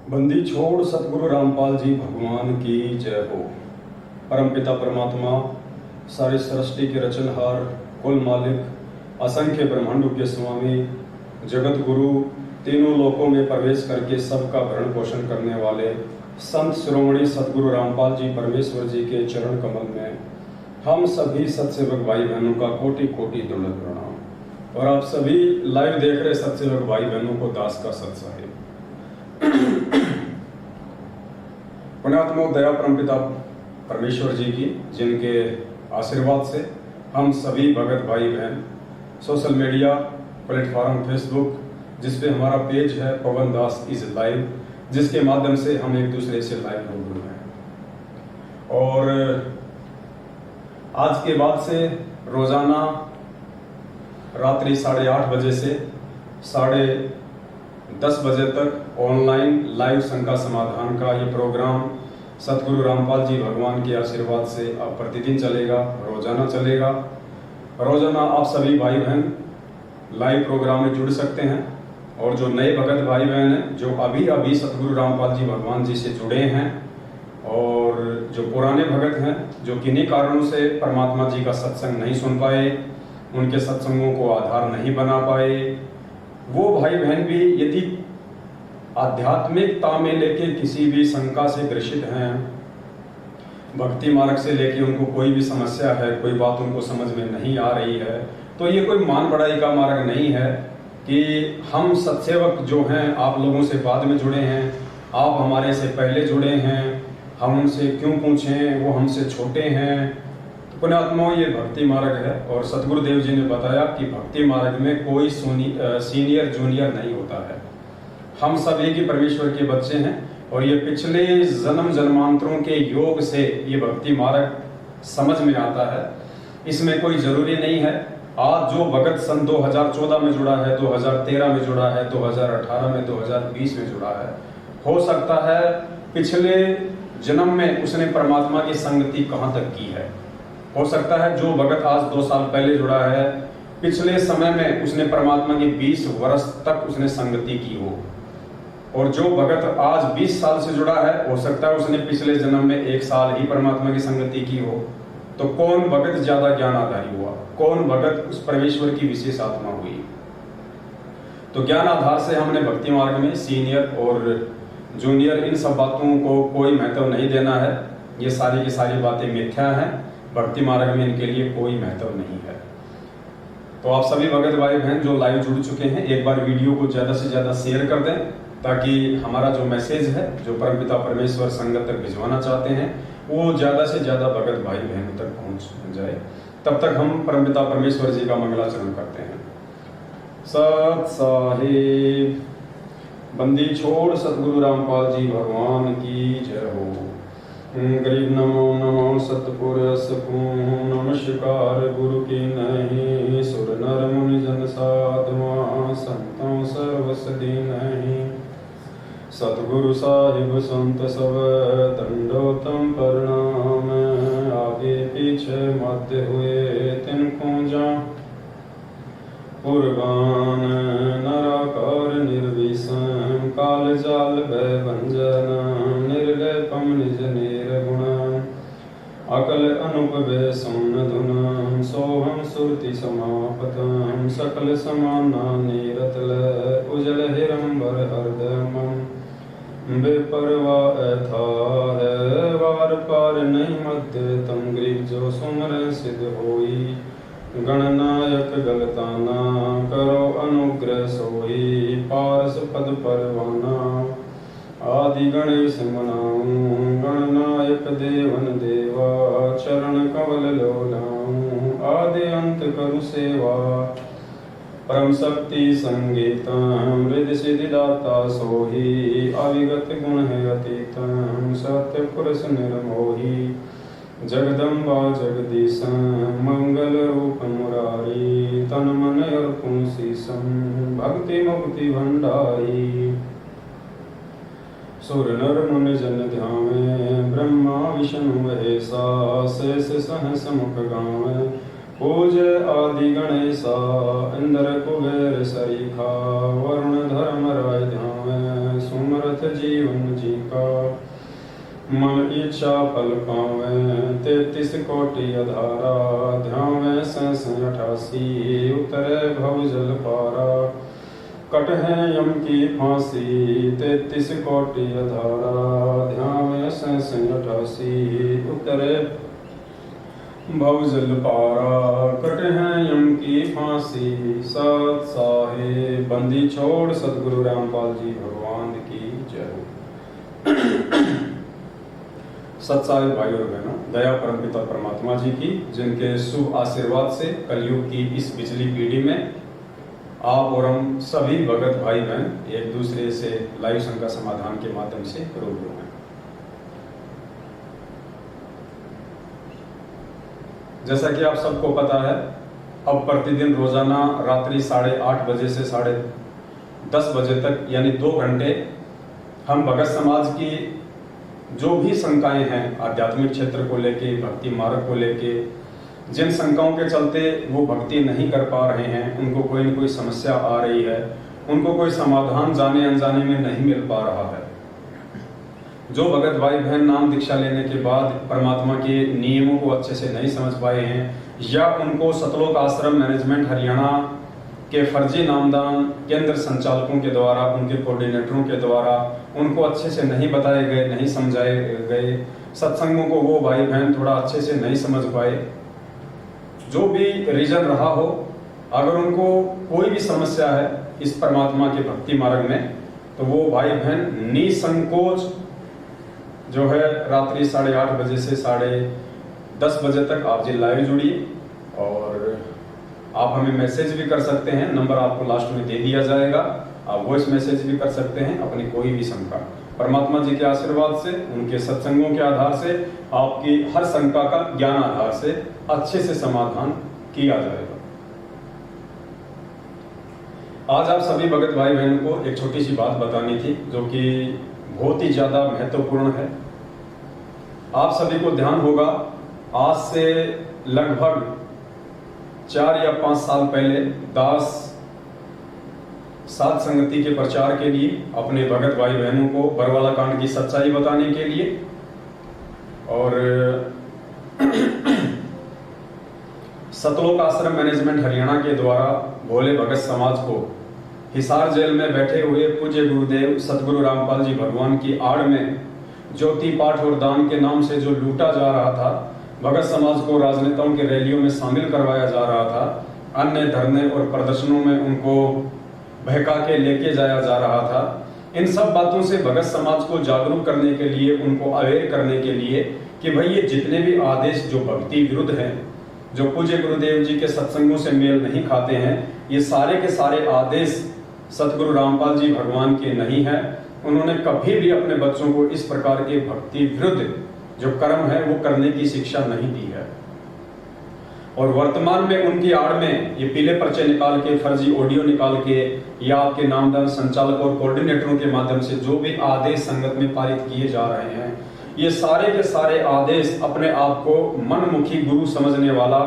बंदी छोड़ सतगुरु रामपाल जी भगवान की जय हो। परमपिता परमात्मा, सारी सृष्टि के रचनहार, कुल मालिक, असंख्य ब्रह्मांडों के स्वामी, जगत गुरु, तीनों लोकों में प्रवेश करके सबका भरण पोषण करने वाले संत शिरोमणि सतगुरु रामपाल जी परमेश्वर जी के चरण कमल में हम सभी सत्सेवक भाई बहनों का कोटि कोटि दंडवत प्रणाम। और आप सभी लाइव देख रहे सत्सेवक भाई बहनों को दास का सत साहिब। पुण्यात्मा दया परमपिता परमेश्वर जी की, जिनके आशीर्वाद से हम सभी भगत भाई बहन सोशल मीडिया प्लेटफॉर्म फेसबुक, जिस पे हमारा पेज है पवन दास इज लाइव, जिसके माध्यम से हम एक दूसरे से लाइव रूबरू हैं। और आज के बाद से रोजाना रात्रि 8:30 बजे से 10:30 बजे तक ऑनलाइन लाइव शंका समाधान का ये प्रोग्राम सतगुरु रामपाल जी भगवान के आशीर्वाद से अब प्रतिदिन चलेगा, रोजाना चलेगा। रोजाना आप सभी भाई बहन लाइव प्रोग्राम में जुड़ सकते हैं। और जो नए भगत भाई बहन हैं, जो अभी सतगुरु रामपाल जी भगवान जी से जुड़े हैं, और जो पुराने भगत हैं, जो किन्हीं कारणों से परमात्मा जी का सत्संग नहीं सुन पाए, उनके सत्संगों को आधार नहीं बना पाए, वो भाई बहन भी यदि आध्यात्मिकता में लेके किसी भी शंका से ग्रसित हैं, भक्ति मार्ग से लेके उनको कोई भी समस्या है, कोई बात उनको समझ में नहीं आ रही है, तो ये कोई मान बढ़ाई का मार्ग नहीं है कि हम सत्सेवक जो हैं आप लोगों से बाद में जुड़े हैं, आप हमारे से पहले जुड़े हैं, हम उनसे क्यों पूछें, वो हमसे छोटे हैं। तो पुण्यात्माओं, ये भक्ति मार्ग है। और सतगुरुदेव जी ने बताया कि भक्ति मार्ग में कोई सीनियर जूनियर नहीं होता है। हम सब एक ही परमेश्वर के बच्चे हैं, और ये पिछले जन्म जन्मांतरों के योग से ये भक्ति मार्ग समझ में आता है। इसमें कोई जरूरी नहीं है आज जो भगत सन 2014 में जुड़ा है, 2013 में जुड़ा है, 2018 में, 2020 में जुड़ा है, हो सकता है पिछले जन्म में उसने परमात्मा की संगति कहाँ तक की है। हो सकता है जो भगत आज 2 साल पहले जुड़ा है, पिछले समय में उसने परमात्मा की 20 वर्ष तक उसने संगति की हो। और जो भगत आज 20 साल से जुड़ा है, हो सकता है उसने पिछले जन्म में 1 साल ही परमात्मा की संगति की हो। तो कौन भगत ज्यादा ज्ञान आधारी हुआ, कौन भगत उस परमेश्वर की विशेष आत्मा हुई। तो ज्ञान आधार से हमने भक्ति मार्ग में सीनियर और जूनियर इन सब बातों को कोई महत्व नहीं देना है। ये सारी की सारी बातें मिथ्या हैं। भक्ति मार्ग में इनके लिए कोई महत्व नहीं है। तो आप सभी भगत भाई बहन जो लाइव जुड़ चुके हैं, एक बार वीडियो को ज्यादा से ज्यादा शेयर कर दें, ताकि हमारा जो मैसेज है, जो परमपिता परमेश्वर संगत तक भिजवाना चाहते हैं, वो ज्यादा से ज्यादा भगत भाई बहनों तक पहुंच जाए। तब तक हम परमपिता परमेश्वर जी का मंगलाचरण करते हैं। सत साहिब। बंदी छोड़ सतगुरु रामपाल जी भगवान की जय हो। गरीब नमो नमो सतपुरुष को नमस्कार गुरु की नहीं, सुर नर मुनि जन साधुआ संतों सर्वसदी नहीं। सतगुरु साहिब संत सब दंडोतम प्रणाम, आगे पीछे मध्य हुए तिनको जा। पुरगान नराकार निर्विषम, काल जाल भय भंजन, निर्लेपम निज निर्गुण। अकल अनुपवे सोन धुन, सोहम सुरति समापतम। सकल समाना नीरतल, उजल हिरंबर हरदमम। बेपरवा था है वार पार नहीं मध्य, तम ग्रीव जो सुमर सिद्ध होई। गणनायक गलताना, करो अनुग्रह सोई। पारस पद परवाना, आदि गणेश मनाऊं। गणनायक देवन देवा, चरण कवल लोलाऊं। आदि अंत करु सेवा, परम शक्ति संगीतम। हृदय सिद्धि दाता सोही, अविगत गुण है अतीतम। सत्य पुरुष निर्मोही, जगदम्बा जगदीश। मंगल रूप मुरारी, तन मन अर्पुं शीशम। भक्ति मुक्ति भंडारी, सुर नर मुनि जन ध्यावे। ब्रह्मा विष्णु महेशा, शेष सहस मुख गावे। पूज आदि गणेशा, इंद्र कुबेर सरीखा। वरुण धर्म राय ध्यावे। सुन समर्थ जीवन जी का। मन इच्छा फल पावे 33 कोटि अधारा, ध्यावे 88 उतरे भव जल पारा। कट है यम की फांसी 33 कोटि अधारा, ध्यावे 88 उतरे भव जल पारा। कट है यम की फांसी सत साहे, बंदी छोड़ सतगुरु रामपाल जी भगवान की जय हो। सत्साहे भाइयों और बहनों, दया परमपिता परमात्मा जी की, जिनके शुभ आशीर्वाद से कलयुग की इस पिछली पीढ़ी में आप और हम सभी भगत भाई बहन एक दूसरे से लाइव शंका समाधान के माध्यम से रूबरू हैं। जैसा कि आप सबको पता है, अब प्रतिदिन रोजाना रात्रि 8:30 बजे से 10:30 बजे तक यानी 2 घंटे हम भगत समाज की जो भी शंकाएं हैं आध्यात्मिक क्षेत्र को लेके, भक्ति मार्ग को लेके, जिन शंकाओं के चलते वो भक्ति नहीं कर पा रहे हैं, उनको कोई न कोई समस्या आ रही है, उनको कोई समाधान जाने अनजाने में नहीं मिल पा रहा है, जो भगत भाई बहन नाम दीक्षा लेने के बाद परमात्मा के नियमों को अच्छे से नहीं समझ पाए हैं, या उनको सतलोक आश्रम मैनेजमेंट हरियाणा के फर्जी नामदान केंद्र संचालकों के द्वारा, उनके कोऑर्डिनेटरों के द्वारा उनको अच्छे से नहीं बताए गए, नहीं समझाए गए, सत्संगों को वो भाई बहन थोड़ा अच्छे से नहीं समझ पाए, जो भी रीजन रहा हो, अगर उनको कोई भी समस्या है इस परमात्मा के भक्ति मार्ग में, तो वो भाई बहन निसंकोच जो है रात्रि 8:30 बजे से 10:30 बजे तक आप जी लाइव जुड़िए, और आप हमें मैसेज भी कर सकते हैं, नंबर आपको लास्ट में दे दिया जाएगा। आप वॉइस मैसेज भी कर सकते हैं अपनी कोई भी शंका। परमात्मा जी के आशीर्वाद से, उनके सत्संगों के आधार से आपकी हर शंका का ज्ञान आधार से अच्छे से समाधान किया जाएगा। आज आप सभी भगत भाई बहनों को एक छोटी सी बात बतानी थी, जो कि बहुत ही ज्यादा महत्वपूर्ण है। आप सभी को ध्यान होगा, आज से लगभग 4 या 5 साल पहले दास साध संगति के प्रचार के लिए, अपने भगत भाई बहनों को बरवाला कांड की सच्चाई बताने के लिए, और सतलोक आश्रम मैनेजमेंट हरियाणा के द्वारा भोले भगत समाज को हिसार जेल में बैठे हुए पूज्य गुरुदेव सतगुरु रामपाल जी भगवान की आड़ में ज्योति पाठ और दान के नाम से जो लूटा जा रहा था, भगत समाज को राजनेताओं की रैलियों में शामिल करवाया जा रहा था, अन्य धरने और प्रदर्शनों में उनको बहका के लेके जाया जा रहा था, इन सब बातों से भगत समाज को जागरूक करने के लिए, उनको अवेयर करने के लिए कि भाई ये जितने भी आदेश जो भक्ति विरुद्ध हैं, जो पूज्य गुरुदेव जी के सत्संगों से मेल नहीं खाते हैं, ये सारे के सारे आदेश सतगुरु रामपाल जी भगवान के नहीं है। उन्होंने कभी भी अपने बच्चों को इस प्रकार के भक्ति विरुद्ध जो कर्म है वो करने की शिक्षा नहीं दी है। और वर्तमान में उनकी आड़ में ये पीले पर्चे निकाल के, फर्जी ऑडियो निकाल के, या आपके नामदान संचालक और कोऑर्डिनेटरों के माध्यम से जो भी आदेश संगत में पारित किए जा रहे हैं, ये सारे के सारे आदेश अपने आप को मनमुखी गुरु समझने वाला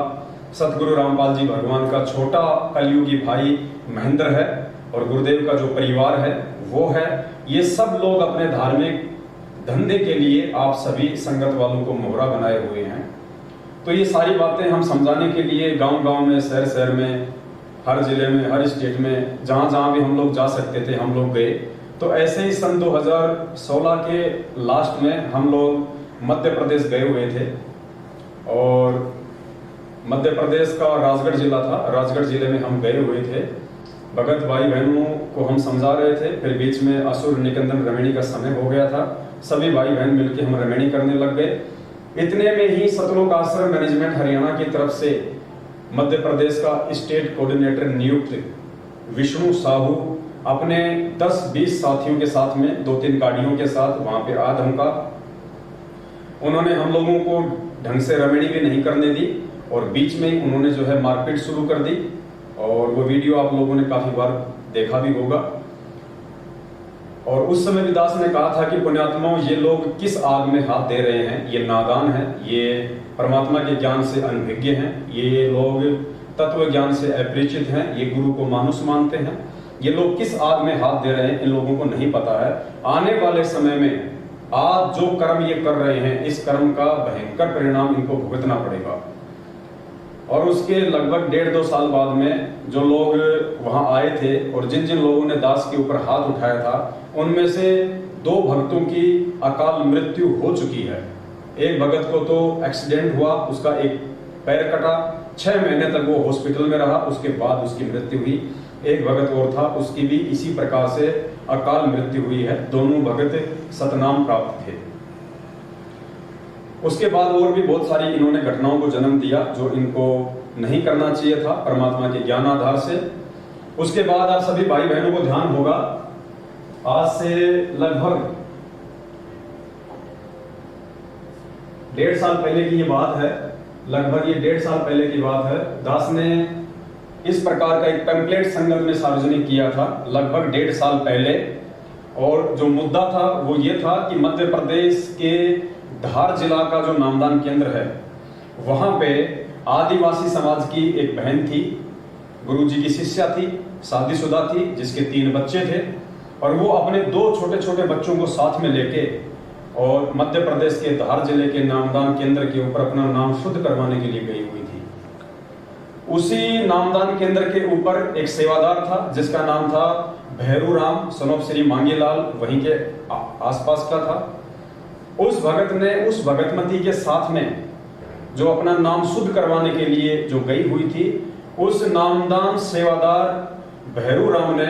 सतगुरु रामपाल जी भगवान का छोटा कलयुगी भाई महेंद्र है, और गुरुदेव का जो परिवार है वो है। ये सब लोग अपने धार्मिक धंधे के लिए आप सभी संगत वालों को मोहरा बनाए हुए हैं। तो ये सारी बातें हम समझाने के लिए गांव-गांव में, शहर-शहर में, हर जिले में, हर स्टेट में, जहां-जहां भी हम लोग जा सकते थे हम लोग गए। तो ऐसे ही सन 2016 के लास्ट में हम लोग मध्य प्रदेश गए हुए थे, और मध्य प्रदेश का राजगढ़ जिला था, राजगढ़ जिले में हम गए हुए थे। भगत भाई बहनों को हम समझा रहे थे, फिर बीच में असुर निकंदन रमणी का समय हो गया था, सभी भाई बहन मिलकर हम रमणी करने लग गए। इतने में ही सतलोक आश्रम मैनेजमेंट हरियाणा की तरफ से मध्य प्रदेश का स्टेट कोऑर्डिनेटर नियुक्त विष्णु साहू अपने 10-20 साथियों के साथ में 2-3 गाड़ियों के साथ वहां पे आ धमका। उन्होंने हम लोगों को ढंग से रमणी भी नहीं करने दी, और बीच में उन्होंने जो है मारपीट शुरू कर दी, और वो वीडियो आप लोगों ने काफी बार देखा भी होगा। और उस समय भी दास ने कहा था कि पुण्यात्माओं, ये लोग किस आग में हाथ दे रहे हैं, ये नादान हैं, ये परमात्मा के ज्ञान से अनभिज्ञ हैं, ये लोग तत्व ज्ञान से अपरिचित हैं, ये गुरु को मानुष मानते हैं, ये लोग किस आग में हाथ दे रहे हैं इन लोगों को नहीं पता है। आने वाले समय में आज जो कर्म ये कर रहे हैं, इस कर्म का भयंकर परिणाम इनको भुगतना पड़ेगा। और उसके लगभग 1.5-2 साल बाद में जो लोग वहां आए थे और जिन जिन लोगों ने दास के ऊपर हाथ उठाया था, उनमें से 2 भक्तों की अकाल मृत्यु हो चुकी है। एक भगत को तो एक्सीडेंट हुआ, उसका एक पैर कटा, 6 महीने तक वो हॉस्पिटल में रहा, उसके बाद उसकी मृत्यु हुई। एक भगत और था, उसकी भी इसी प्रकार से अकाल मृत्यु हुई है। दोनों भगत सतनाम प्राप्त थे। उसके बाद और भी बहुत सारी इन्होंने घटनाओं को जन्म दिया जो इनको नहीं करना चाहिए था परमात्मा के ज्ञान आधार से। उसके बाद आप सभी भाई बहनों को ध्यान होगा, आज से लगभग 1.5 साल पहले की ये बात है, लगभग ये 1.5 साल पहले की बात है। दास ने इस प्रकार का एक पैम्पलेट संगत में सार्वजनिक किया था लगभग 1.5 साल पहले। और जो मुद्दा था वो ये था कि मध्य प्रदेश के धार जिला का जो नामदान केंद्र है, वहां पे आदिवासी समाज की एक बहन थी, गुरुजी की शिष्या थी, शादीशुदा थी, जिसके 3 बच्चे थे। और वो अपने 2 छोटे छोटे बच्चों को साथ में लेके और मध्य प्रदेश के धार जिले के नामदान केंद्र के ऊपर अपना नाम शुद्ध करवाने के लिए गई हुई थी। उसी नामदान केंद्र के ऊपर एक सेवादार था जिसका नाम था भैरू राम, सन ऑफ श्री मांगीलाल, वहीं के आसपास का था। उस भगत ने उस भगतमती के साथ में जो अपना नाम शुद्ध करवाने के लिए जो गई हुई थी, उस नामदान सेवादार भैरू राम ने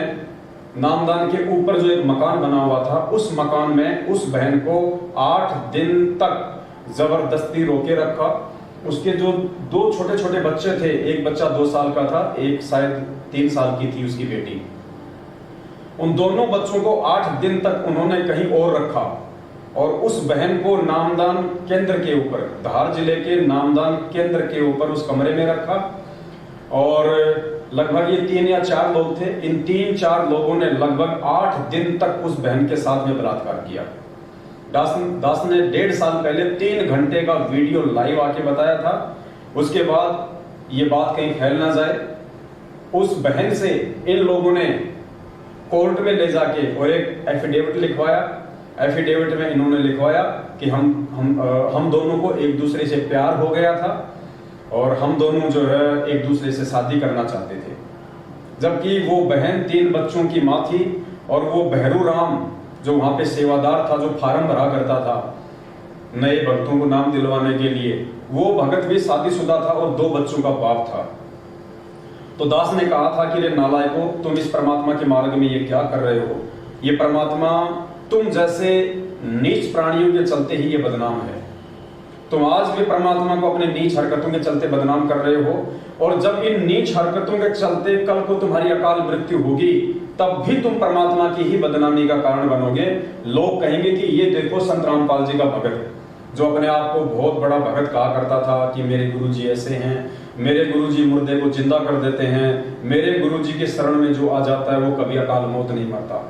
नामदान के ऊपर जो एक मकान बना हुआ था, उस मकान में उस बहन को 8 दिन तक जबरदस्ती रोके रखा। उसके जो 2 छोटे छोटे बच्चे थे, एक बच्चा 2 साल का था, एक शायद 3 साल की थी उसकी बेटी, उन दोनों बच्चों को 8 दिन तक उन्होंने कहीं और रखा और उस बहन को नामदान केंद्र के ऊपर, धार जिले के नामदान केंद्र के ऊपर उस कमरे में रखा। और लगभग ये 3 या 4 लोग थे। इन 3-4 लोगों ने लगभग 8 दिन तक उस बहन के साथ में बलात्कार किया। दास ने 1.5 साल पहले 3 घंटे का वीडियो लाइव आके बताया था। उसके बाद ये बात कहीं फैल ना जाए, उस बहन से इन लोगों ने कोर्ट में ले जाके और एक एफिडेविट लिखवाया। एफिडेविट में इन्होंने लिखवाया कि हम दोनों को एक दूसरे से प्यार हो गया था और हम दोनों जो है एक दूसरे से शादी करना चाहते थे। जबकि वो बहन 3 बच्चों की माँ थी और वो भैरू राम जो वहां पे सेवादार था, जो फार्म भरा करता था नए भक्तों को नाम दिलवाने के लिए, वो भगत भी शादीशुदा था और 2 बच्चों का बाप था। तो दास ने कहा था कि रे नालायकों, तुम इस परमात्मा के मार्ग में ये क्या कर रहे हो? ये परमात्मा तुम जैसे नीच प्राणियों के चलते ही ये बदनाम है। तुम आज भी परमात्मा को अपने नीच हरकतों के चलते बदनाम कर रहे हो, और जब इन नीच हरकतों के चलते कल को तुम्हारी अकाल मृत्यु होगी, तब भी तुम परमात्मा की ही बदनामी का कारण बनोगे। लोग कहेंगे कि ये देखो संत रामपाल जी का भगत, जो अपने आप को बहुत बड़ा भगत कहा करता था कि मेरे गुरुजी ऐसे हैं, मेरे गुरुजी मुर्दे को जिंदा कर देते हैं, मेरे गुरुजी के शरण में जो आ जाता है वो कभी अकाल मौत नहीं मरता।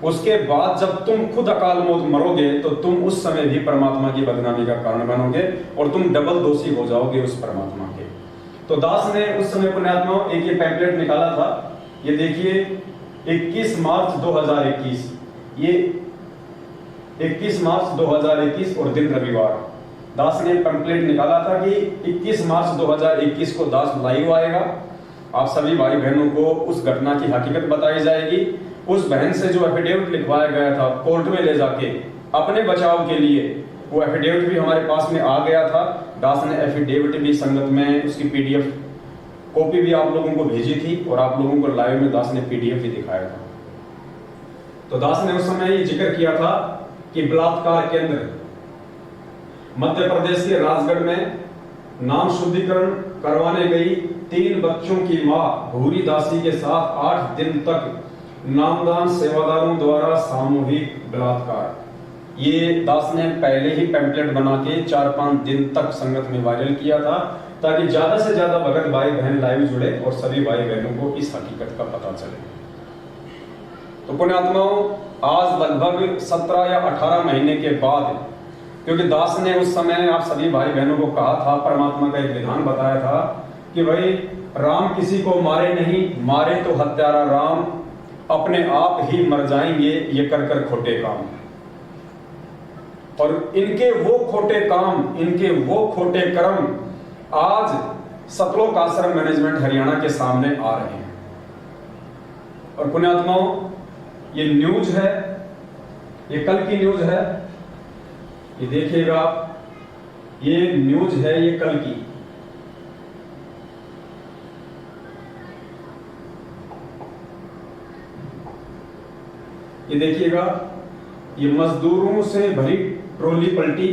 उसके बाद जब तुम खुद अकाल मौत मरोगे तो तुम उस समय भी परमात्मा की बदनामी का कारण बनोगे और तुम डबल दोषी हो जाओगे उस परमात्मा के। तो दास ने उस समय पुण्यात्माओं एक ये पैम्पलेट निकाला था, ये देखिए 21 मार्च 2021, ये 21 मार्च 2021 और दिन रविवार। दास ने पैम्पलेट निकाला था कि 21 मार्च 2021 को दास लाइव आएगा, आप सभी भाई बहनों को उस घटना की हकीकत बताई जाएगी। उस बहन से जो एफिडेविट लिखवाया गया था कोर्ट में ले जाके अपने बचाव के लिए, वो एफिडेविट भी हमारे पास में आ गया था। दास ने एफिडेविट भी संगत में उसकी पीडीएफ कॉपी भी आप लोगों को भेजी थी और आप लोगों को लाइव में दास ने पीडीएफ भी दिखाया था। तो दास ने उस समय ये जिक्र किया था कि बलात्कार केंद्र मध्य प्रदेश के राजगढ़ में नाम शुद्धिकरण करवाने गई 3 बच्चों की मां भूरी दासी के साथ 8 दिन तक नामदान सेवादारों द्वारा सामूहिक बलात्कार। ये दास ने पहले ही पैम्पलेट बना के 4-5 दिन तक संगत में वायरल किया था, ताकि ज्यादा से ज्यादा भगत भाई बहन लाइव जुड़े और सभी भाई बहनों को इस हकीकत का पता चले। तो पुण्यात्माओं, आज लगभग 17 या 18 महीने के बाद, क्योंकि दास ने उस समय आप सभी भाई बहनों को कहा था, परमात्मा का एक विधान बताया था कि भाई राम किसी को मारे नहीं, मारे तो हत्यारा राम, अपने आप ही मर जाएंगे ये कर कर खोटे काम। और इनके वो खोटे काम, इनके वो खोटे कर्म आज सतलोक आश्रम मैनेजमेंट हरियाणा के सामने आ रहे हैं। और पुण्यात्माओं, ये न्यूज है, ये कल की न्यूज है, ये देखिएगा, ये न्यूज है, ये कल की। ये देखिएगा, ये मजदूरों से भरी ट्रॉली पलटी,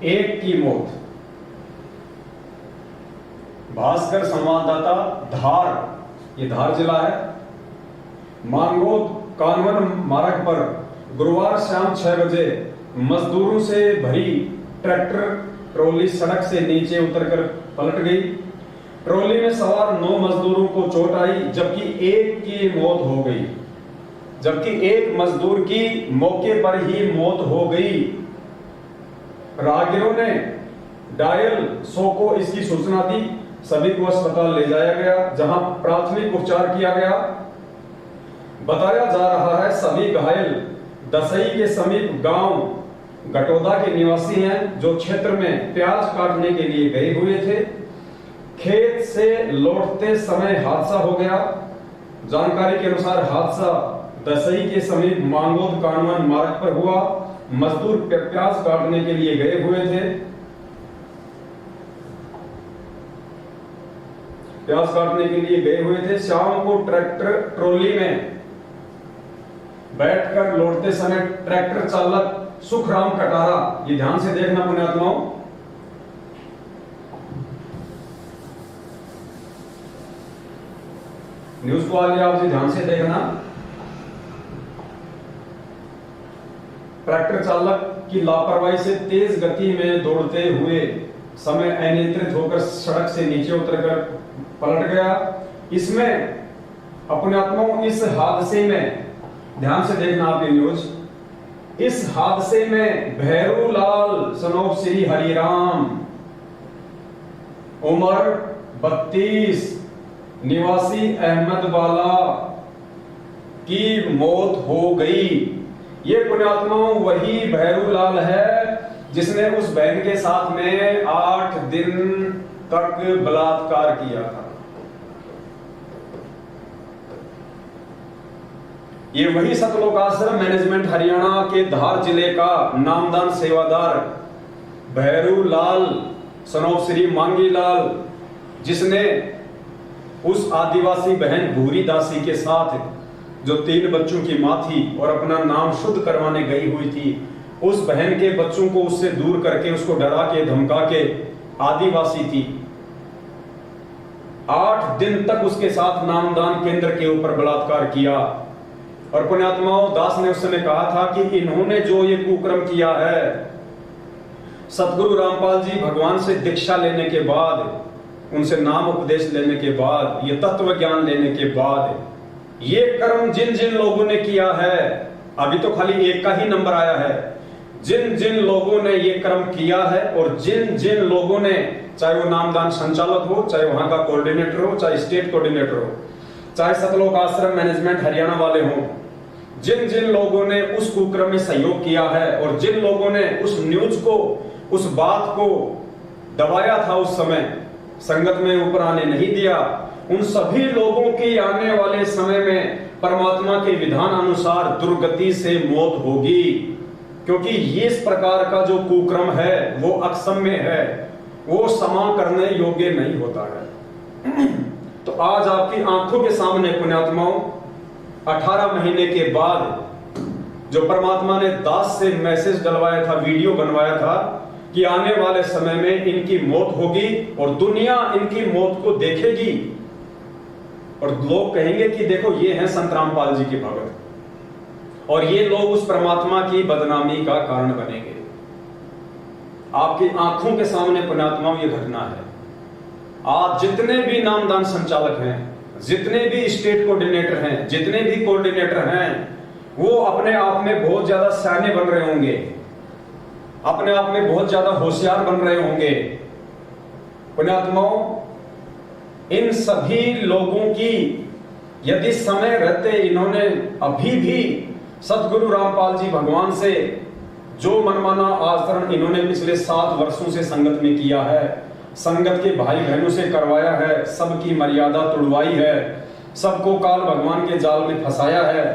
एक की मौत। भास्कर संवाददाता धार, ये धार जिला है, मांगोद कानवन मार्ग पर गुरुवार शाम 6 बजे मजदूरों से भरी ट्रैक्टर ट्रॉली सड़क से नीचे उतरकर पलट गई। ट्रॉली में सवार 9 मजदूरों को चोट आई, जबकि एक की मौत हो गई, जबकि एक मजदूर की मौके पर ही मौत हो गई। राहगीरों ने डायल 100 को इसकी सूचना दी, सभी को अस्पताल ले जाया गया, जहां प्राथमिक उपचार किया गया। बताया जा रहा है सभी घायल दसई के समीप गांव गटोदा के निवासी हैं, जो क्षेत्र में प्याज काटने के लिए गए हुए थे। खेत से लौटते समय हादसा हो गया। जानकारी के अनुसार हादसा दसई के समीप मांगोद कानवन मार्ग पर हुआ। मजदूर प्याज काटने के लिए गए हुए थे। प्याज काटने के लिए गए हुए थे। शाम को ट्रैक्टर ट्रॉली में बैठकर लौटते समय ट्रैक्टर चालक सुखराम कटारा, ये ध्यान से देखना पुण्यात्माओं, न्यूज को आगे आप जी ध्यान से देखना। ट्रैक्टर चालक की लापरवाही से तेज गति में दौड़ते हुए समय अनियंत्रित होकर सड़क से नीचे उतरकर पलट गया। इसमें पुण्यात्माओं, इस हादसे में ध्यान से देखना आप ये न्यूज, इस हादसे में भैरूलाल सनोफ श्री हरिराम उम्र 32 निवासी अहमदवाला की मौत हो गई। ये पुण्यात्माओं वही भैरूलाल है जिसने उस बहन के साथ में 8 दिन तक बलात्कार किया था। ये वही सतलोक आश्रम मैनेजमेंट हरियाणा के धार जिले का नामदान सेवादार भैरूलाल सनोफ श्री मांगीलाल, जिसने उस आदिवासी बहन भूरी दासी के साथ, जो 3 बच्चों की मां थी और अपना नाम शुद्ध करवाने गई हुई थी, उस बहन के बच्चों को उससे दूर करके, उसको डरा के धमका के, आदिवासी थी, 8 दिन तक उसके साथ नामदान केंद्र के ऊपर बलात्कार किया। और पुण्यात्माओं, दास ने उस समय कहा था कि इन्होंने जो ये कुकर्म किया है, सतगुरु रामपाल जी भगवान से दीक्षा लेने के बाद, उनसे नाम उपदेश लेने के बाद, ये तत्व ज्ञान लेने के बाद, ये कर्म जिन जिन लोगों ने किया है, अभी तो खाली एक का ही नंबर आया है, जिन जिन लोगों ने ये कर्म किया है और जिन जिन लोगों ने, चाहे वो नामदान संचालक हो, चाहे वहां का कोऑर्डिनेटर हो, चाहे स्टेट कोऑर्डिनेटर हो, चाहे सतलोक आश्रम मैनेजमेंट हरियाणा वाले हों, जिन जिन लोगों ने उस कुकर्म में सहयोग किया है और जिन लोगों ने उस न्यूज को, उस बात को दबाया था, उस समय संगत में ऊपर आने नहीं दिया, उन सभी लोगों की आने वाले समय में परमात्मा के विधान अनुसार दुर्गति से मौत होगी। क्योंकि ये इस प्रकार का जो कुकर्म है वो अक्षम्य है, वो क्षमा करने योग्य नहीं होता है। तो आज आपकी आंखों के सामने पुण्यात्माओं, 18 महीने के बाद जो परमात्मा ने दास से मैसेज डलवाया था, वीडियो बनवाया था कि आने वाले समय में इनकी मौत होगी और दुनिया इनकी मौत को देखेगी और लोग कहेंगे कि देखो ये हैं संत रामपाल जी के भगत, और ये लोग उस परमात्मा की बदनामी का कारण बनेंगे। आपकी आंखों के सामने पुण्यात्माओं ये घटना है। आज जितने भी नामदान संचालक हैं, जितने भी स्टेट कोऑर्डिनेटर हैं, जितने भी कोऑर्डिनेटर हैं, वो अपने आप में बहुत ज्यादा सैन्य बन रहे होंगे, अपने आप में बहुत ज्यादा होशियार बन रहे होंगे। पुण्यात्माओं, इन सभी लोगों की यदि समय रहते इन्होंने अभी भी सतगुरु रामपाल जी भगवान से जो मनमाना आचरण इन्होंने पिछले 7 वर्षों से संगत में किया है, संगत के भाई बहनों से करवाया है, सबकी मर्यादा तोड़वाई है, सबको काल भगवान के जाल में फंसाया है,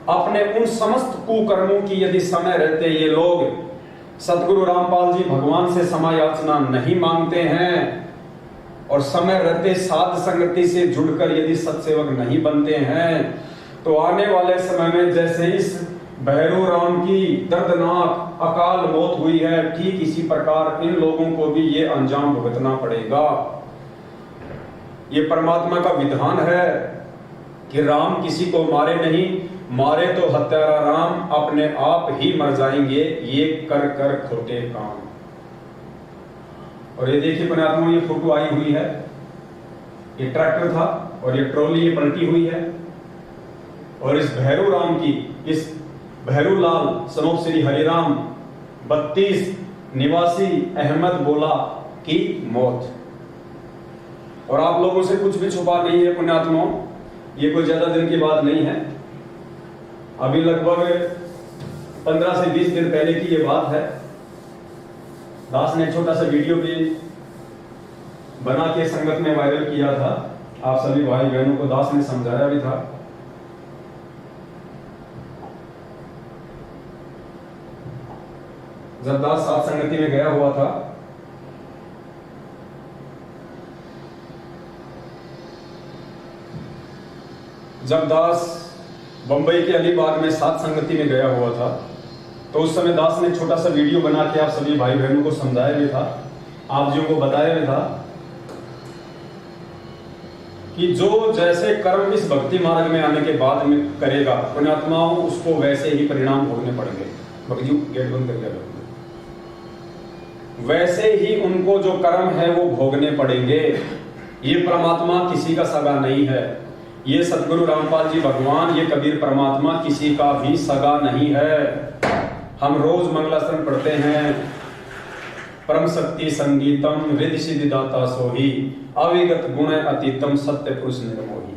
अपने उन समस्त कुकर्मों की यदि समय रहते ये लोग सतगुरु रामपाल जी भगवान से क्षमा याचना नहीं मांगते हैं और समय रहते साध संगति से जुड़कर यदि सत्सेवक नहीं बनते हैं, तो आने वाले समय में जैसे इस भैरू राम की दर्दनाक अकाल मौत हुई है, ठीक इसी प्रकार इन लोगों को भी ये अंजाम भुगतना पड़ेगा। ये परमात्मा का विधान है कि राम किसी को मारे नहीं, मारे तो हत्यारा राम अपने आप ही मर जाएंगे, ये कर कर खोटे काम। और ये देखिए पुण्यात्मा, ये फोटो आई हुई है, ये ट्रैक्टर था और ये ट्रॉली ये पलटी हुई है और इस भैरू राम की, इस भैरू लाल सनोप श्री हरिराम 32 निवासी अहमद बोला की मौत। और आप लोगों से कुछ भी छुपा नहीं है पुण्यात्माओं, ये कोई ज्यादा दिन की बात नहीं है, अभी लगभग 15 से 20 दिन पहले की ये बात है। दास ने छोटा सा वीडियो भी बना के संगत में वायरल किया था, आप सभी भाई बहनों को दास ने समझाया भी था। जब दास साथ संगति में गया हुआ था, जब दास बंबई के अलीबाग में साथ संगति में गया हुआ था, तो उस समय दास ने छोटा सा वीडियो बना के आप सभी भाई बहनों को समझाया भी था, आप जी को बताया भी था कि जो जैसे कर्म इस भक्ति मार्ग में आने के बाद में करेगा पुण्यात्माओं, उसको वैसे ही परिणाम भोगने पड़ेंगे। भक्ति गेट बंद करके वैसे ही उनको जो कर्म है वो भोगने पड़ेंगे। ये परमात्मा किसी का सगा नहीं है, ये सतगुरु रामपाल जी भगवान, ये कबीर परमात्मा किसी का भी सगा नहीं है। हम रोज मंगलाचरण पढ़ते हैं, परम शक्ति संगीतम रिद्धि सिद्धि दाता सोही, अविगत गुण अतीतम सत्य पुरुष निर्मोही।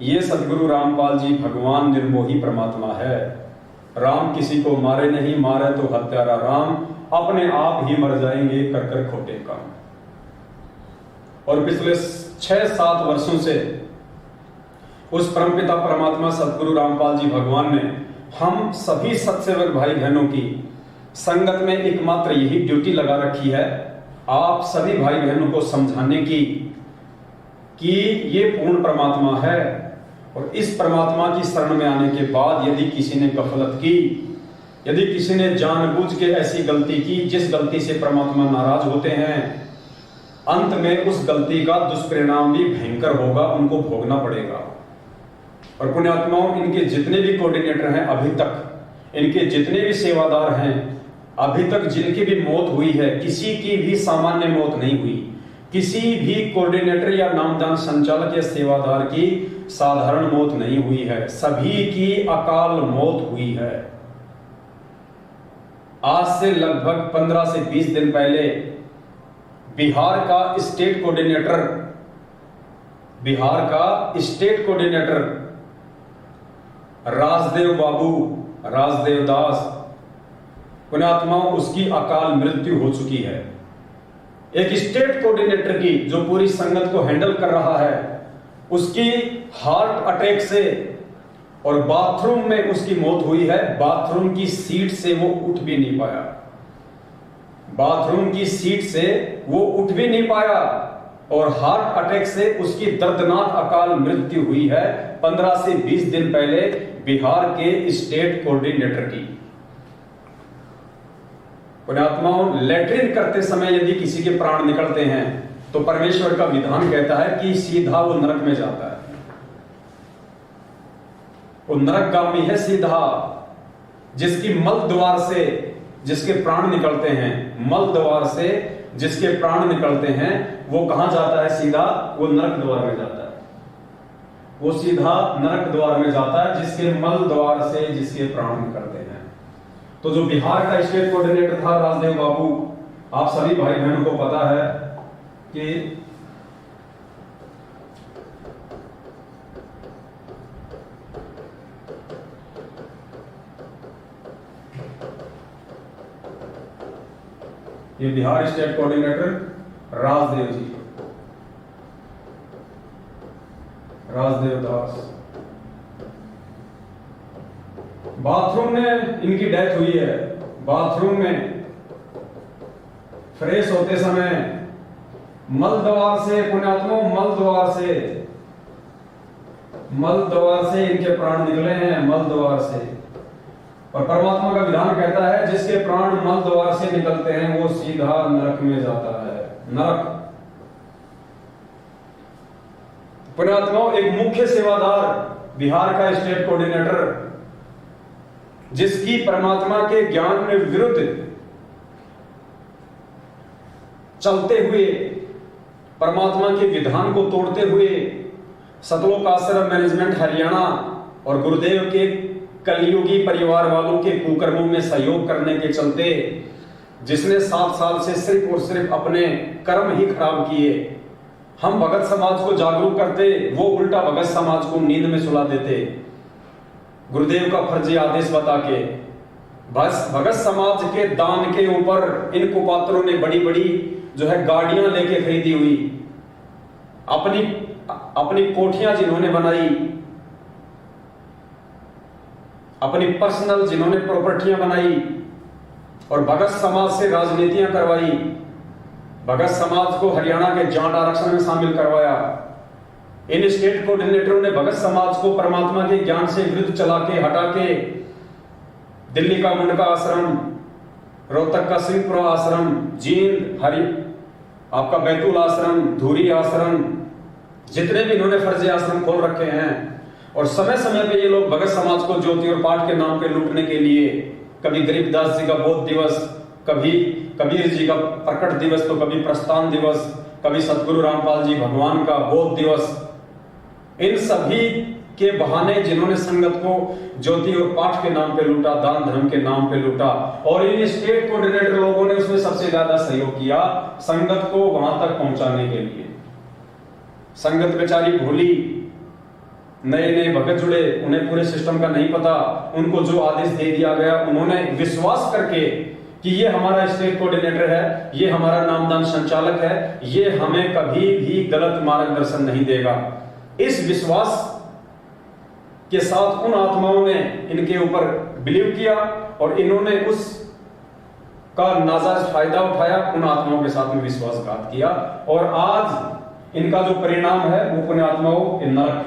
ये सतगुरु रामपाल जी भगवान निर्मोही परमात्मा है। राम किसी को मारे नहीं, मारे तो हत्यारा राम अपने आप ही मर जाएंगे कर कर खोटे काम। और पिछले 6-7 वर्षों से उस परमपिता परमात्मा सतगुरु रामपाल जी भगवान ने हम सभी सत्सेवक भाई बहनों की संगत में एकमात्र यही ड्यूटी लगा रखी है, आप सभी भाई बहनों को समझाने की कि ये पूर्ण परमात्मा है और इस परमात्मा की शरण में आने के बाद यदि किसी ने गफलत की, यदि किसी ने जानबूझ के ऐसी गलती की जिस गलती से परमात्मा नाराज होते हैं, अंत में उस गलती का दुष्परिणाम भी भयंकर होगा, उनको भोगना पड़ेगा। और पुण्यात्माओं, इनके जितने भी कोऑर्डिनेटर हैं अभी तक, इनके जितने भी सेवादार हैं अभी तक, जिनकी भी मौत हुई है, किसी की भी सामान्य मौत नहीं हुई, किसी भी कोऑर्डिनेटर या नामदान संचालक या सेवादार की साधारण मौत नहीं हुई है, सभी की अकाल मौत हुई है। आज से लगभग 15 से 20 दिन पहले बिहार का स्टेट कोऑर्डिनेटर राजदेव बाबू, राजदेव दास पुण्यात्माओं, उसकी अकाल मृत्यु हो चुकी है। एक स्टेट कोऑर्डिनेटर की जो पूरी संगत को हैंडल कर रहा है, उसकी हार्ट अटैक से और बाथरूम में उसकी मौत हुई है। बाथरूम की सीट से वो उठ भी नहीं पाया, बाथरूम की सीट से वो उठ भी नहीं पाया और हार्ट अटैक से उसकी दर्दनाक अकाल मृत्यु हुई है 15 से 20 दिन पहले बिहार के स्टेट कोऑर्डिनेटर की। पुण्यात्माओं, लैट्रिन करते समय यदि किसी के प्राण निकलते हैं तो परमेश्वर का विधान कहता है कि सीधा वो नरक में जाता है, वो नरकगामी है सीधा। जिसकी मल द्वार से जिसके प्राण निकलते हैं, मल द्वार से जिसके प्राण निकलते हैं, वो कहां जाता है? सीधा वो नरक द्वार में जाता है, वो सीधा नरक द्वार में जाता है, जिसके मल द्वार से जिसके प्राण निकलते हैं। तो जो बिहार का स्टेट कोऑर्डिनेटर था राजदेव बाबू, आप सभी भाई बहनों को पता है कि ये बिहार स्टेट कोऑर्डिनेटर राजदेव जी, राजदेव दास। बाथरूम में इनकी डेथ हुई है। बाथरूम में फ्रेश होते समय मल द्वार से, पुण्यात्माओं, मल द्वार से इनके प्राण निकले हैं, मल द्वार से। और परमात्मा का विधान कहता है जिसके प्राण मल द्वार से निकलते हैं वो सीधा नरक में जाता है, नरक। पुण्यात्माओं, एक मुख्य सेवादार बिहार का स्टेट कोऑर्डिनेटर, जिसकी परमात्मा के ज्ञान में विरुद्ध चलते हुए, परमात्मा के विधान को तोड़ते हुए, सतलोक आश्रम मैनेजमेंट हरियाणा और गुरुदेव के कलयुगी परिवार वालों के कुकर्मों में सहयोग करने के चलते, जिसने 7 साल से सिर्फ और सिर्फ अपने कर्म ही खराब किए, हम भगत समाज को जागरूक करते, वो उल्टा भगत समाज को नींद में सुला देते, गुरुदेव का फर्जी आदेश बता के। बस भगत समाज के दान के ऊपर इन कुपात्रों ने बड़ी बड़ी जो है गाड़ियां लेके खरीदी हुई, अपनी कोठियां जिन्होंने बनाई, अपनी पर्सनल जिन्होंने प्रॉपर्टियां बनाई और भगत समाज से राजनीतियां करवाई, भगत समाज को हरियाणा के जाट आरक्षण में शामिल करवाया। इन स्टेट कोऑर्डिनेटरों ने भगत समाज को परमात्मा के ज्ञान से विरुद्ध चला के, हटा के दिल्ली का मुंडका आश्रम, रोहतक का सिंहपुरा आश्रम, जींद आपका बैतूल आश्रम, धूरी आश्रम, जितने भी इन्होंने फर्जी आश्रम खोल रखे हैं। और समय समय पे ये लोग भगत समाज को ज्योति और पाठ के नाम पे लूटने के लिए, कभी गरीबदास जी का बोध दिवस, कभी कबीर जी का प्रकट दिवस, तो कभी प्रस्थान दिवस, कभी सतगुरु रामपाल जी भगवान का बोध दिवस, इन सभी के बहाने जिन्होंने संगत को ज्योति और पाठ के नाम पे लूटा, दान धर्म के नाम पे लूटा, और इन स्टेट कोऑर्डिनेटर लोगों ने उसमें सबसे ज्यादा सहयोग किया संगत को वहां तक पहुंचाने के लिए। संगत बेचारी भूली, नए नए भगत जुड़े, उन्हें पूरे सिस्टम का नहीं पता, उनको जो आदेश दे दिया गया उन्होंने विश्वास करके कि ये हमारा स्टेट कोऑर्डिनेटर है, ये हमारा नामदान संचालक है, ये हमें कभी भी गलत मार्गदर्शन नहीं देगा, इस विश्वास के साथ उन आत्माओं ने इनके ऊपर बिलीव किया और इन्होंने उस का नाजायज फायदा उठाया, उन आत्माओं के साथ में विश्वासघात किया। और आज इनका जो परिणाम है वो पुण्यात्माओं नरक,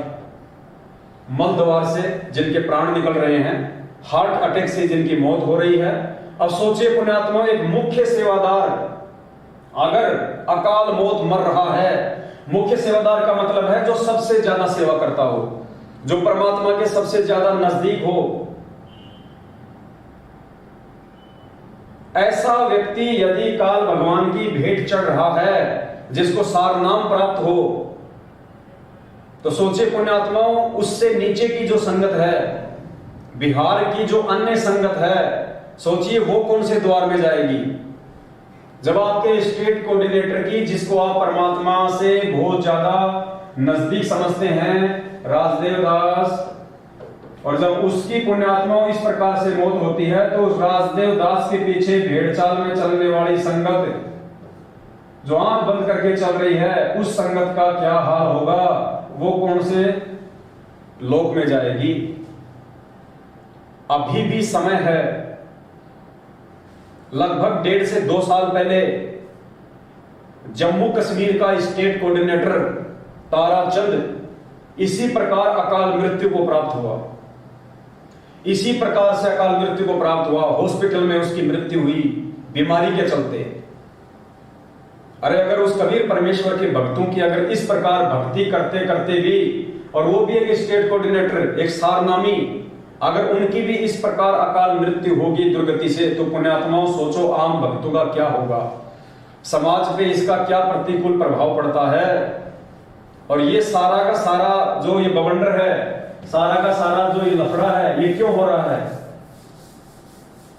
मल द्वार से जिनके प्राण निकल रहे हैं, हार्ट अटैक से जिनकी मौत हो रही है। अब सोचिए पुण्यात्माओं, एक मुख्य सेवादार अगर अकाल मौत मर रहा है, मुख्य सेवादार का मतलब है जो सबसे ज्यादा सेवा करता हो, जो परमात्मा के सबसे ज्यादा नजदीक हो, ऐसा व्यक्ति यदि काल भगवान की भेंट चढ़ रहा है, जिसको सार नाम प्राप्त हो, तो सोचे पुण्यात्माओं, उससे नीचे की जो संगत है, बिहार की जो अन्य संगत है, सोचिए वो कौन से द्वार में जाएगी। जब आपके स्टेट कोऑर्डिनेटर की, जिसको आप परमात्मा से बहुत ज्यादा नजदीक समझते हैं, राजदेव दास, और जब उसकी पुण्यात्माओं इस प्रकार से मौत होती है, तो उस राजदेव दास के पीछे भेड़ चाल में चलने वाली संगत जो आंख बंद करके चल रही है, उस संगत का क्या हाल होगा, वो कौन से लोक में जाएगी। अभी भी समय है, लगभग 1.5 से 2 साल पहले जम्मू कश्मीर का स्टेट कोऑर्डिनेटर ताराचंद इसी प्रकार अकाल मृत्यु को प्राप्त हुआ, इसी प्रकार से अकाल मृत्यु को प्राप्त हुआ। हॉस्पिटल में उसकी मृत्यु हुई बीमारी के चलते। अरे अगर उस कबीर परमेश्वर के भक्तों की अगर इस प्रकार भक्ति करते करते भी, और वो भी एक स्टेट कोऑर्डिनेटर, एक सारनामी, अगर उनकी भी इस प्रकार अकाल मृत्यु होगी दुर्गति से, तो पुण्यात्माओं सोचो आम भक्तों का क्या होगा, समाज पे इसका क्या प्रतिकूल प्रभाव पड़ता है। और ये सारा का सारा जो ये बवंडर है, सारा का सारा जो ये लफड़ा है, ये क्यों हो रहा है।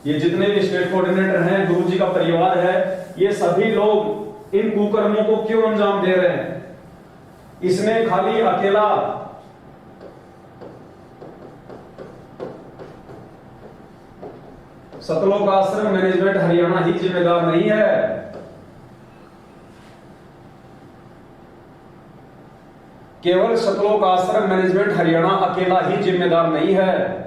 ये जितने भी स्टेट कोऑर्डिनेटर हैं, गुरु जी का परिवार है, ये सभी लोग इन कुकर्मों को क्यों अंजाम दे रहे हैं। इसमें खाली अकेला सतलोक आश्रम मैनेजमेंट हरियाणा ही जिम्मेदार नहीं है, केवल सतलोक आश्रम मैनेजमेंट हरियाणा अकेला ही जिम्मेदार नहीं है।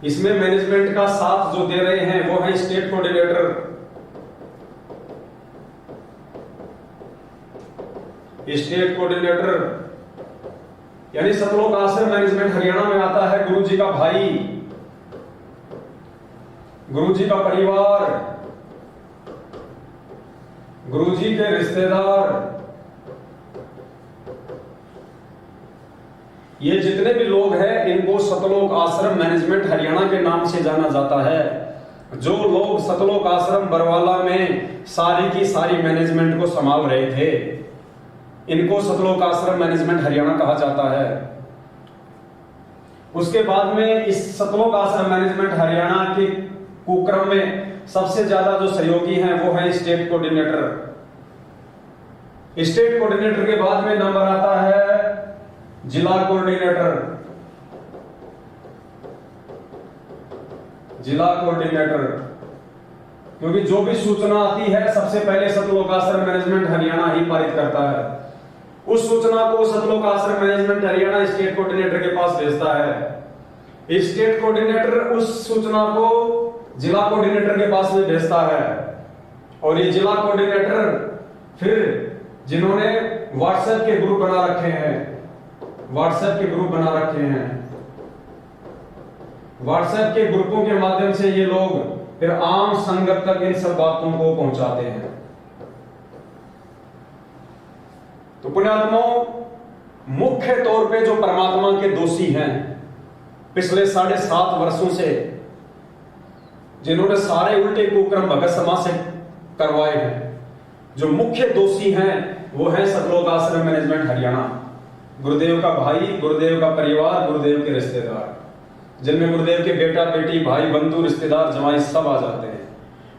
इसमें मैनेजमेंट का साथ जो दे रहे हैं वो है स्टेट कोऑर्डिनेटर, यानी सतलोक आश्रम मैनेजमेंट हरियाणा में आता है गुरु जी का भाई, गुरु जी का परिवार, गुरु जी के रिश्तेदार, ये जितने भी लोग हैं इनको सतलोक आश्रम मैनेजमेंट हरियाणा के नाम से जाना जाता है। जो लोग सतलोक आश्रम बरवाला में सारी की सारी मैनेजमेंट को संभाल रहे थे, इनको सतलोक आश्रम मैनेजमेंट हरियाणा कहा जाता है। उसके बाद में इस सतलोक आश्रम मैनेजमेंट हरियाणा के कुक्रम में सबसे ज्यादा जो सहयोगी हैं वो है स्टेट कोऑर्डिनेटर। स्टेट कोऑर्डिनेटर के बाद में नंबर आता है जिला कोऑर्डिनेटर। जिला कोऑर्डिनेटर, क्योंकि जो भी सूचना आती है सबसे पहले सतलोक आश्रम मैनेजमेंट हरियाणा ही पारित करता है। उस सूचना को सतलोक आश्रम मैनेजमेंट हरियाणा स्टेट कोऑर्डिनेटर के पास भेजता है। स्टेट कोऑर्डिनेटर उस सूचना को जिला कोऑर्डिनेटर के पास में भेजता है, और ये जिला कोऑर्डिनेटर फिर जिन्होंने व्हाट्सएप के ग्रुप बना रखे हैं, व्हाट्सएप के ग्रुप बना रखे हैं, व्हाट्सएप के ग्रुपों के माध्यम से ये लोग फिर आम संगत तक इन सब बातों को पहुंचाते हैं। तो पुण्यात्माओं, मुख्य तौर पे जो परमात्मा के दोषी हैं पिछले 7.5 वर्षों से, जिन्होंने सारे उल्टे कुक्रम भगत समाज से करवाए हैं, जो मुख्य दोषी हैं वो है सतलोक आश्रम मैनेजमेंट हरियाणा। गुरुदेव का भाई, गुरुदेव का परिवार, गुरुदेव के रिश्तेदार, जिनमें गुरुदेव के बेटा बेटी, भाई बंधु, रिश्तेदार, जवाई सब आ जाते हैं।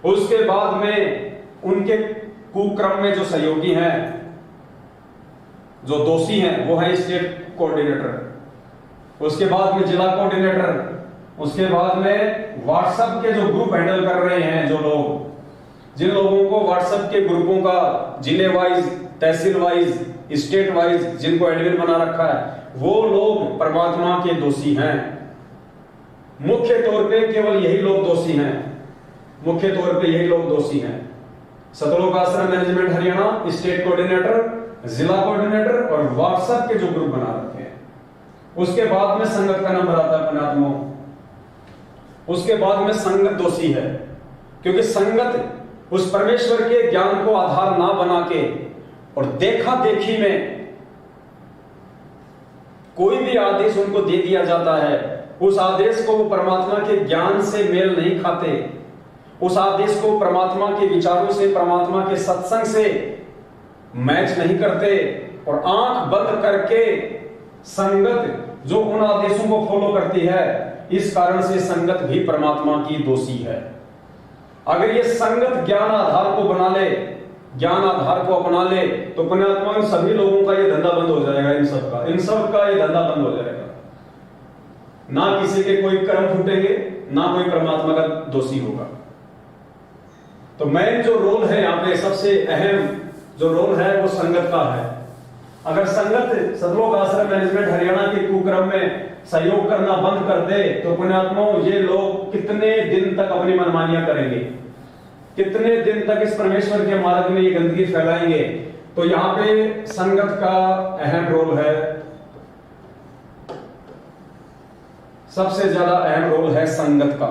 उसके बाद में उनके कुक्रम में जो सहयोगी हैं, जो दोषी हैं, वो है स्टेट कोऑर्डिनेटर। उसके बाद में जिला कोऑर्डिनेटर, उसके बाद में व्हाट्सएप के जो ग्रुप हैंडल कर रहे हैं, जो लोग, जिन लोगों को व्हाट्सएप के ग्रुपों का जिले वाइज, तहसील वाइज, स्टेट वाइज जिनको एडमिन बना रखा है, वो लोग परमात्मा के दोषी हैं। मुख्य तौर पे केवल यही लोग दोषी हैं, मुख्य तौर पे यही लोग दोषी हैं। सतलोक आश्रम मैनेजमेंट हरियाणा, स्टेट कोऑर्डिनेटर, जिला कोऑर्डिनेटर और व्हाट्सएप के जो ग्रुप बना रखे हैं। उसके बाद में संगत का नंबर आता है पुण्यात्माओं। उसके बाद में संगत दोषी है, क्योंकि संगत उस परमेश्वर के ज्ञान को आधार ना बना के और देखा देखी में कोई भी आदेश उनको दे दिया जाता है, उस आदेश को वो परमात्मा के ज्ञान से मेल नहीं खाते, उस आदेश को परमात्मा के विचारों से, परमात्मा के सत्संग से मैच नहीं करते, और आंख बंद करके संगत जो उन आदेशों को फॉलो करती है, इस कारण से संगत भी परमात्मा की दोषी है। अगर ये संगत ज्ञान आधार को बना ले, ज्ञान आधार को अपना ले, तो पुण्यात्मा इन सभी लोगों का ये धंधा बंद हो जाएगा। इन सब का ये धंधा बंद हो जाएगा। ना किसी के कोई कर्म फूटेंगे, ना कोई परमात्मा का दोषी होगा। तो मेन जो रोल है यहाँ पे, सबसे अहम जो रोल है वो संगत का है। अगर संगत सतलोक आश्रम मैनेजमेंट हरियाणा के कुक्रम में सहयोग करना बंद कर दे, तो पुण्यात्माओं ये लोग कितने दिन तक अपनी मनमानियां करेंगे, कितने दिन तक इस परमेश्वर के मार्ग में ये गंदगी फैलाएंगे। तो यहाँ पे संगत का अहम रोल है, सबसे ज्यादा अहम रोल है संगत का।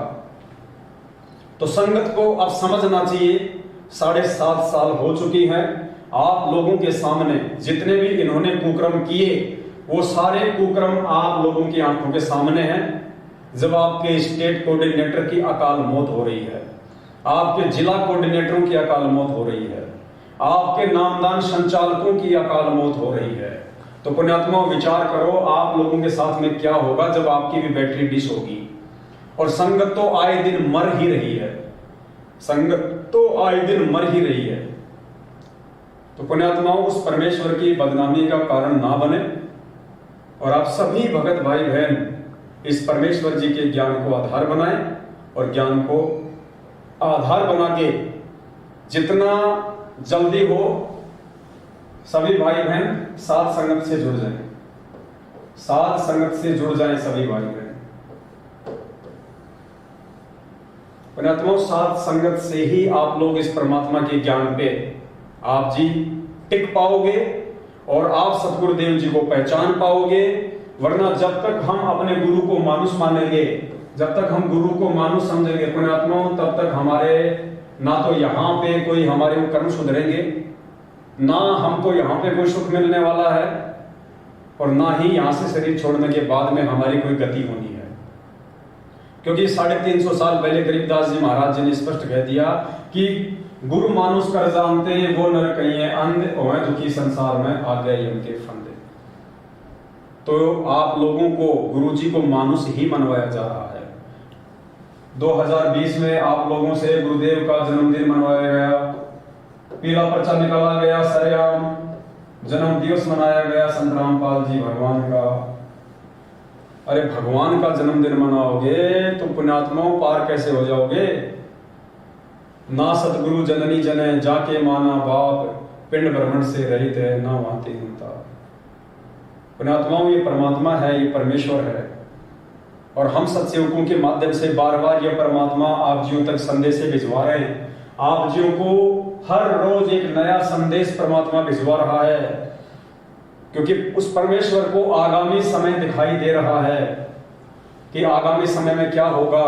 तो संगत को अब समझना चाहिए। 7.5 साल हो चुकी है, आप लोगों के सामने जितने भी इन्होंने कुक्रम किए, वो सारे कुक्रम आप लोगों की आंखों के सामने हैं। जब आपके स्टेट कोऑर्डिनेटर की अकाल मौत हो रही है, आपके जिला कोऑर्डिनेटरों की अकाल मौत हो रही है, आपके नामदान संचालकों की अकाल मौत हो रही है, तो पुण्यात्मा विचार करो आप लोगों के साथ में क्या होगा जब आपकी भी बैटरी डिश होगी। और संगत तो आए दिन मर ही रही है, संगत तो आए दिन मर ही रही है। तो पुण्यात्माओं उस परमेश्वर की बदनामी का कारण ना बने, और आप सभी भगत भाई बहन इस परमेश्वर जी के ज्ञान को आधार बनाएं, और ज्ञान को आधार बना के जितना जल्दी हो सभी भाई बहन साथ संगत से जुड़ जाएं, साथ संगत से जुड़ जाएं सभी भाई बहन। पुण्यात्माओं, साथ संगत से ही आप लोग इस परमात्मा के ज्ञान पे आप जी टिक पाओगे और आप सतगुरुदेव जी को पहचान पाओगे। वरना जब तक हम अपने गुरु को मानुष मानेंगे, जब तक हम गुरु को मानुष समझेंगे पुण्यात्माओं, तब तक हमारे ना तो यहाँ पे कोई हमारे कर्म सुधरेंगे, ना हमको यहाँ पे कोई सुख मिलने वाला है, और ना ही यहाँ से शरीर छोड़ने के बाद में हमारी कोई गति होनी है। क्योंकि 350 साल पहले गरीबदास जी महाराज जी ने स्पष्ट कह दिया कि गुरु मानुष कर जानते वो नर कहिए अंध होए दुखी संसार में आ गए उनके फंदे। तो आप लोगों को गुरु जी को मानुष ही मनवाया जा रहा है। 2020 में आप लोगों से गुरुदेव का जन्मदिन मनवाया गया, पीला पर्चा निकाला गया, सरेआम जन्म दिवस मनाया गया संत रामपाल जी भगवान का। अरे भगवान का जन्मदिन मनाओगे तो पुण्यात्माओं पार कैसे हो जाओगे? ना सतगुरु जननी जने जाके माना बाप, पिंड ब्रह्मण से रहित है ना वाते होता। पुण्यात्माओं, ये परमात्मा है, ये परमेश्वर है, और हम सत्सेवकों के माध्यम से बार बार ये परमात्मा आप जियों तक संदेश भिजवा रहे हैं। आप जियों को हर रोज एक नया संदेश परमात्मा भिजवा रहा है, क्योंकि उस परमेश्वर को आगामी समय दिखाई दे रहा है कि आगामी समय में क्या होगा,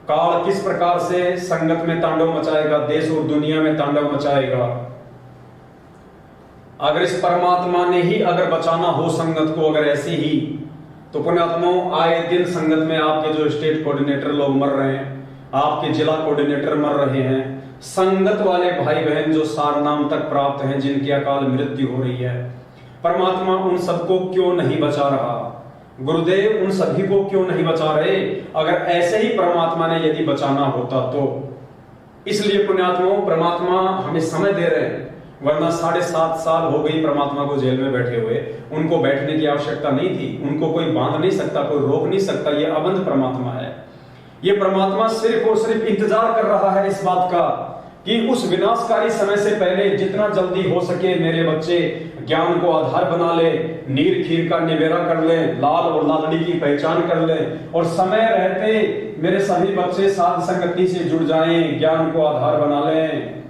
काल किस प्रकार से संगत में तांडव मचाएगा, देश और दुनिया में तांडव मचाएगा। अगर इस परमात्मा ने ही अगर बचाना हो संगत को, अगर ऐसे ही, तो पुण्यात्माओं आए दिन संगत में आपके जो स्टेट कोऑर्डिनेटर लोग मर रहे हैं, आपके जिला कोऑर्डिनेटर मर रहे हैं, संगत वाले भाई बहन जो सार नाम तक प्राप्त हैं, जिनकी अकाल मृत्यु हो रही है, परमात्मा उन सबको क्यों नहीं बचा रहा? गुरुदेव उन सभी को क्यों नहीं बचा रहे? अगर ऐसे ही परमात्मा ने यदि बचाना होता तो। इसलिए पुण्यात्माओं परमात्मा हमें समय दे रहे हैं, वरना 7.5 साल हो गई परमात्मा को जेल में बैठे हुए। उनको बैठने की आवश्यकता नहीं थी, उनको कोई बांध नहीं सकता, कोई रोक नहीं सकता। ये अबंध परमात्मा है। ये परमात्मा सिर्फ और सिर्फ इंतजार कर रहा है इस बात का कि उस विनाशकारी समय से पहले जितना जल्दी हो सके मेरे बच्चे ज्ञान को आधार बना ले, नीर खीर का निबेरा कर ले, लाल और लालड़ी की पहचान कर ले, और समय रहते मेरे सभी बच्चे साध संगति से जुड़ जाएं, ज्ञान को आधार बना लें।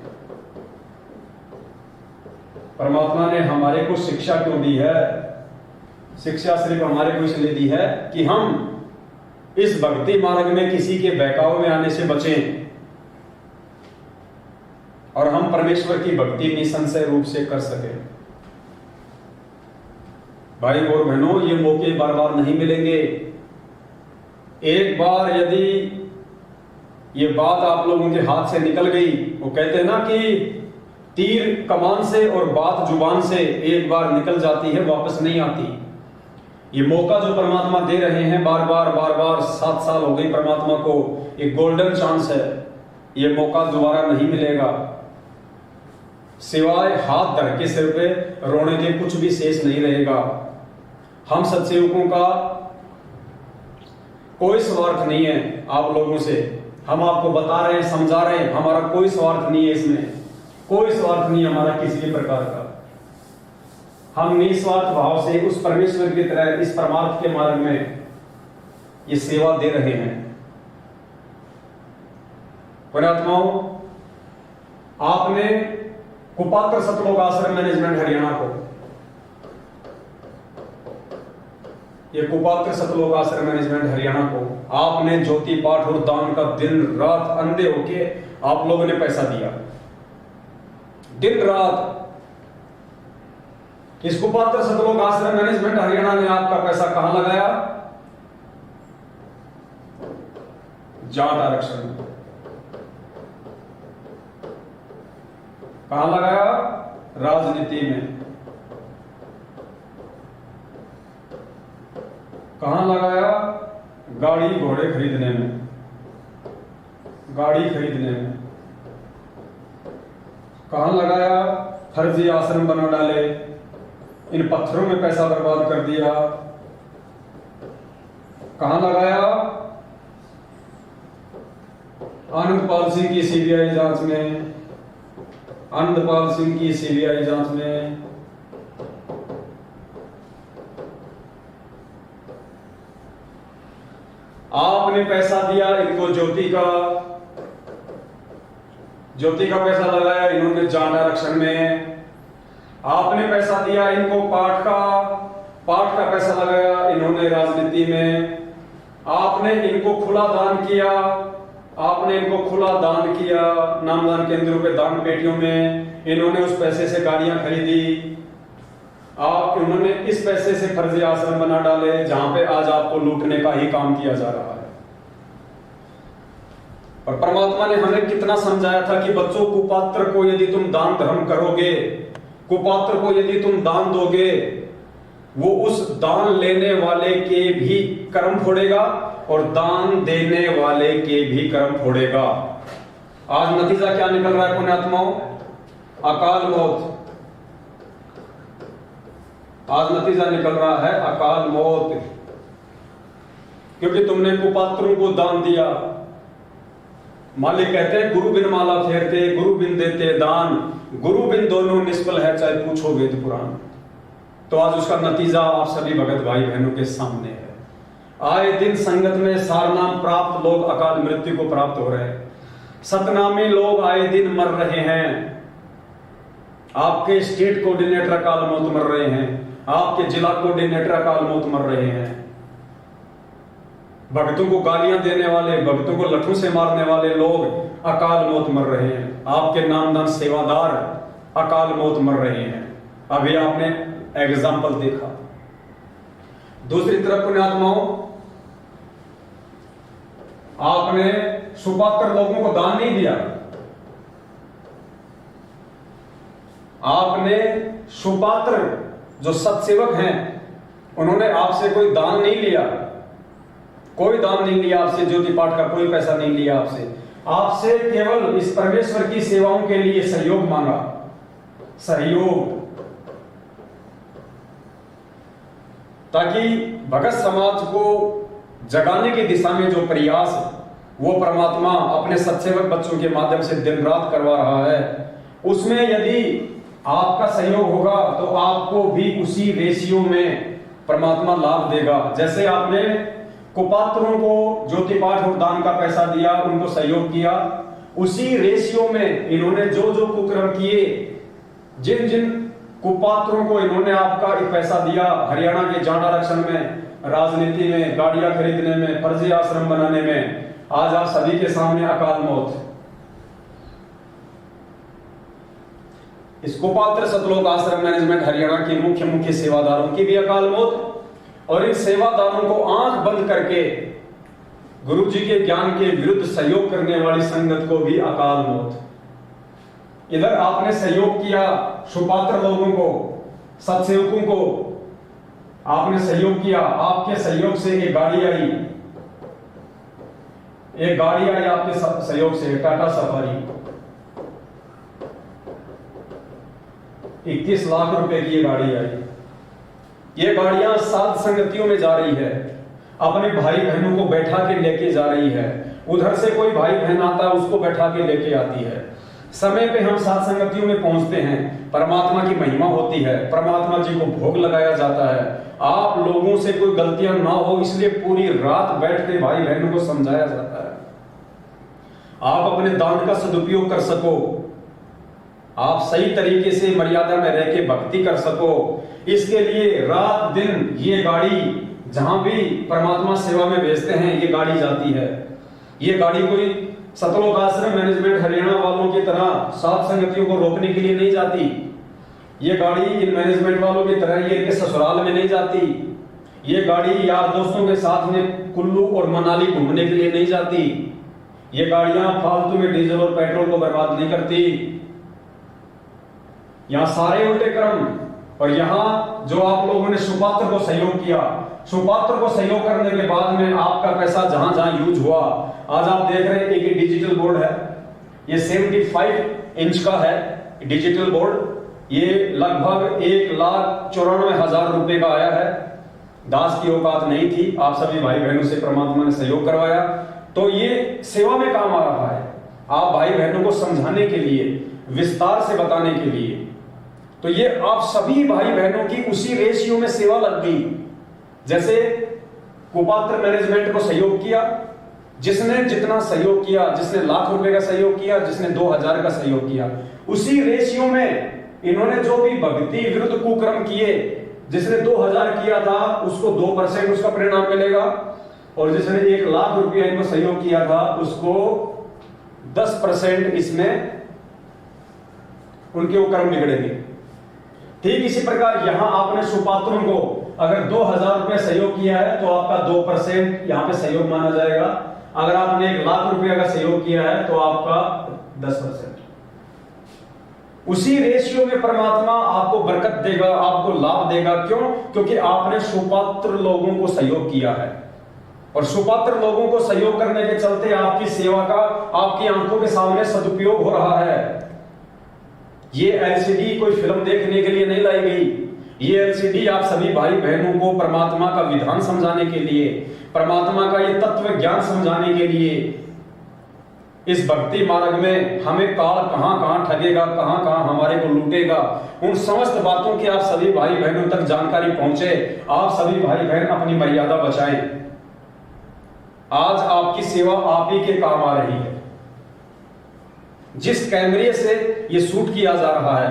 परमात्मा ने हमारे को शिक्षा क्यों दी है? शिक्षा सिर्फ हमारे को इसलिए दी है कि हम इस भक्ति मार्ग में किसी के बहकाव में आने से बचें और हम परमेश्वर की भक्ति निसंशय रूप से कर सकें। भाई और बहनों, ये मौके बार बार नहीं मिलेंगे। एक बार यदि ये बात आप लोगों के हाथ से निकल गई, वो कहते हैं ना कि तीर कमान से और बात जुबान से एक बार निकल जाती है, वापस नहीं आती। ये मौका जो परमात्मा दे रहे हैं बार बार 7 साल हो गई परमात्मा को, एक गोल्डन चांस है। ये मौका दोबारा नहीं मिलेगा। सिवाय हाथ धर के सिर पे रोने के कुछ भी शेष नहीं रहेगा। हम सत्सेवकों का कोई स्वार्थ नहीं है आप लोगों से। हम आपको बता रहे हैं, समझा रहे हैं, हमारा कोई स्वार्थ नहीं है इसमें, कोई स्वार्थ नहीं हमारा किसी भी प्रकार का। हम निस्वार्थ भाव से उस परमेश्वर की तरह इस परमार्थ के मार्ग में ये सेवा दे रहे हैं। पुण्यात्माओं, आपने कुपात्र सतलोक आश्रम मैनेजमेंट हरियाणा को, ये कुपात्र सतलोक आश्रम मैनेजमेंट हरियाणा को आपने ज्योति पाठ और दान का दिन रात अंधे होके आप लोगों ने पैसा दिया। दिन रात इस कुपात्र सतलोक आश्रम मैनेजमेंट हरियाणा ने आपका पैसा कहां लगाया? जाट आरक्षण में। कहां लगाया? राजनीति में। कहां लगाया? गाड़ी घोड़े खरीदने में, गाड़ी खरीदने में। कहां लगाया? फर्जी आश्रम बना डाले, इन पत्थरों में पैसा बर्बाद कर दिया। कहां लगाया? आनंदपाल सिंह की सीबीआई जांच में, आनंदपाल सिंह की सीबीआई जांच में आपने पैसा दिया इनको, ज्योति का पैसा लगाया इन्होंने जाट आरक्षण में। आपने पैसा दिया इनको पाठ का पैसा लगाया इन्होंने राजनीति में। आपने इनको खुला दान किया, नामदान केंद्रों पे दान पेटियों में, इन्होंने उस पैसे से गाड़ियां खरीदी। उन्होंने इस पैसे से फर्जी आश्रम बना डाले जहां पे आज आपको लूटने का ही काम किया जा रहा है। और परमात्मा ने हमें कितना समझाया था कि बच्चों, कुपात्र को यदि तुम दान धर्म करोगे, कुपात्र को यदि तुम दान दोगे, वो उस दान लेने वाले के भी कर्म फोड़ेगा और दान देने वाले के भी कर्म फोड़ेगा। आज नतीजा क्या निकल रहा है पुण्यात्माओं? अकाल मौत। आज नतीजा निकल रहा है अकाल मौत, क्योंकि तुमने कुपात्रों को दान दिया। मालिक कहते हैं गुरु बिन माला फेरते, गुरु बिन देते दान, गुरु बिन दोनों निष्फल है चाहे पूछो वेद पुराण। तो आज उसका नतीजा आप सभी भगत भाई बहनों के सामने है। आए दिन संगत में सारनाम प्राप्त लोग अकाल मृत्यु को प्राप्त हो रहे हैं। सतनामी लोग आए दिन मर रहे हैं। आपके स्टेट कोऑर्डिनेटर अकाल मौत मर रहे हैं, आपके जिला कोऑर्डिनेटर अकाल मौत मर रहे हैं। भक्तों को गालियां देने वाले, भक्तों को लठों से मारने वाले लोग अकाल मौत मर रहे हैं। आपके नामदान सेवादार अकाल मौत मर रहे हैं। अभी आपने एग्जाम्पल देखा। दूसरी तरफ पुण्यात्माओं, आपने सुपात्र लोगों को दान नहीं दिया। आपने सुपात्र जो सत्सेवक हैं उन्होंने आपसे कोई दान नहीं लिया, कोई दान नहीं लिया आपसे, ज्योति पाठ का कोई पैसा नहीं लिया आपसे केवल इस परमेश्वर की सेवाओं के लिए सहयोग मांगा। सहयोग, ताकि भगत समाज को जगाने की दिशा में जो प्रयास वो परमात्मा अपने सत्सेवक बच्चों के माध्यम से दिन रात करवा रहा है, उसमें यदि आपका सहयोग होगा तो आपको भी उसी रेशियो में परमात्मा लाभ देगा। जैसे आपने कुपात्रों को ज्योति पाठ और दान का पैसा दिया, उनको सहयोग किया, उसी रेशियो में इन्होंने जो जो कुकर्म किए, जिन जिन कुपात्रों को इन्होंने आपका पैसा दिया, हरियाणा के जाट आरक्षण में, राजनीति में, गाड़ियां खरीदने में, फर्जी आश्रम बनाने में, आज आप सभी के सामने अकाल मौत। इस कुपात्र सतलोक आश्रम मैनेजमेंट हरियाणा के मुख्य सेवादारों की भी अकाल मौत, और इन सेवादारों को आंख बंद करके गुरु जी के ज्ञान के विरुद्ध सहयोग करने वाली संगत को भी अकाल मौत। इधर आपने सहयोग किया सुपात्र लोगों को, सत्सेवकों को आपने सहयोग किया, आपके सहयोग से एक गाड़ी आई आपके सहयोग से, टाटा सफारी 21 लाख रुपए की ये गाड़ी आई। ये गाड़ियां सात संगतियों में जा रही है, अपने भाई बहनों को बैठा के लेके जा रही है। उधर से कोई भाई बहन आता है उसको बैठा के लेके आती है। समय पे हम सात संगतियों में पहुंचते हैं, परमात्मा की महिमा होती है, परमात्मा जी को भोग लगाया जाता है। आप लोगों से कोई गलतियां ना हो इसलिए पूरी रात बैठ के भाई बहनों को समझाया जाता है। आप अपने दान का सदुपयोग कर सको, आप सही तरीके से मर्यादा में रह के भक्ति कर सको, इसके लिए रात दिन ये गाड़ी जहां भी परमात्मा सेवा में भेजते हैं ये गाड़ी जाती है। ये गाड़ी कोई सतलोक आश्रम मैनेजमेंट हरियाणा वालों की तरह सात संगतियों को रोकने के लिए नहीं जाती। ये गाड़ी इन मैनेजमेंट वालों की तरह ये इनके ससुराल में नहीं जाती। ये गाड़ी यार दोस्तों के साथ में कुल्लू और मनाली घूमने के लिए नहीं जाती। ये गाड़ियां फालतू में डीजल और पेट्रोल को बर्बाद नहीं करती। यहां सारे उल्टे क्रम। और यहां जो आप लोगों ने सुपात्र को सहयोग किया, सुपात्र को सहयोग करने के बाद में आपका पैसा जहां जहां यूज हुआ, आज आप देख रहे हैं एक डिजिटल बोर्ड है, ये 75 इंच का है डिजिटल बोर्ड। ये लगभग 1,94,000 रुपए का आया है। दास की औकात नहीं थी, आप सभी भाई बहनों से परमात्मा ने सहयोग करवाया, तो ये सेवा में काम आ रहा है। आप भाई बहनों को समझाने के लिए, विस्तार से बताने के लिए। तो ये आप सभी भाई बहनों की उसी रेशियो में सेवा लग गई। जैसे कुपात्र मैनेजमेंट को सहयोग किया, जिसने जितना सहयोग किया, जिसने लाख रुपए का सहयोग किया, जिसने 2000 का सहयोग किया, उसी रेशियो में इन्होंने जो भी भक्ति विरुद्ध कुकर्म किए, जिसने 2000 किया था उसको 2% उसका परिणाम मिलेगा, और जिसने 1 लाख रुपया इनको सहयोग किया था उसको 10% इसमें उनके वो कर्म बिगड़ेंगे। ठीक इसी प्रकार यहां आपने सुपात्रों को अगर 2000 रुपये सहयोग किया है तो आपका 2% यहां पे सहयोग माना जाएगा। अगर आपने 1 लाख रुपया का सहयोग किया है तो आपका 10%। उसी रेशियो में परमात्मा आपको बरकत देगा, आपको लाभ देगा। क्यों? क्योंकि आपने सुपात्र लोगों को सहयोग किया है, और सुपात्र लोगों को सहयोग करने के चलते आपकी सेवा का आपकी आंखों के सामने सदुपयोग हो रहा है। ये एलसीडी कोई फिल्म देखने के लिए नहीं लाई गई। ये एलसीडी आप सभी भाई बहनों को परमात्मा का विधान समझाने के लिए, परमात्मा का ये तत्व ज्ञान समझाने के लिए, इस भक्ति मार्ग में हमें काल कहां कहां ठगेगा, कहां कहां हमारे को लूटेगा, उन समस्त बातों की आप सभी भाई बहनों तक जानकारी पहुंचे। आप सभी भाई बहन अपनी मर्यादा बचाएं। आज आपकी सेवा आप ही के काम आ रही है। जिस कैमरे से ये शूट किया जा रहा है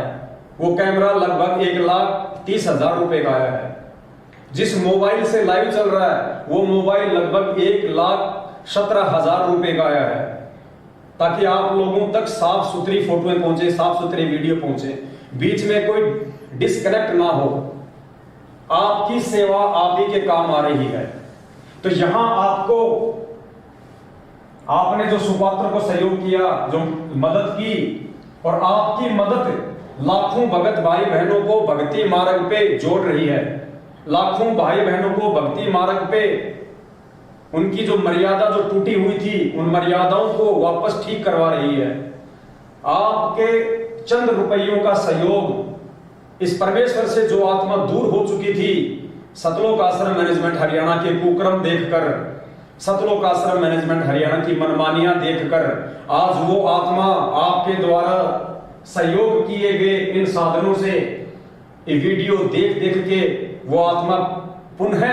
वो कैमरा लगभग 1,30,000 रुपए का आया है। जिस मोबाइल से लाइव चल रहा है वो मोबाइल लगभग 1,17,000 रुपए का आया है, ताकि आप लोगों तक साफ सुथरी फोटोएं पहुंचे, साफ सुथरी वीडियो पहुंचे, बीच में कोई डिस्कनेक्ट ना हो। आपकी सेवा आप ही के काम आ रही है। तो यहां आपने जो सुपात्र को सहयोग किया, जो मदद की, और आपकी मदद लाखों भगत भाई बहनों को भक्ति मार्ग पे जोड़ रही है। लाखों भाई बहनों को भक्ति मार्ग पे उनकी जो मर्यादा जो टूटी हुई थी उन मर्यादाओं को वापस ठीक करवा रही है। आपके चंद रुपयों का सहयोग इस परमेश्वर से जो आत्मा दूर हो चुकी थी, सतलोक आश्रम मैनेजमेंट हरियाणा के कुकर्म देखकर, सतलोक आश्रम मैनेजमेंट हरियाणा की मनमानियां देखकर, आज वो आत्मा आपके द्वारा सहयोग किए गए इन साधनों से ये वीडियो देख देख के वो आत्मा पुनः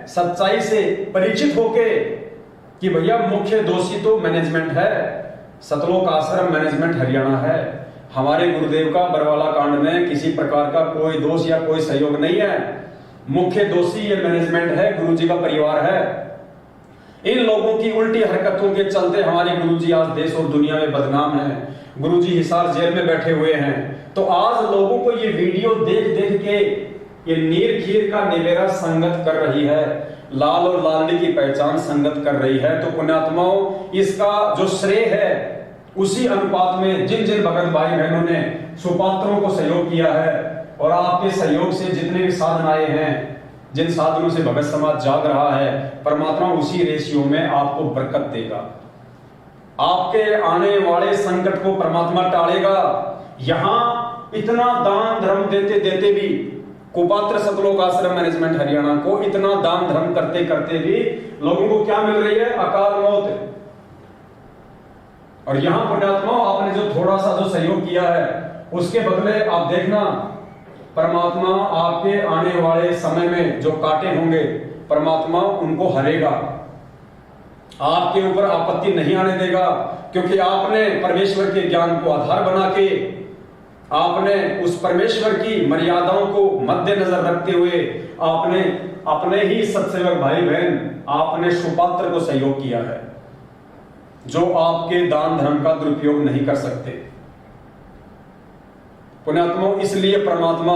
सच्चाई से परिचित होके कि भैया मुख्य दोषी तो मैनेजमेंट है, सतलोक आश्रम मैनेजमेंट हरियाणा है। हमारे गुरुदेव का बरवाला कांड में किसी प्रकार का कोई दोष या कोई सहयोग नहीं है। मुख्य दोषी ये मैनेजमेंट है, गुरुजी का परिवार है। इन लोगों की उल्टी हरकतों के चलते हमारे गुरुजी आज देश और दुनिया में बदनाम है। गुरुजी हिसार जेल में बैठे हुए हैं। तो आज लोगों को ये वीडियो देख देख के ये नीर खीर का निवेरा संगत कर रही है, लाल और लालनी की पहचान संगत कर रही है। तो पुण्यात्माओं, इसका जो श्रेय है उसी अनुपात में जिन जिन भगत भाई बहनों ने सुपात्रों को सहयोग किया है, और आपके सहयोग से जितने भी साधन आए हैं, जिन साधनों से भगत समाज जाग रहा है, परमात्मा उसी रेशियो में आपको बरकत देगा। आपके आने वाले संकट को परमात्मा टालेगा। यहां इतना दान धर्म देते देते भी, कुपात्र सतलोक आश्रम मैनेजमेंट हरियाणा को इतना दान धर्म करते करते भी लोगों को क्या मिल रही है? अकाल मौत। और यहां पुण्यात्मा आपने जो थोड़ा सा जो सहयोग किया है उसके बदले आप देखना, परमात्मा आपके आने वाले समय में जो कांटे होंगे परमात्मा उनको हरेगा, आपके ऊपर आपत्ति नहीं आने देगा। क्योंकि आपने परमेश्वर के ज्ञान को आधार बना के, आपने उस परमेश्वर की मर्यादाओं को मद्देनजर रखते हुए आपने अपने ही सत्सेवक भाई बहन, आपने सुपात्र को सहयोग किया है, जो आपके दान धर्म का दुरुपयोग नहीं कर सकते। पुण्यात्मा, इसलिए परमात्मा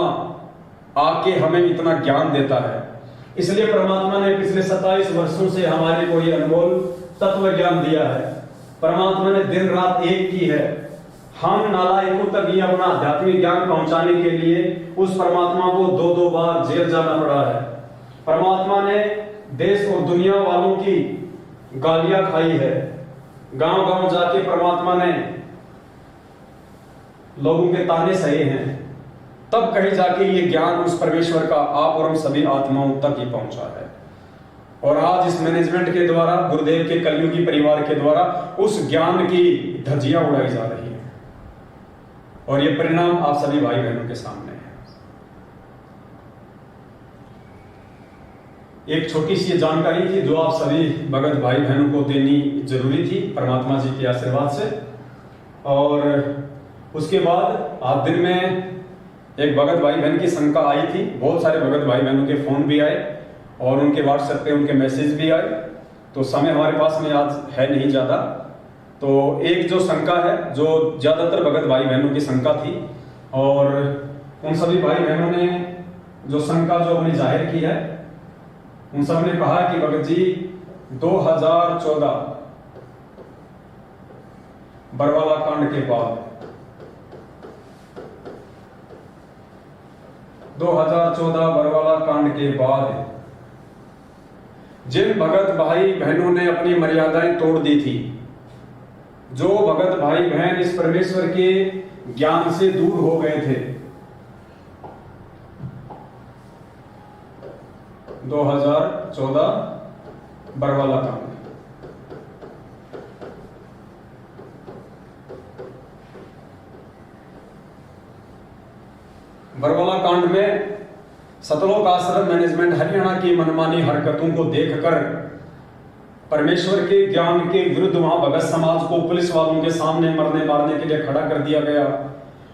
आके हमें इतना ज्ञान देता है। इसलिए परमात्मा ने पिछले 27 वर्षों से हमारे को ये अनमोल तत्व ज्ञान दिया है। परमात्मा ने दिन रात एक की है। हम नालायकों तक ये अपना आध्यात्मिक ज्ञान पहुंचाने के लिए उस परमात्मा को 2-2 बार जेल जाना पड़ा है। परमात्मा ने देश और दुनिया वालों की गालियां खाई है। गांव गांव जाके परमात्मा ने लोगों के ताने सहे हैं, तब कहीं जाके ये ज्ञान उस परमेश्वर का आप और हम सभी आत्माओं तक ही पहुंचा है। और आज इस मैनेजमेंट के द्वारा, गुरुदेव के कलयुगी परिवार के द्वारा उस ज्ञान की धज्जियां उड़ाई जा रही है। और ये परिणाम आप सभी भाई बहनों के सामने है। एक छोटी सी जानकारी थी जो आप सभी भगत भाई बहनों को देनी जरूरी थी परमात्मा जी के आशीर्वाद से। और उसके बाद आज दिन में एक भगत भाई बहन की शंका आई थी, बहुत सारे भगत भाई बहनों के फोन भी आए और उनके व्हाट्सएप पे उनके मैसेज भी आए, तो समय हमारे पास में आज है नहीं ज़्यादा। तो एक जो शंका है जो ज़्यादातर भगत भाई बहनों की शंका थी, और उन सभी भाई बहनों ने जो शंका जो हमने जाहिर की है, उन सब ने कहा कि भगत जी 2014 बरवाला कांड के बाद 2014 बरवाला कांड के बाद जिन भगत भाई बहनों ने अपनी मर्यादाएं तोड़ दी थी, जो भगत भाई बहन इस परमेश्वर के ज्ञान से दूर हो गए थे, 2014 बरवाला कांड, बरवाला कांड में सतलोक आश्रम मैनेजमेंट हरियाणा की मनमानी हरकतों को देखकर परमेश्वर के ज्ञान के विरुद्ध वहां भगत समाज को पुलिस वालों के सामने मरने मारने के लिए खड़ा कर दिया गया।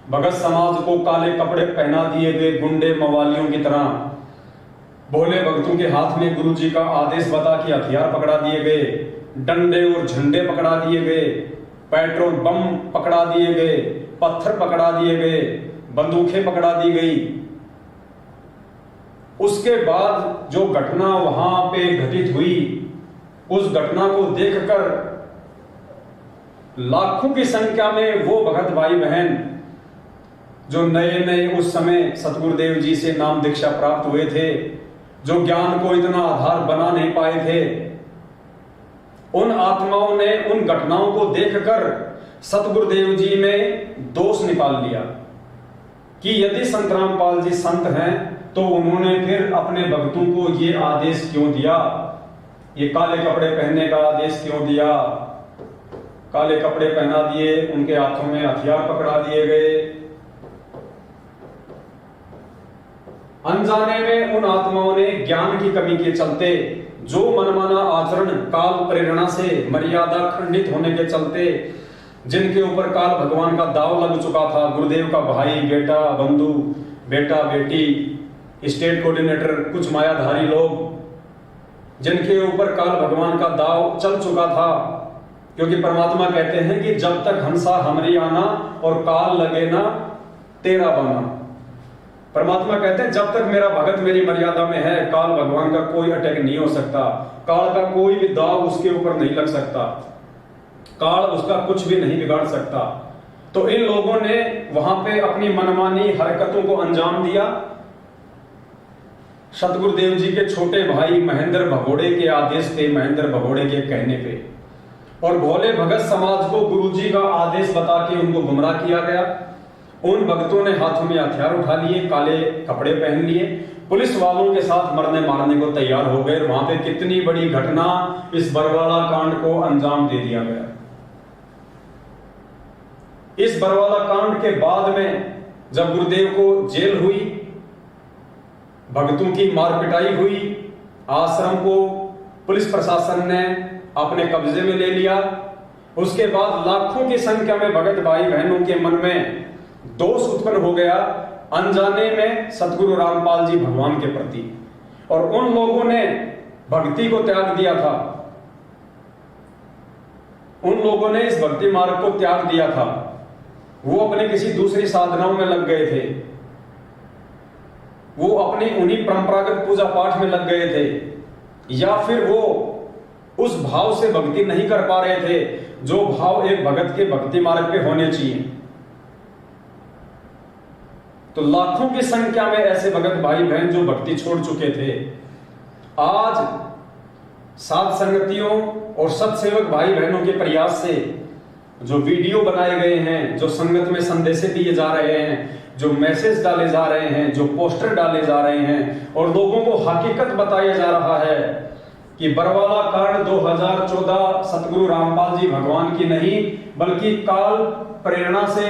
भगत समाज को काले कपड़े पहना दिए गए, गुंडे मवालियों की तरह भोले भक्तों के हाथ में गुरुजी का आदेश बता के हथियार पकड़ा दिए गए, डंडे और झंडे पकड़ा दिए गए, पेट्रोल बम पकड़ा दिए गए, पत्थर पकड़ा दिए गए, बंदूकें पकड़ा दी गई। उसके बाद जो घटना वहां पे घटित हुई, उस घटना को देखकर लाखों की संख्या में वो भगत भाई बहन जो नए नए उस समय सतगुरुदेव जी से नाम दीक्षा प्राप्त हुए थे, जो ज्ञान को इतना आधार बना नहीं पाए थे, उन आत्माओं ने उन घटनाओं को देखकर सतगुरुदेव जी में दोष निकाल लिया कि यदि संत रामपाल जी संत हैं तो उन्होंने फिर अपने भक्तों को ये आदेश क्यों दिया, ये काले कपड़े पहनने का आदेश क्यों दिया। काले कपड़े पहना दिए, उनके हाथों में हथियार पकड़ा दिए गए। अनजाने में उन आत्माओं ने ज्ञान की कमी के चलते जो मनमाना आचरण काल प्रेरणा से मर्यादा खंडित होने के चलते जिनके ऊपर काल भगवान का दाव लग चुका था, गुरुदेव का भाई बेटा बंधु बेटा बेटी स्टेट कोऑर्डिनेटर कुछ मायाधारी लोग जिनके ऊपर काल भगवान का दाव चल चुका था, क्योंकि परमात्मा कहते हैं कि जब तक हंसा हमरी आना और काल लगे ना तेरा बना। परमात्मा कहते हैं जब तक मेरा भगत मेरी मर्यादा में है, काल भगवान का कोई अटैक नहीं हो सकता, काल का कोई भी दाव उसके ऊपर नहीं लग सकता, काल उसका कुछ भी नहीं बिगाड़ सकता। तो इन लोगों ने वहां पे अपनी मनमानी हरकतों को अंजाम दिया। सतगुरुदेव जी के छोटे भाई महेंद्र भगोड़े के आदेश पे, महेंद्र भगोड़े के कहने पे, और भोले भगत समाज को गुरुजी का आदेश बता के उनको गुमराह किया गया। उन भक्तों ने हाथों में हथियार उठा लिए, काले कपड़े पहन लिए, पुलिस वालों के साथ मरने मारने को तैयार हो गए। वहां पे कितनी बड़ी घटना, इस बरवाला कांड को अंजाम दे दिया गया। इस बरवाला कांड के बाद में जब गुरुदेव को जेल हुई, भक्तों की मार पिटाई हुई, आश्रम को पुलिस प्रशासन ने अपने कब्जे में ले लिया, उसके बाद लाखों की संख्या में भगत भाई बहनों के मन में दोष उत्पन्न हो गया अनजाने में सतगुरु रामपाल जी भगवान के प्रति, और उन लोगों ने भक्ति को त्याग दिया था, उन लोगों ने इस भक्ति मार्ग को त्याग दिया था। वो अपने किसी दूसरी साधनाओं में लग गए थे, वो अपनी उन्हीं परंपरागत पूजा पाठ में लग गए थे, या फिर वो उस भाव से भक्ति नहीं कर पा रहे थे जो भाव एक भगत के भक्ति मार्ग पे होने चाहिए। तो लाखों की संख्या में ऐसे भगत भाई बहन जो भक्ति छोड़ चुके थे, आज साध संगतियों और सत्सेवक भाई बहनों के प्रयास से जो वीडियो बनाए गए हैं, जो संगत में संदेशे दिए जा रहे हैं, जो मैसेज डाले जा रहे हैं, जो पोस्टर डाले जा रहे हैं, और लोगों को हकीकत बताया जा रहा है कि बरवाला कांड 2014 सतगुरु रामपाल जी भगवान की नहीं बल्कि काल प्रेरणा से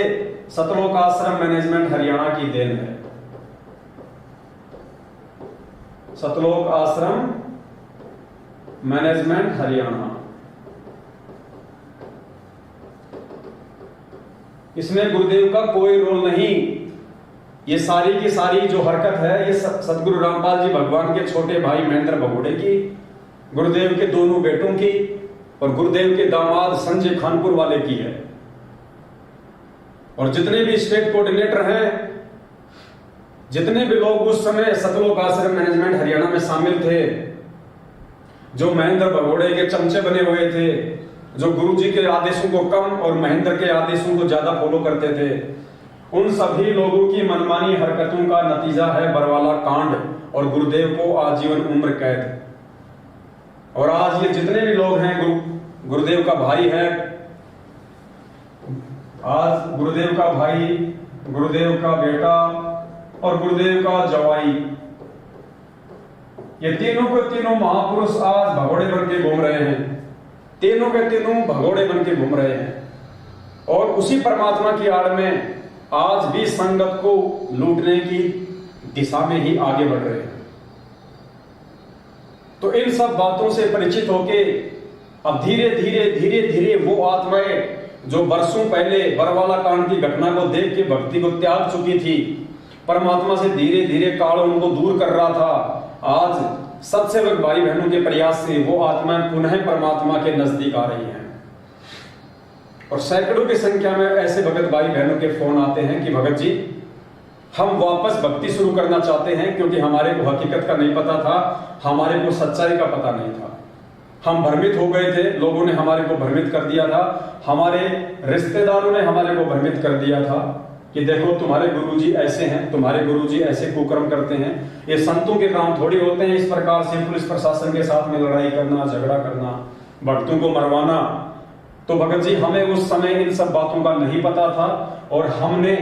सतलोक आश्रम मैनेजमेंट हरियाणा की देन है। सतलोक आश्रम मैनेजमेंट हरियाणा, इसमें गुरुदेव का कोई रोल नहीं। ये सारी की सारी जो हरकत है ये सतगुरु रामपाल जी भगवान के छोटे भाई महेंद्र भगोड़े की, गुरुदेव के दोनों बेटों की और गुरुदेव के दामाद संजय खानपुर वाले की है। और जितने भी स्टेट कोऑर्डिनेटर हैं, जितने भी लोग उस समय सतलोक आश्रम मैनेजमेंट हरियाणा में शामिल थे, जो महेंद्र भगोड़े के चमचे बने हुए थे, जो गुरुजी के आदेशों को कम और महेंद्र के आदेशों को ज्यादा फॉलो करते थे, उन सभी लोगों की मनमानी हरकतों का नतीजा है बरवाला कांड और गुरुदेव को आजीवन उम्र कैद। और आज ये जितने भी लोग हैं, गुरुदेव का भाई है, आज गुरुदेव का भाई, गुरुदेव का बेटा और गुरुदेव का जवाई, ये तीनों के तीनों महापुरुष आज भगोड़े बन के घूम रहे हैं। तीनों के तीनों भगोड़े बन के घूम रहे हैं और उसी परमात्मा की आड़ में आज भी संगत को लूटने की दिशा में ही आगे बढ़ रहे हैं। तो इन सब बातों से परिचित होके अब धीरे धीरे वो आत्माएं जो वर्षों पहले बरवाला कांड की घटना को देख के भक्ति को त्याग चुकी थी, परमात्मा से धीरे धीरे काल उनको दूर कर रहा था, आज सत्सेवक भाई बहनों के प्रयास से वो आत्माएं पुनः परमात्मा के नजदीक आ रही हैं। और सैकड़ों की संख्या में ऐसे भगत भाई बहनों के फोन आते हैं कि भगत जी हम वापस भक्ति शुरू करना चाहते हैं, क्योंकि हमारे को हकीकत का नहीं पता था, हमारे को सच्चाई का पता नहीं था, हम भ्रमित हो गए थे, लोगों ने हमारे को भ्रमित कर दिया था, हमारे रिश्तेदारों ने हमारे को भ्रमित कर दिया था कि देखो तुम्हारे गुरुजी ऐसे हैं, तुम्हारे गुरुजी ऐसे कुकर्म करते हैं, ये संतों के काम थोड़ी होते हैं इस प्रकार से पुलिस प्रशासन के साथ में लड़ाई करना, झगड़ा करना, भक्तों को मरवाना। तो भगत जी हमें उस समय इन सब बातों का नहीं पता था और हमने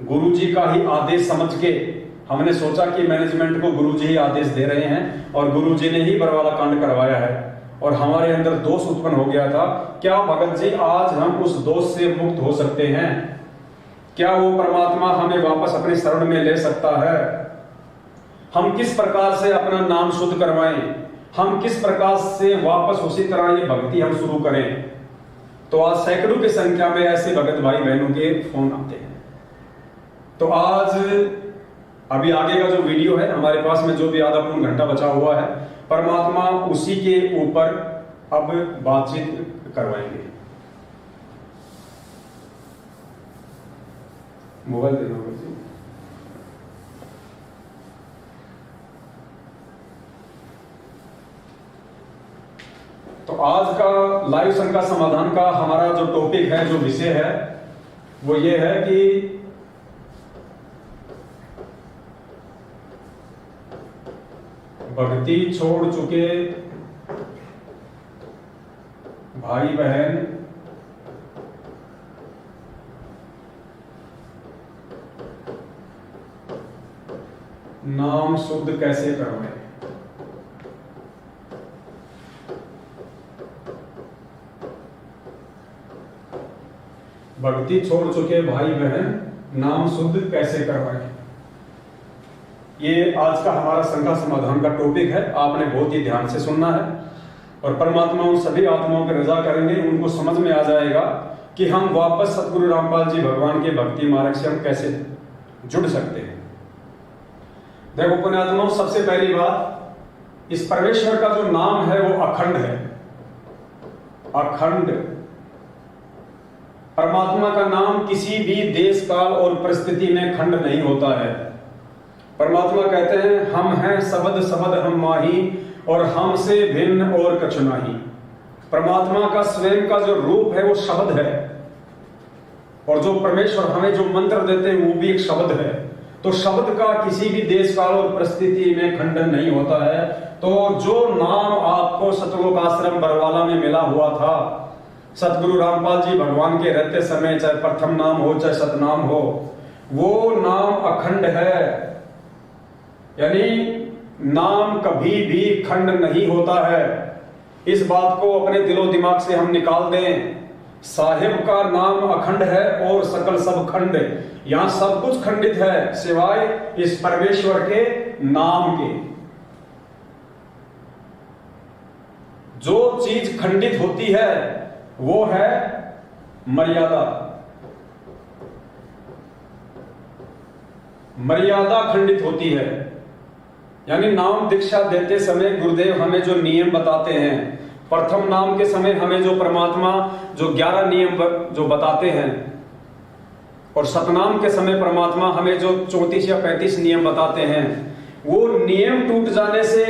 गुरुजी का ही आदेश समझ के हमने सोचा कि मैनेजमेंट को गुरुजी ही आदेश दे रहे हैं और गुरुजी ने ही बरवाला कांड करवाया है और हमारे अंदर दोष उत्पन्न हो गया था। क्या भगत जी आज हम उस दोष से मुक्त हो सकते हैं? क्या वो परमात्मा हमें वापस अपने शरण में ले सकता है? हम किस प्रकार से अपना नाम शुद्ध करवाएं? हम किस प्रकार से वापस उसी तरह ये भक्ति हम शुरू करें? तो आज सैकड़ों की संख्या में ऐसे भगत भाई बहनों के फोन आते हैं। तो आज अभी आगे का जो वीडियो है हमारे पास में, जो भी आधा पौन घंटा बचा हुआ है, परमात्मा उसी के ऊपर अब बातचीत करवाएंगे। मोबाइल दे दो जी। तो आज का लाइव शंका समाधान का हमारा जो टॉपिक है, जो विषय है, वो ये है कि भक्ति छोड़ चुके भाई बहन नाम शुद्ध कैसे करवाएं? भक्ति छोड़ चुके भाई बहन नाम शुद्ध कैसे करवाएं? ये आज का हमारा शंका समाधान का टॉपिक है। आपने बहुत ही ध्यान से सुनना है और परमात्मा उन सभी आत्माओं की रजा करेंगे, उनको समझ में आ जाएगा कि हम वापस सतगुरु रामपाल जी भगवान के भक्ति मार्ग से हम कैसे जुड़ सकते हैं। देखो पुण्यात्माओं, सबसे पहली बात, इस परमेश्वर का जो नाम है वो अखंड है। अखंड परमात्मा का नाम किसी भी देश काल और परिस्थिति में खंड नहीं होता है। परमात्मा कहते हैं हम हैं सबद सबद हम माही और हमसे भिन्न और कछु नहीं। परमात्मा का स्वयं का जो रूप है वो शब्द है और जो परमेश्वर हमें जो मंत्र देते हैं वो भी एक शब्द है। तो शब्द का किसी भी देश काल और परिस्थिति में खंडन नहीं होता है। तो जो नाम आपको सतलोक आश्रम बरवाला में मिला हुआ था, सतगुरु रामपाल जी भगवान के रहते समय, चाहे प्रथम नाम हो चाहे सतनाम हो, वो नाम अखंड है। यानी नाम कभी भी खंड नहीं होता है। इस बात को अपने दिलो दिमाग से हम निकाल दें साहिब का नाम अखंड है और सकल सब खंड। यहां सब कुछ खंडित है सिवाय इस परमेश्वर के नाम के। जो चीज खंडित होती है वो है मर्यादा। मर्यादा खंडित होती है। यानी नाम दीक्षा देते समय गुरुदेव हमें जो नियम बताते हैं, प्रथम नाम के समय हमें जो परमात्मा जो 11 नियम जो बताते हैं, और सतनाम के समय परमात्मा हमें जो 34 या 35 नियम बताते हैं, वो नियम टूट जाने से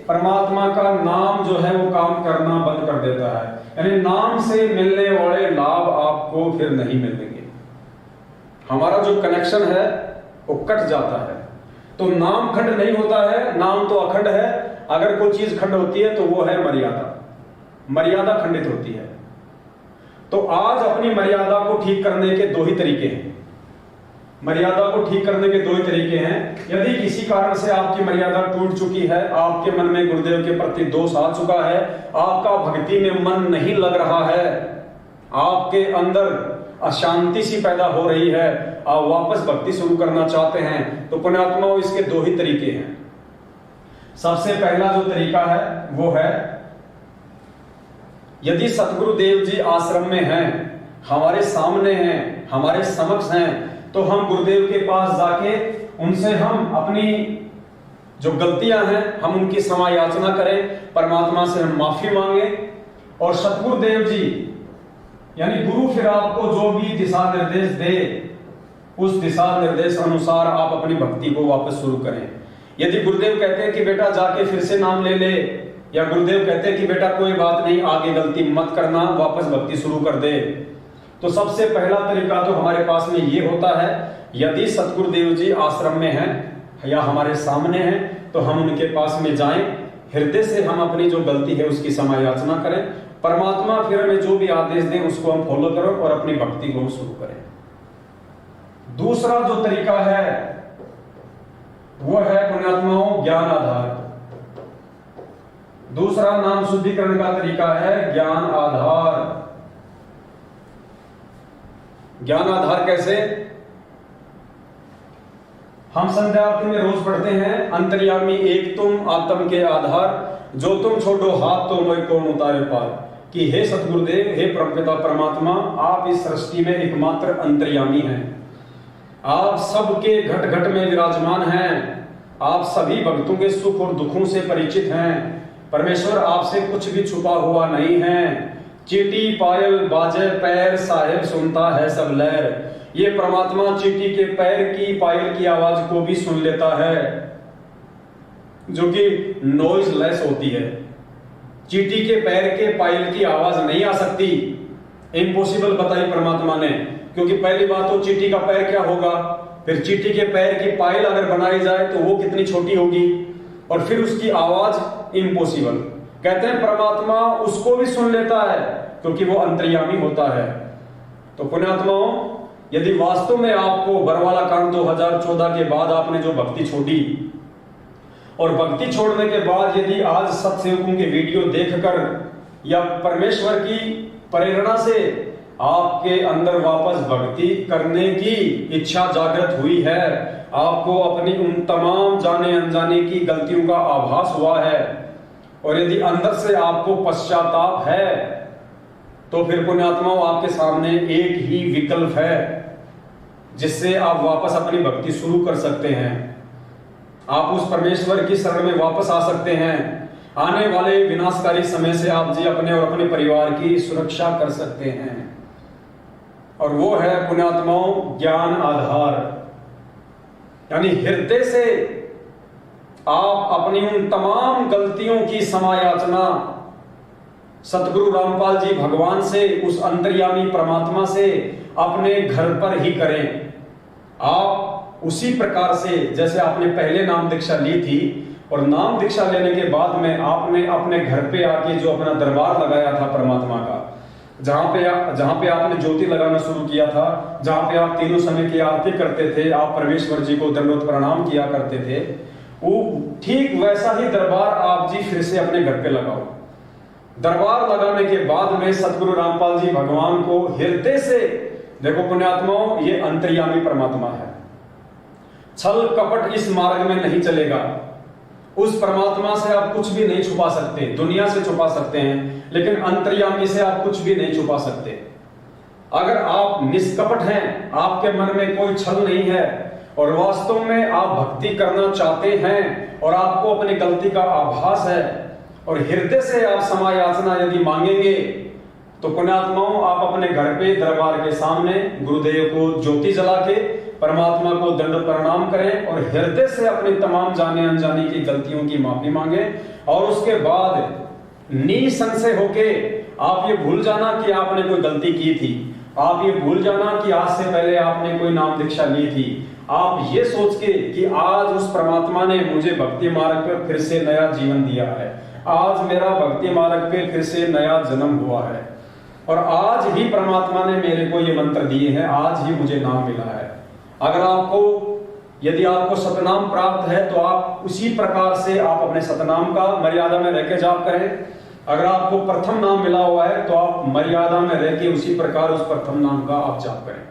परमात्मा का नाम जो है वो काम करना बंद कर देता है। यानी नाम से मिलने वाले लाभ आपको फिर नहीं मिलेंगे। हमारा जो कनेक्शन है वो कट जाता है। तो नाम खंड नहीं होता है, नाम तो अखंड है। अगर कोई चीज खंड होती है तो वो है मर्यादा। मर्यादा खंडित होती है। तो आज अपनी मर्यादा को ठीक करने के 2 ही तरीके हैं। मर्यादा को ठीक करने के 2 ही तरीके हैं। यदि किसी कारण से आपकी मर्यादा टूट चुकी है, आपके मन में गुरुदेव के प्रति दोष आ चुका है, आपका भक्ति में मन नहीं लग रहा है, आपके अंदर अशांति सी पैदा हो रही है, आप वापस भक्ति शुरू करना चाहते हैं, तो पुण्यात्माओं इसके 2 ही तरीके हैं। सबसे पहला जो तरीका है वो है, यदि सतगुरुदेव जी आश्रम में हैं, हमारे सामने हैं, हमारे समक्ष हैं, तो हम गुरुदेव के पास जाके उनसे हम अपनी जो गलतियां हैं हम उनकी क्षमा याचना करें, परमात्मा से हम माफी मांगे, और सतगुरुदेव जी यानी गुरु फिर आपको जो भी दिशा निर्देश दे उस दिशा निर्देश अनुसार आप अपनी भक्ति को वापस शुरू करें। यदि गुरुदेव कहते हैं कि बेटा जाके फिर से नाम ले ले, या गुरुदेव कहते हैं कि बेटा कोई बात नहीं आगे गलती मत करना, वापस भक्ति शुरू कर दे, तो सबसे पहला तरीका तो हमारे पास में ये होता है, यदि सतगुरुदेव जी आश्रम में हैं या हमारे सामने हैं तो हम उनके पास में जाएं, हृदय से हम अपनी जो गलती है उसकी क्षमा याचना करें, परमात्मा फिर हमें जो भी आदेश दे उसको हम फॉलो करो और अपनी भक्ति को शुरू करें। दूसरा जो तरीका है वो है पुण्यात्माओं ज्ञान आधार। दूसरा नाम शुद्धिकरण का तरीका है ज्ञान आधार। ज्ञान आधार कैसे? हम संध्या आरती में रोज पढ़ते हैं, अंतर्यामी एक तुम आत्म के आधार, जो तुम छोड़ो हाथ तो मैं कौन उतारे पार। कि हे सतगुरुदेव, हे परमपिता परमात्मा, आप इस सृष्टि में एकमात्र अंतर्यामी हैं। आप सबके घट घट में विराजमान हैं। आप सभी भक्तों के सुख और दुखों से परिचित हैं। परमेश्वर आपसे कुछ भी छुपा हुआ नहीं है। चीटी पायल बाजे पैर, साहेब सुनता है सब लहर। ये परमात्मा चीटी के पैर की पायल की आवाज को भी सुन लेता है, जो कि नॉइज लेस होती है। चीटी के पैर के पायल की आवाज नहीं आ सकती, इम्पॉसिबल बताई परमात्मा ने। क्योंकि पहली बात तो चीटी का पैर क्या होगा, फिर चीटी के पैर की पायल अगर बनाई जाए तो वो कितनी छोटी होगी, और फिर उसकी आवाज इम्पॉसिबल। कहते हैं परमात्मा उसको भी सुन लेता है क्योंकि वो अंतर्यामी होता है। तो पुण्यात्माओं, यदि वास्तव में आपको बरवाला कांड 2014 के बाद आपने जो भक्ति छोड़ी, और भक्ति छोड़ने के बाद यदि आज सत्सेवकों के वीडियो देखकर या परमेश्वर की प्रेरणा से आपके अंदर वापस भक्ति करने की इच्छा जागृत हुई है, आपको अपनी उन तमाम जाने अनजाने की गलतियों का आभास हुआ है, और यदि अंदर से आपको पश्चाताप है, तो फिर पुण्यात्माओं आपके सामने एक ही विकल्प है जिससे आप वापस अपनी भक्ति शुरू कर सकते हैं। आप उस परमेश्वर की शरण में वापस आ सकते हैं। आने वाले विनाशकारी समय से आप जी अपने और अपने परिवार की सुरक्षा कर सकते हैं, और वो है पुण्यात्माओं ज्ञान आधार। यानी हृदय से आप अपनी उन तमाम गलतियों की क्षमा याचना सतगुरु रामपाल जी भगवान से, उस अंतर्यामी परमात्मा से अपने घर पर ही करें। आप उसी प्रकार से जैसे आपने पहले नाम दीक्षा ली थी, और नाम दीक्षा लेने के बाद में आपने अपने घर पे आके जो अपना दरबार लगाया था परमात्मा का, जहां पे आपने ज्योति लगाना शुरू किया था, जहां पे आप तीनों समय की आरती करते थे, आप परमेश्वर जी को दंडवत प्रणाम किया करते थे, वो ठीक वैसा ही दरबार आप जी फिर से अपने घर पे लगाओ। दरबार लगाने के बाद में सतगुरु रामपाल जी भगवान को हृदय से, देखो पुण्यात्माओं, ये अंतर्यामी परमात्मा है। छल कपट इस मार्ग में नहीं चलेगा। उस परमात्मा से आप कुछ भी नहीं छुपा सकते। दुनिया से छुपा सकते हैं, लेकिन अंतर्यामी से आप कुछ भी नहीं छुपा सकते। अगर आप निष्कपट हैं, आपके मन में कोई छल नहीं है और वास्तव में आप भक्ति करना चाहते हैं और आपको अपनी गलती का आभास है और हृदय से आप क्षमा याचना यदि मांगेंगे, तो पुण्यात्माओं, आप अपने घर पे दरबार के सामने गुरुदेव को ज्योति जला के परमात्मा को दंड प्रणाम करें और हृदय से अपनी तमाम जाने अनजाने की गलतियों की माफी मांगे। और उसके बाद निसंशय होके आप ये भूल जाना कि आपने कोई गलती की थी। आप ये भूल जाना कि आज से पहले आपने कोई नाम दीक्षा ली थी। आप ये सोच के कि आज उस परमात्मा ने मुझे भक्ति मार्ग पर फिर से नया जीवन दिया है, आज मेरा भक्ति मार्ग पे फिर से नया जन्म हुआ है और आज ही परमात्मा ने मेरे को ये मंत्र दिए हैं, आज ही मुझे नाम मिला है। अगर यदि आपको सतनाम प्राप्त है तो आप उसी प्रकार से आप अपने सतनाम का मर्यादा में रहकर जाप करें। अगर आपको प्रथम नाम मिला हुआ है तो आप मर्यादा में रहकर उसी प्रकार उस प्रथम नाम का आप जाप करें।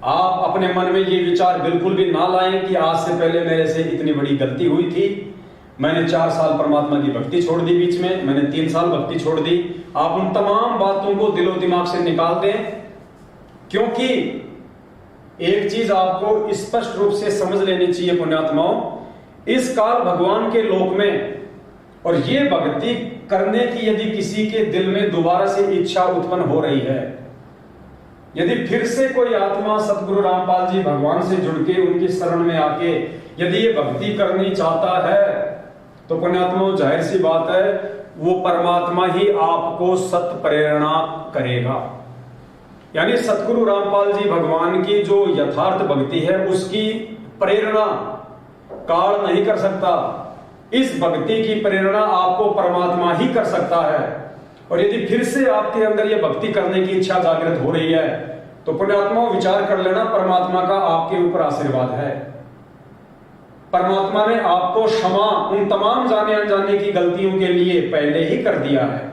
आप अपने मन में ये विचार बिल्कुल भी ना लाएं कि आज से पहले मेरे से इतनी बड़ी गलती हुई थी, मैंने 4 साल परमात्मा की भक्ति छोड़ दी, बीच में मैंने 3 साल भक्ति छोड़ दी। आप उन तमाम बातों को दिलो दिमाग से निकाल दें, क्योंकि एक चीज आपको स्पष्ट रूप से समझ लेनी चाहिए पुण्यात्माओं, इस काल भगवान के लोक में और ये भक्ति करने की यदि किसी के दिल में दोबारा से इच्छा उत्पन्न हो रही है, यदि फिर से कोई आत्मा सतगुरु रामपाल जी भगवान से जुड़ के उनकी शरण में आके यदि ये भक्ति करनी चाहता है, तो पुण्यात्माओं जाहिर सी बात है वो परमात्मा ही आपको सत प्रेरणा करेगा। यानी सतगुरु रामपाल जी भगवान की जो यथार्थ भक्ति है उसकी प्रेरणा काल नहीं कर सकता। इस भक्ति की प्रेरणा आपको परमात्मा ही कर सकता है। और यदि फिर से आपके अंदर यह भक्ति करने की इच्छा जागृत हो रही है, तो पुण्यात्मा विचार कर लेना, परमात्मा का आपके ऊपर आशीर्वाद है। परमात्मा ने आपको क्षमा उन तमाम जाने अनजाने की गलतियों के लिए पहले ही कर दिया है।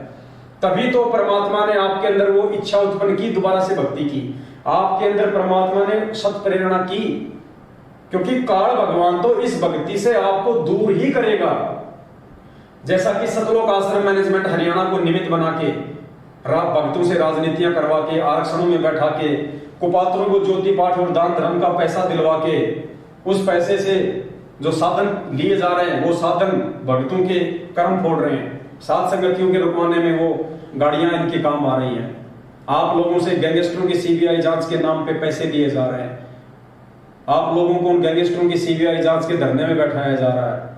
तभी तो परमात्मा ने आपके अंदर वो इच्छा उत्पन्न की, दोबारा से भक्ति की। आपके अंदर परमात्मा ने सत प्रेरणा की, क्योंकि काल भगवान तो इस भक्ति से आपको दूर ही करेगा। जैसा कि सतलोक आश्रम मैनेजमेंट हरियाणा को निमित्त बना के भक्तों से राजनीतियां करवा के, आरक्षणों में बैठा के, कुपात्रों को ज्योति पाठ और दान धर्म का पैसा दिलवा के, उस पैसे से जो साधन लिए जा रहे हैं वो साधन भक्तों के कर्म फोड़ रहे हैं। साध संगतियों के रुकवाने में वो गाड़ियां इनके काम आ रही हैं। आप लोगों से गैंगस्टरों की सीबीआई जांच के नाम पे पैसे दिए जा रहे हैं। आप लोगों को उन गैंगस्टरों की सीबीआई जांच के धरने में बैठाया जा रहा है।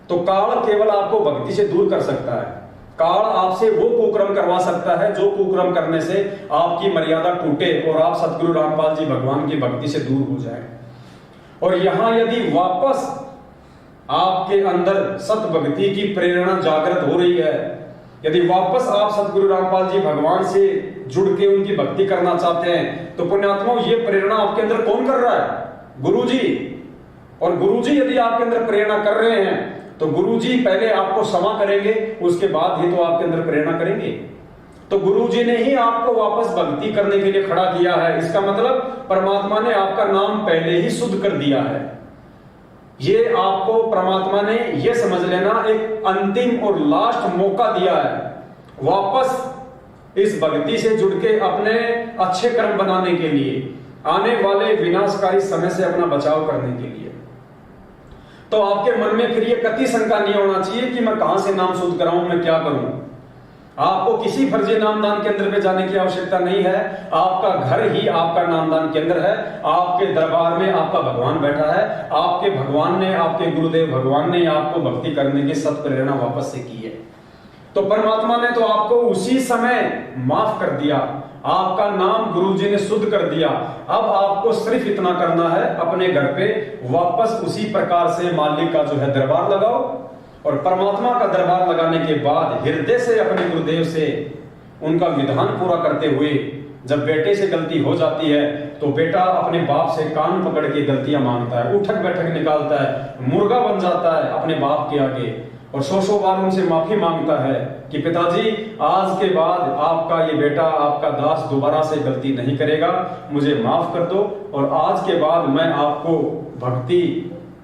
तो काल केवल आपको भक्ति से दूर कर सकता है। काल आपसे वो कुक्रम करवा सकता है जो कुक्रम करने से आपकी मर्यादा टूटे और आप सतगुरु रामपाल जी भगवान की भक्ति से दूर हो जाए। और यहां यदि वापस आपके अंदर सत भक्ति की प्रेरणा जागृत हो रही है, यदि वापस आप सतगुरु रामपाल जी भगवान से जुड़ के उनकी भक्ति करना चाहते हैं, तो पुण्यात्माओं ये प्रेरणा आपके अंदर कौन कर रहा है? गुरुजी। और गुरुजी यदि आपके अंदर प्रेरणा कर रहे हैं तो गुरुजी पहले आपको क्षमा करेंगे, उसके बाद ही तो आपके अंदर प्रेरणा करेंगे। तो गुरुजी ने ही आपको वापस भक्ति करने के लिए खड़ा किया है। इसका मतलब परमात्मा ने आपका नाम पहले ही शुद्ध कर दिया है। ये आपको परमात्मा ने ये समझ लेना एक अंतिम और लास्ट मौका दिया है वापस इस भक्ति से जुड़ के अपने अच्छे कर्म बनाने के लिए, आने वाले विनाशकारी समय से अपना बचाव करने के लिए। तो आपके मन में फिर ये कति शंका नहीं होना चाहिए कि मैं कहां से नाम शुद्ध कराऊं, मैं क्या करूं। आपको किसी फर्जी नामदान केंद्र पे जाने की आवश्यकता नहीं है। आपका घर ही आपका नामदान केंद्र है। आपके दरबार में आपका भगवान बैठा है। आपके भगवान ने, आपके गुरुदेव भगवान ने आपको भक्ति करने की सत प्रेरणा वापस से की है। तो परमात्मा ने तो आपको उसी समय माफ कर दिया, आपका नाम गुरुजी ने शुद्ध कर दिया। अब आपको सिर्फ इतना करना है, अपने घर पे वापस उसी प्रकार से मालिक का जो है दरबार लगाओ। और परमात्मा का दरबार लगाने के बाद हृदय से अपने गुरुदेव से उनका विधान पूरा करते हुए, जब बेटे से गलती हो जाती है तो बेटा अपने बाप से कान पकड़ के गलतियां मांगता है, उठक बैठक निकालता है, मुर्गा बन जाता है अपने बाप के आगे। और सौ बार उनसे माफी मांगता है कि पिताजी, आज के बाद आपका ये बेटा, आपका दास दोबारा से गलती नहीं करेगा, मुझे माफ कर दो। और आज के बाद मैं आपको भक्ति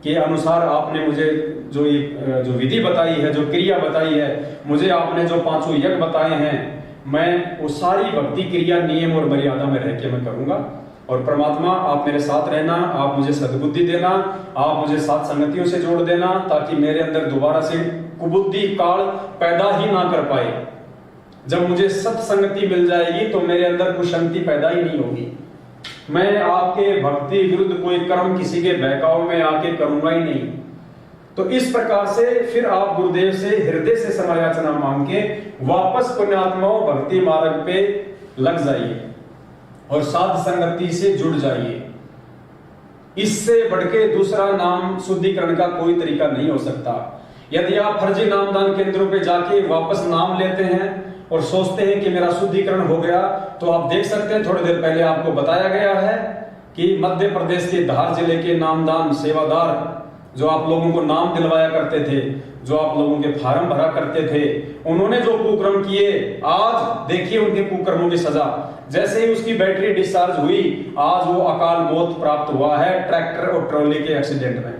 के अनुसार आपने मुझे जो विधि बताई है, जो क्रिया बताई है, मुझे आपने जो 5 यज्ञ बताए हैं, मैं वो सारी भक्ति क्रिया नियम और मर्यादा में रह के मैं करूंगा। और परमात्मा, आप मेरे साथ रहना, आप मुझे सद्बुद्धि देना, आप मुझे साथ संगतियों से जोड़ देना, ताकि मेरे अंदर दोबारा से कुबुद्धि काल पैदा ही ना कर पाए। जब मुझे सत्संगति मिल जाएगी तो मेरे अंदर कुशांति पैदा ही नहीं होगी। मैं आपके भक्ति विरुद्ध कोई कर्म किसी के बहकाव में आके करूंगा ही नहीं। तो इस प्रकार से फिर आप गुरुदेव से हृदय से समयाचना मांग के वापस पुण्यात्माओं भक्ति मार्ग पे लग जाइए और साध संगति से जुड़ जाइए। इससे बढ़ के दूसरा नाम शुद्धिकरण का कोई तरीका नहीं हो सकता। यदि आप फर्जी नामदान केंद्रों पे जाके वापस नाम लेते हैं और सोचते हैं कि मेरा शुद्धिकरण हो गया, तो आप देख सकते हैं थोड़ी देर पहले आपको बताया गया है कि मध्य प्रदेश के धार जिले के नामदान सेवादार जो आप लोगों को नाम दिलवाया करते थे, जो आप लोगों के फार्म भरा करते थे, उन्होंने जो कुकर्म किए, आज देखिए उनके कुकर्मों की सजा। जैसे ही उसकी बैटरी डिस्चार्ज हुई, आज वो अकाल मौत प्राप्त हुआ है ट्रैक्टर और ट्रॉली के एक्सीडेंट में।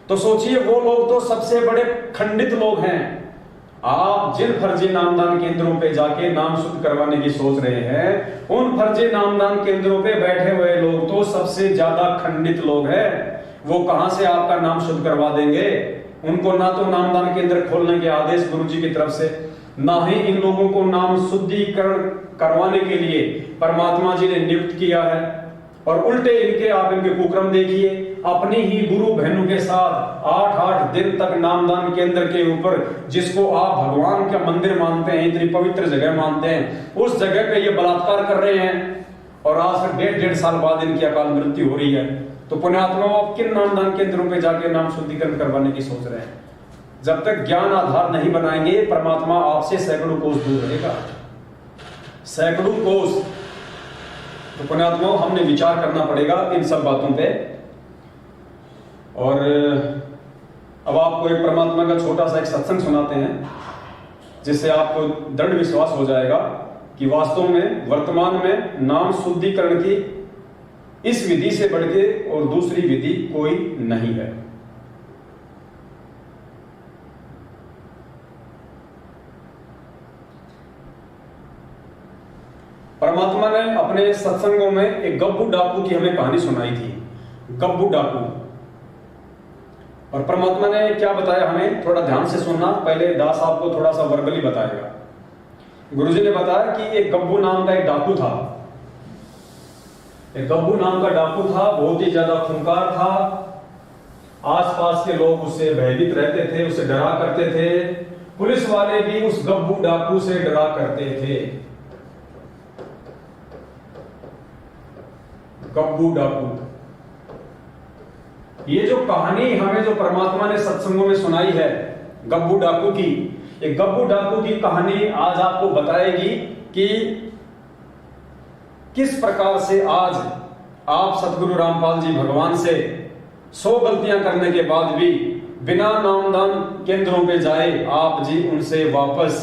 तो सोचिए, वो लोग तो सबसे बड़े खंडित लोग हैं। आप जिन फर्जी नामदान केंद्रों पे जाके नाम शुद्ध करवाने की सोच रहे हैं, उन फर्जी नामदान केंद्रों पे बैठे हुए लोग तो सबसे ज्यादा खंडित लोग हैं। वो कहां से आपका नाम शुद्ध करवा देंगे? उनको ना तो नामदान केंद्र खोलने के आदेश गुरुजी की तरफ से, ना ही इन लोगों को नाम शुद्धिकरण करवाने के लिए परमात्मा जी ने नियुक्त किया है। और उल्टे इनके कुक्रम देखिए, अपनी ही गुरु बहनों के साथ 8-8 दिन तक नामदान केंद्र के ऊपर, जिसको आप भगवान का मंदिर मानते हैं, इतनी पवित्र जगह मानते हैं, उस जगह पे ये बलात्कार कर रहे हैं। और आज से 1.5 साल बाद इनकी अकाल मृत्यु हो रही है। तो पुण्यात्मा, आप किन नामदान केंद्रों पे जाके नाम शुद्धिकरण करवाने की सोच रहे हैं? जब तक ज्ञान आधार नहीं बनाएंगे, परमात्मा आपसे सैकड़ों कोस दूर रहेगा, सैकड़ों कोस। तो पुण्यात्मा, हमने विचार करना पड़ेगा इन सब बातों पे। और अब आपको एक परमात्मा का छोटा सा एक सत्संग सुनाते हैं, जिससे आपको दृढ़ विश्वास हो जाएगा कि वास्तव में वर्तमान में नाम शुद्धिकरण की इस विधि से बढ़ के और दूसरी विधि कोई नहीं है। परमात्मा ने अपने सत्संगों में एक गब्बू डाकू की हमें कहानी सुनाई थी, गब्बू डाकू। और परमात्मा ने क्या बताया हमें, थोड़ा ध्यान से सुनना। पहले दास आपको थोड़ा सा वर्बली बताएगा। गुरुजी ने बताया कि एक गब्बू नाम का एक डाकू था। एक गब्बू नाम का डाकू था, बहुत ही ज्यादा खूंखार था। आसपास के लोग उससे भयभीत रहते थे, उसे डरा करते थे। पुलिस वाले भी उस गब्बू डाकू से डरा करते थे। गब्बू डाकू, ये जो कहानी हमें जो परमात्मा ने सत्संगों में सुनाई है गब्बू डाकू की, ये गब्बू डाकू की कहानी आज आपको बताएगी कि किस प्रकार से आज आप सतगुरु रामपाल जी भगवान से 100 गलतियां करने के बाद भी बिना नामदान केंद्रों पे जाए आप जी उनसे वापस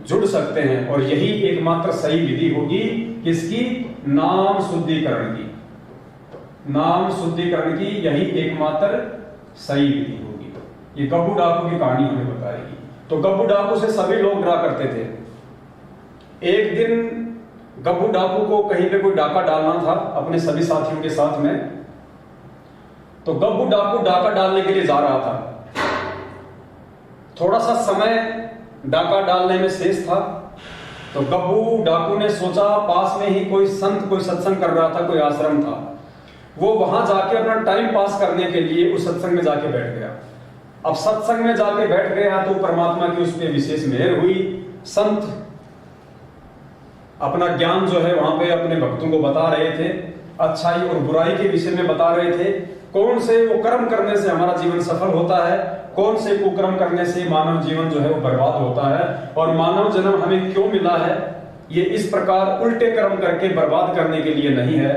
जुड़ सकते हैं। और यही एकमात्र सही विधि होगी किसकी? नाम शुद्धिकरण की। नाम शुद्धिकरण की यही एकमात्र सही विधि होगी। ये गब्बू डाकू की कहानी हमें बताएगी। तो गब्बू डाकू से सभी लोग डरा करते थे। एक दिन गब्बू डाकू को कहीं पे कोई डाका डालना था अपने सभी साथियों के साथ में। तो गब्बू डाकू डाका डालने के लिए जा रहा था। थोड़ा सा समय डाका डालने में शेष था। तो गब्बू डाकू ने सोचा पास में ही कोई संत कोई सत्संग कर रहा था, कोई आश्रम था। वो वहां जाके अपना टाइम पास करने के लिए उस सत्संग में जाके बैठ गया। अब सत्संग में जाके बैठ गया तो परमात्मा की उस पर विशेष मेहर हुई। संत अपना ज्ञान जो है वहां पे अपने भक्तों को बता रहे थे, अच्छाई और बुराई के विषय में बता रहे थे। कौन से वो कर्म करने से हमारा जीवन सफल होता है, कौन से कुकर्म करने से मानव जीवन जो है वो बर्बाद होता है, और मानव जन्म हमें क्यों मिला है। ये इस प्रकार उल्टे कर्म करके बर्बाद करने के लिए नहीं है।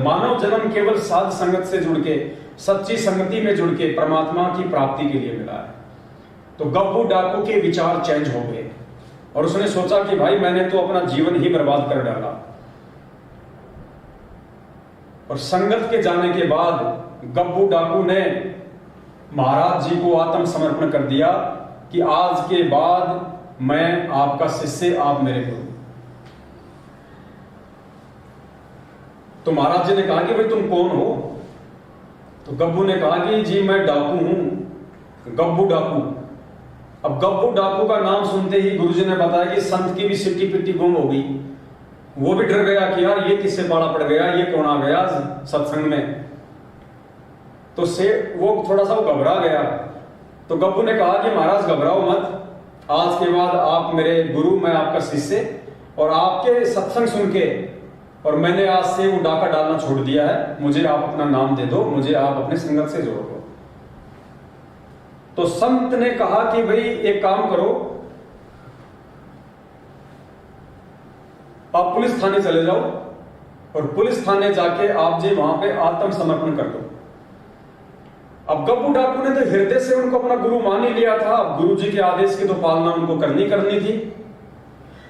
मानव जन्म केवल साध संगत से जुड़ के, सच्ची संगति में जुड़ के परमात्मा की प्राप्ति के लिए मिला है। तो गब्बू डाकू के विचार चेंज हो गए और उसने सोचा कि भाई मैंने तो अपना जीवन ही बर्बाद कर डाला। और संगत के जाने के बाद गब्बू डाकू ने महाराज जी को आत्मसमर्पण कर दिया कि आज के बाद मैं आपका शिष्य, आप मेरे गुरु। तो महाराज जी ने कहा कि भाई तुम कौन हो? तो गब्बू ने कहा कि जी मैं डाकू हूं, गब्बू डाकू। अब गब्बू डाकू का नाम सुनते ही गुरुजी ने बताया कि संत की भी सिट्टी पिट्टी गुम हो गई। वो भी डर गया कि यार ये किससे पाला पड़ गया, ये कौन आ गया सत्संग में। तो से वो थोड़ा सा वो घबरा गया। तो गब्बू ने कहा कि महाराज घबराओ मत, आज के बाद आप मेरे गुरु, मैं आपका शिष्य, और आपके सत्संग सुन के और मैंने आज से वो डाका डालना छोड़ दिया है, मुझे आप अपना नाम दे दो, मुझे आप अपने संगत से जोड़ दो। तो संत ने कहा कि भाई एक काम करो, आप पुलिस थाने चले जाओ और पुलिस थाने जाके आप जी वहां पे आत्मसमर्पण कर दो। अब गब्बू डाकू ने तो हृदय से उनको अपना गुरु मान ही लिया था। अब गुरु जी के आदेश की तो पालना उनको करनी थी।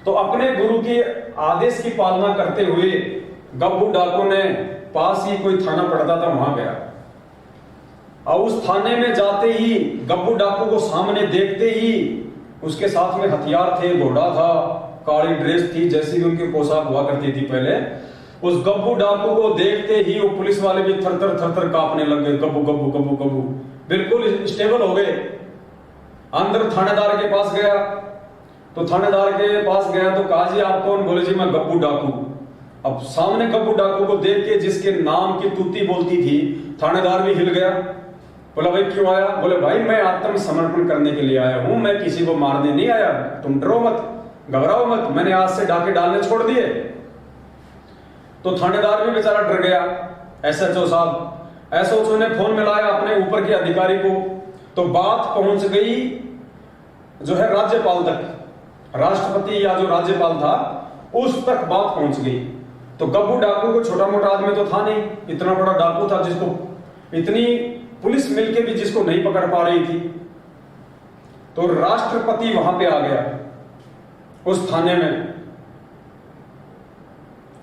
तो अपने गुरु के आदेश की पालना करते हुए गब्बू डाकू ने पास ही कोई थाना पड़ता था वहां गया। और उस थाने में जाते ही गब्बू डाकू को सामने देखते ही उसके साथ में हथियार थे, घोड़ा था, काली ड्रेस थी जैसी कि उनकी पोशाक हुआ करती थी पहले। उस गब्बू डाकू को देखते ही वो पुलिस वाले भी थर थर कांपने लग गए। गब्बू गब्बू गब्बू गब्बू बिल्कुल स्टेबल हो गए। अंदर थानेदार के पास गया तो थानेदार के पास गया तो कहा जी आप कौन? बोले जी मैं गब्बू डाकू। अब सामने गब्बू डाकू को देख के जिसके नाम की तूती बोलती थी, थानेदार भी हिल गया। बोला भाई क्यों आया? बोले भाई मैं आत्मसमर्पण करने के लिए आया हूं, मैं किसी को मारने नहीं आया, तुम डरो मत, घबराओ मत, मैंने आज से डाके डालने छोड़ दिए। तो थानेदार भी बेचारा डर गया। एसएचओ साहब, एसएचओ ने फोन मिलाया अपने ऊपर के अधिकारी को, तो बात पहुंच गई जो है राज्यपाल तक, राष्ट्रपति या जो राज्यपाल था उस तक बात पहुंच गई। तो गब्बू डाकू को छोटा मोटा आदमी तो था नहीं, इतना बड़ा डाकू था जिसको इतनी पुलिस मिलके भी जिसको नहीं पकड़ पा रही थी। तो राष्ट्रपति वहां पे आ गया उस थाने में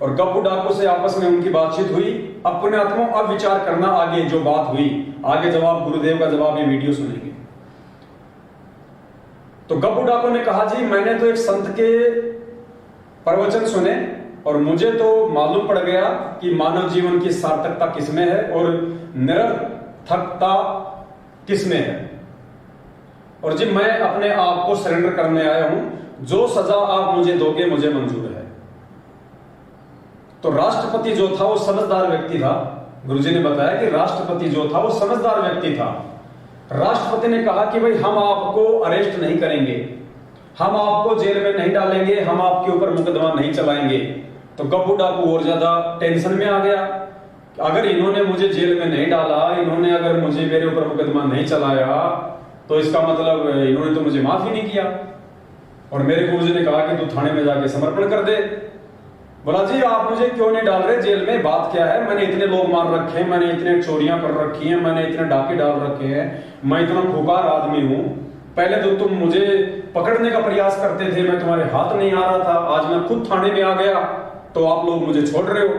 और गब्बू डाकू से आपस में उनकी बातचीत हुई। अपने आत्मा अब विचार करना आगे जो बात हुई, आगे जवाब गुरुदेव का जवाब ये वीडियो सुनेंगे। तो गब्बू डाकू ने कहा जी मैंने तो एक संत के प्रवचन सुने और मुझे तो मालूम पड़ गया कि मानव जीवन की सार्थकता किसमें है और निरर्थकता किसमें है, और जी मैं अपने आप को सरेंडर करने आया हूं, जो सजा आप मुझे दोगे मुझे मंजूर है। तो राष्ट्रपति जो था वो समझदार व्यक्ति था। गुरुजी ने बताया कि राष्ट्रपति जो था वो समझदार व्यक्ति था। राष्ट्रपति ने कहा कि भाई हम आपको अरेस्ट नहीं करेंगे, हम आपको जेल में नहीं डालेंगे, हम आपके ऊपर मुकदमा नहीं चलाएंगे। तो गब्बू डाकू और ज्यादा टेंशन में आ गया। अगर इन्होंने मुझे जेल में नहीं डाला, इन्होंने अगर मुझे मेरे ऊपर मुकदमा नहीं चलाया तो इसका मतलब इन्होंने तो मुझे माफ ही नहीं किया। और मेरे गुरुजी ने कहा कि तू थाने में जाके समर्पण कर दे। बोला जी आप मुझे क्यों नहीं डाल रहे जेल में, बात क्या है? मैंने इतने लोग मार रखे हैं, मैंने इतने चोरियां कर रखी हैं, मैंने इतने डाके डाल रखे हैं, मैं इतना खुकार आदमी हूं। पहले तो तुम मुझे पकड़ने का प्रयास करते थे, मैं तुम्हारे हाथ नहीं आ रहा था, आज मैं खुद थाने में आ गया तो आप लोग मुझे छोड़ रहे हो।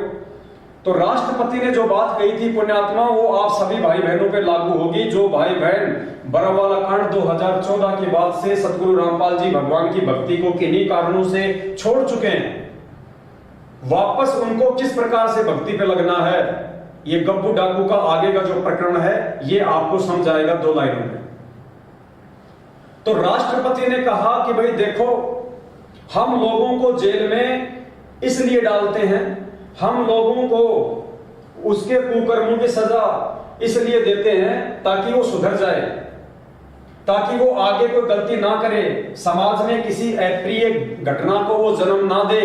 तो राष्ट्रपति ने जो बात कही थी पुण्यात्मा, वो आप सभी भाई बहनों पे लागू होगी। जो भाई बहन बरवाला कांड 2014 के बाद से सतगुरु रामपाल जी भगवान की भक्ति को किन्हीं कारणों से छोड़ चुके हैं, वापस उनको किस प्रकार से भक्ति पे लगना है, ये गब्बू डाकू का आगे का जो प्रकरण है ये आपको समझाएगा 2 लाइनों में। तो राष्ट्रपति ने कहा कि भाई देखो, हम लोगों को जेल में इसलिए डालते हैं, हम लोगों को उसके कुकर्मों की सजा इसलिए देते हैं ताकि वो सुधर जाए, ताकि वो आगे कोई गलती ना करे, समाज में किसी अप्रिय घटना को वो जन्म ना दे,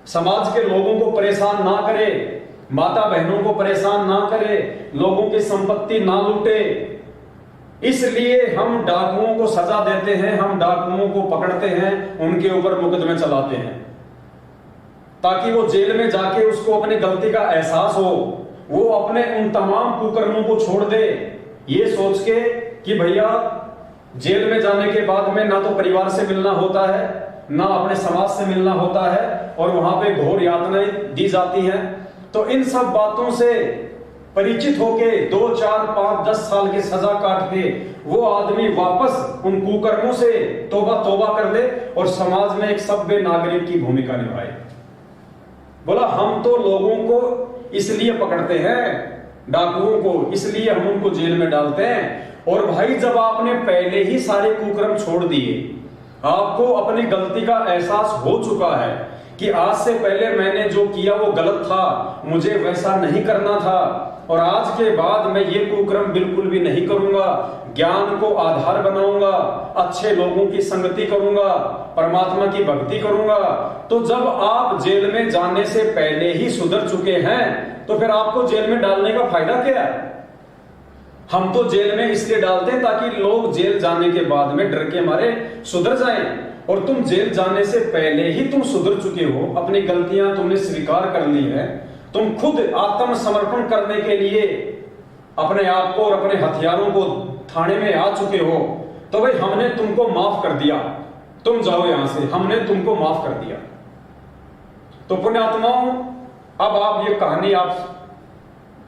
समाज के लोगों को परेशान ना करे, माता बहनों को परेशान ना करे, लोगों की संपत्ति ना लूटे। इसलिए हम डाकुओं को सजा देते हैं, हम डाकुओं को पकड़ते हैं, उनके ऊपर मुकदमे चलाते हैं, ताकि वो जेल में जाके उसको अपनी गलती का एहसास हो, वो अपने उन तमाम कुकर्मों को छोड़ दे, ये सोच के कि भैया जेल में जाने के बाद में ना तो परिवार से मिलना होता है, ना अपने समाज से मिलना होता है, और वहां पे घोर यातनाएं दी जाती हैं। तो इन सब बातों से परिचित होके 2, 4, 5, 10 साल की सजा काट के वो आदमी वापस उन कुकर्मों से तौबा कर ले और समाज में एक सभ्य नागरिक की भूमिका निभाए। बोला हम तो लोगों को इसलिए पकड़ते हैं, डाकुओं को इसलिए हम उनको जेल में डालते हैं। और भाई जब आपने पहले ही सारे कुकर्म छोड़ दिए, आपको अपनी गलती का एहसास हो चुका है कि आज से पहले मैंने जो किया वो गलत था, मुझे वैसा नहीं करना था, और आज के बाद मैं ये कुकर्म बिल्कुल भी नहीं करूंगा, ज्ञान को आधार बनाऊंगा, अच्छे लोगों की संगति करूंगा, परमात्मा की भक्ति करूंगा। तो जब आप जेल में जाने से पहले ही सुधर चुके हैं तो फिर आपको जेल में डालने का फायदा क्या है? हम तो जेल में इसलिए डालते हैं ताकि लोग जेल जाने के बाद में डर के मारे सुधर जाएं, और तुम जेल जाने से पहले ही तुम सुधर चुके हो, अपनी गलतियां तुमने स्वीकार कर ली है, तुम खुद आत्मसमर्पण करने के लिए अपने आप को और अपने हथियारों को थाने में आ चुके हो। तो भाई हमने तुमको माफ कर दिया, तुम जाओ यहां से, हमने तुमको माफ कर दिया। तो पुण्यात्माओं, अब आप ये कहानी आप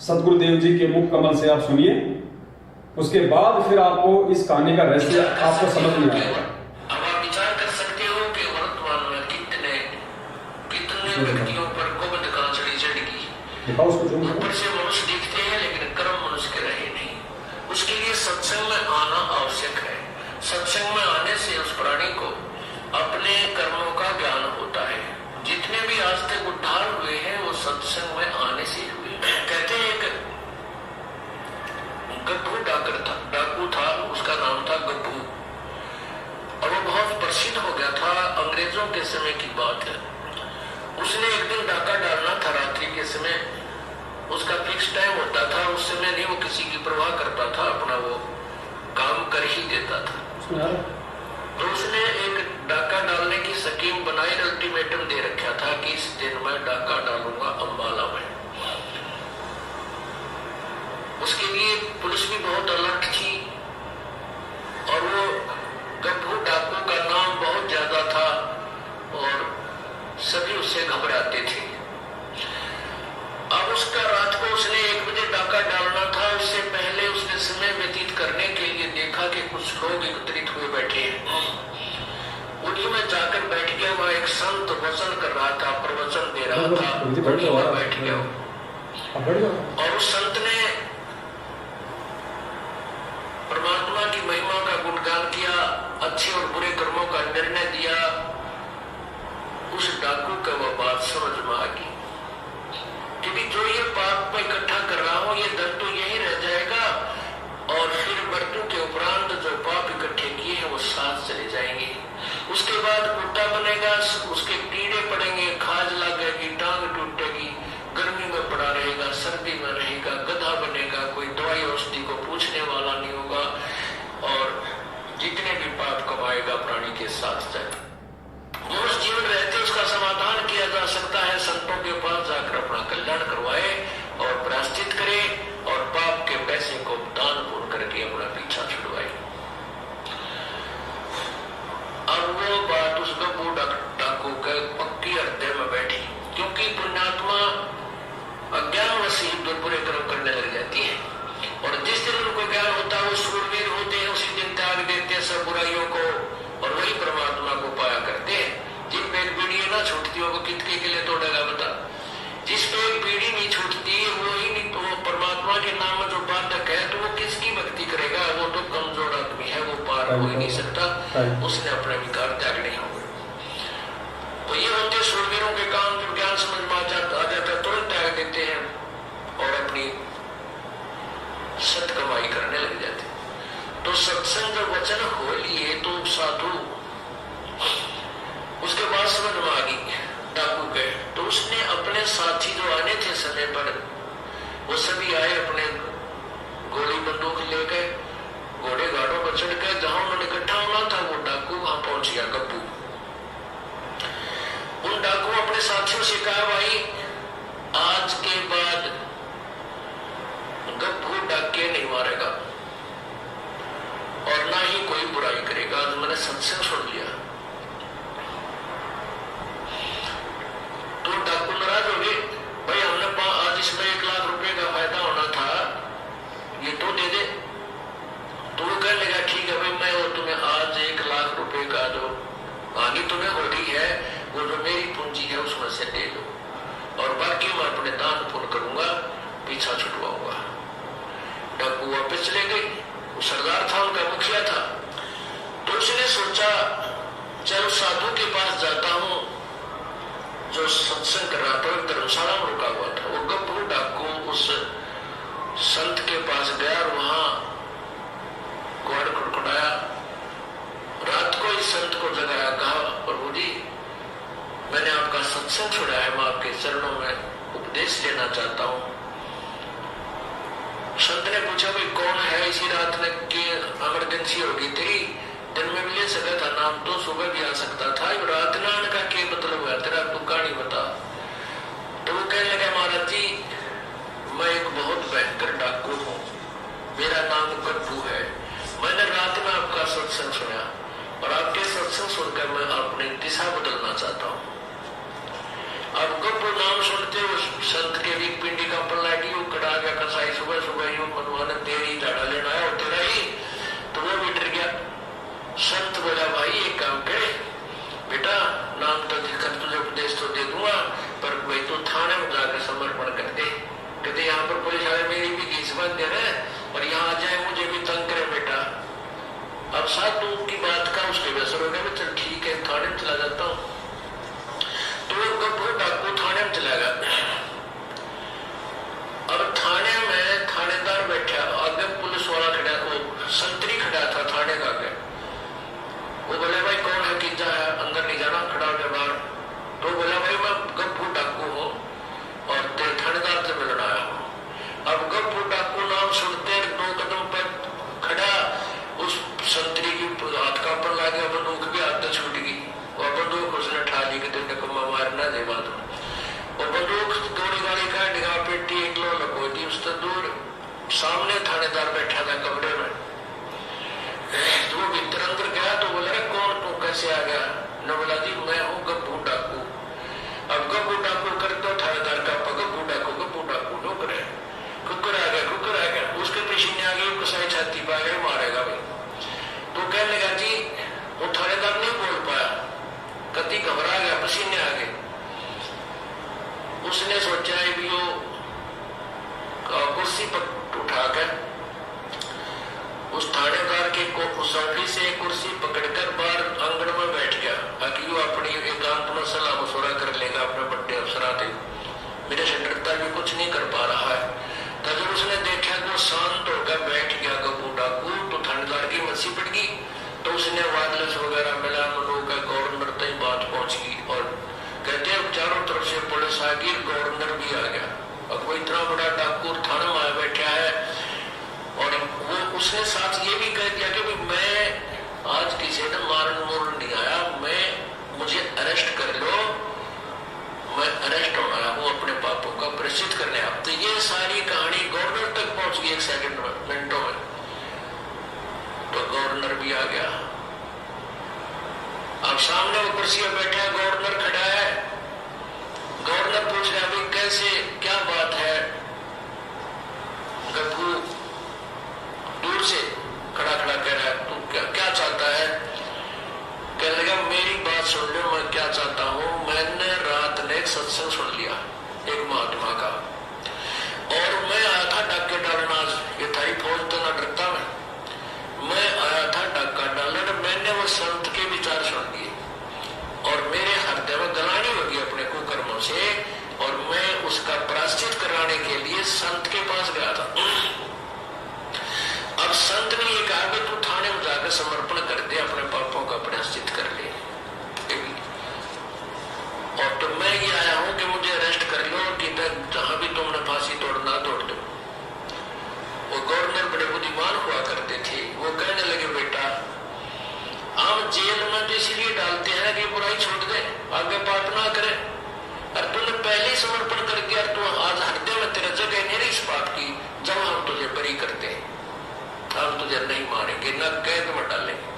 सदगुरुदेव जी के मुख कमल से आप सुनिए, उसके बाद फिर आपको इस कहानी का रहस्य आपको समझ में आएगा। अब आप विचार कर सकते हो कि वर्तमान में कितने व्यक्तियों पर गोबंद का चढ़ गई। ऊपर से मनुष्य दिखते हैं लेकिन कर्म मनुष्य के रहे नहीं। उसके लिए सत्संग में आना आवश्यक है। सत्संग में आने से उस प्राणी को अपने कर्मों का ज्ञान होता है। जितने भी आज तक उद्धार हुए हैं वो सत्संग में आने से हुए। कहते हैं एक गप्पू डाकू था, उसका नाम था गप्पू, और वो बहुत प्रसिद्ध हो गया था। अंग्रेजों के समय की बात है। उसने एक दिन डाका डालना था रात्रि के समय, उसका फिक्स टाइम होता था। उस समय नहीं वो किसी की परवाह करता था, अपना वो काम कर ही देता था। तो उसने एक डाका डालने की स्कीम बनाई, अल्टीमेटम दे रखा था कि इस दिन मैं डाका डालूंगा अंबाला में। उसके लिए पुलिस भी बहुत अलर्ट थी, और वो गप्पू डाकू का नाम बहुत ज्यादा था और सभी उससे घबराते थे। अब उसका रात को उसने 1 बजे डाका डालना था। उससे पहले उसने समय व्यतीत करने के लिए देखा कि कुछ लोग एकत्रित हुए बैठे हैं। उन्हीं में जाकर बैठ गया। वह एक संत वचन कर रहा था, प्रवचन दे रहा था, उन्हीं में बैठ गया। और उस संत ने परमात्मा की महिमा का गुणगान किया, अच्छे और बुरे कर्मों का निर्णय दिया। उस डाकू का वह बात समझ में आ गई कि जो ये पाप मैं इकट्ठा कर रहा हूं, ये धन तो यही रह जाएगा, और फिर मृत्यु के उपरांत जो पाप इकट्ठे किए हैं वो साथ चले जाएंगे। उसके बाद कुत्ता बनेगा, उसके कीड़े पड़ेंगे, खाज लगेगी, टांग टूटेगी, गर्मी में पड़ा रहेगा, सर्दी में रहेगा, गधा बनेगा, कोई दवाई औषधि को पूछने वाला नहीं होगा, और जितने भी पाप कमाएगा प्राणी के साथ जाएगा। मनुष्य जीवन रहते उसका समाधान किया जा सकता है। संतों के पास जाकर अपना कल्याण करवाए और प्रायश्चित करे, और पाप के पैसे को दान पुण्य करके अपना पीछा छुड़वाए। अब वो बात उस गप्पू डाकू के पक्की हृदय में बैठी, क्योंकि पुण्यात्मा अज्ञानवश ही बुरे कर्म करने लग जाती है, और जिस दिन उनको ज्ञान होता है वो शूरवीर होते हैं, उसी दिन त्याग देते हैं सब बुराइयों को, और वही परमात्मा को पाया करते हैं। जिन पे एक पीढ़ी ना छूटती हो वो कितने के लिए तोड़ेगा बता। जिस पे एक पीढ़ी नहीं छूटती वो ही नहीं, तो परमात्मा के नाम में जो बाधक है तो वो किसकी भक्ति करेगा? वो तो कमजोर आदमी है, वो पार हो ही नहीं सकता, उसने अपने विकार त्याग नहीं होगा। तो ये होते शूरवीरों के काम। जब ज्ञान समझ में आ जाता तुरंत त्याग देते हैं और अपनी सत कमाई करने लग जाते। तो सत्संग वचन हो लिए तो साधु उसके बाद समझ में आ गई डाकू के। तो उसने अपने साथी जो आने थे समय पर, वो सभी आए अपने गोली बंदूक लेकर, घोड़े गाड़ों पर चढ़ गए। जहां उन्होंने इकट्ठा होना था वो डाकू वहां पहुंच गया गप्पू। उन डाकू अपने साथियों से कहा, भाई आज के बाद गप्पू डाके नहीं मारेगा, और ना ही कोई बुराई करेगा। आज मैंने सत्संग सुन लिया। तो डाकू नाराज हो गए, भाई हमने आज इसमें 1 लाख रुपए का फायदा होना था, ये तो दे दे। तो वो कहने लगा ठीक है भाई, मैं वो तुम्हें आज 1 लाख रुपए का जो आगे तुम्हें हो रही है, वो जो मेरी पूंजी है उसमें से दे दो, और बाकी मैं अपने दान पुण्य करूंगा, पीछा छुटवाऊंगा। डाकू वापस चले गए। वो सरदार था, उनका मुखिया था। तो उसने सोचा चलो साधु के पास जाता हूं जो सत्संग कर रहा था, धर्मशाला में रुका हुआ था। वो गब्बू डाकू उस संत के पास गया और वहां ग्वाड़ खड़खड़ाया। रात को इस संत को जगाया, कहा प्रभु जी मैंने आपका सत्संग छोड़ा है, मैं आपके चरणों में उपदेश लेना चाहता हूं। संत ने पूछा भाई कौन है, इसी रात में की इमरजेंसी होगी तेरी, दिन में भी ले सकता था नाम, तो सुबह भी आ सकता था, रात ना आने का क्या मतलब है तेरा, तू कहानी बता। तो वो कहने लगा महाराज जी मैं एक बहुत भयंकर डाकू हूँ, मेरा नाम गब्बू है। मैंने रात में आपका सत्संग सुना और आपके सत्संग सुनकर मैं अपनी दिशा बदलना चाहता हूँ। अब गब्बू नाम सुनते उस संत के भी पिंडी का पल्लाटी वो कड़ा गया कसाई, सुबह सुबह यूं मनवाने तेरी झाड़ा लेना है और तेरा ही, तो वो भी डर गया। संत बोला भाई एक काम करे बेटा, नाम तो दिखकर तुझे उपदेश तो दे दूंगा, पर भाई तू थाने में जाकर समर्पण कर दे। कहते यहाँ पर पुलिस वाले मेरी भी घीस बंद दे रहे और यहाँ आ जाए मुझे भी तंग करे बेटा। अब साधु की बात का उसके बेसर हो गया, चल ठीक है थाने में चला जाता हूँ। तो गब्बू डाकू थाने में चला गया। अब थाने में थानेदार बैठा, आगे पुलिस वाला खड़ा, वो संतरी खड़ा था थाने का आगे। वो बोले भाई कौन है, किजा है, अंदर नहीं जाना, खड़ा हो गया बाहर। तो बोला भाई मैं गब्बू डाकू हूँ और तेरे थानेदार से मिलने आया हूँ। अब गब्बू डाकू नाम सुनते 2 कदम पर खड़ा, उस संतरी की हाथ का पर ला गया, बंदूक भी हाथ से छूट गई और बंदूक उसने ठा ली कि तेरे को मारना दे बात। और बंदूक दौड़ी गाड़ी का निगाह पेटी एक लो लगो थी, उससे दूर सामने थानेदार बैठा था कमरे में। तो वो भीतर अंदर गया तो बोला कौन तू, कैसे आ गया? न बोला जी मैं हूँ गब्बू डाकू। अब गब्बू डाकू कर दो थानेदार का गब्बू डाकू नो करे, कुकर आ गया, उसके पीछे आ गई, कसाई छाती पा गए, मारेगा भाई। तो कहने लगा जी वो थानेदार नहीं बोल पाया, कति घबरा गया, पसीने आ गए। उसने सोचा है भी वो कुर्सी पर उठाकर उस थानेदार के सौखी से कुर्सी पकड़कर बाहर आंगन में बैठ गया, ताकि वो अपनी एकांत में सलाह मशवरा कर लेगा अपने बड़े अफसर थे, मेरे से डरता भी कुछ नहीं कर पा रहा है। तो जब उसने देखा तो शांत होकर बैठ गया गब्बू डाकू, तो थानेदार की मस्सी पड़ गई। तो उसने वायरलेस वगैरह मिला, मनों का गवर्नर तक बात पहुंच गई और कहते हैं चारों तरफ से पुलिस आ गई, गवर्नर भी आ गया। अब वो इतना बड़ा डाकू थाने में आया बैठा है और वो उसने साथ ये भी कह दिया कि मैं आज किसी ने मारन मोरन नहीं आया, मुझे अरेस्ट कर लो, मैं अरेस्ट होने आया हूँ अपने पापों का प्रायश्चित करने। अब तो ये सारी कहानी गवर्नर तक पहुंच गई 1 सेकंड में, मिनटों में। तो गवर्नर भी आ गया। अब सामने वो कुर्सी पर बैठा गवर्नर खड़ा है। गवर्नर पूछ रहा भाई कैसे, क्या बात है? गब्बू दूर से खड़ा कह रहा है, तू क्या चाहता है? कहने लगा मेरी बात सुन लो, मैं क्या चाहता हूँ। मैंने रात ने एक सत्संग सुन लिया एक महात्मा का, और मैं आया था डाके डालना, ये थारी फौज तो ना डरता मैं आया था डाका डालने। मैंने वो संत के विचार सुन लिए और मेरे हृदय में गलानी होगी अपने कुकर्मों से, और मैं उसका प्रायश्चित कराने के लिए संत के पास गया था। अब संत ने ये कहा कि तू थाने में जाकर समर्पण कर दे, अपने पापों का प्रायश्चित कर ले। और तो मैं ये आया हूं कि मुझे अरेस्ट कर लो, कि जहां भी तुमने फांसी तोड़ना तोड़ दो। वो गवर्नर बड़े बुद्धिमान हुआ करते थे। वो कहने लगे बेटा हम जेल में तो इसलिए डालते हैं कि बुराई छोड़ दे, आगे पाप ना करे। और तूने पहले समर्पण कर दिया, तो आज हृदय में तेरे जगह नहीं रही इस बात की, जब हम तुझे बरी करते हैं। हम तुझे नहीं मारेंगे, न कैद में डालेंगे।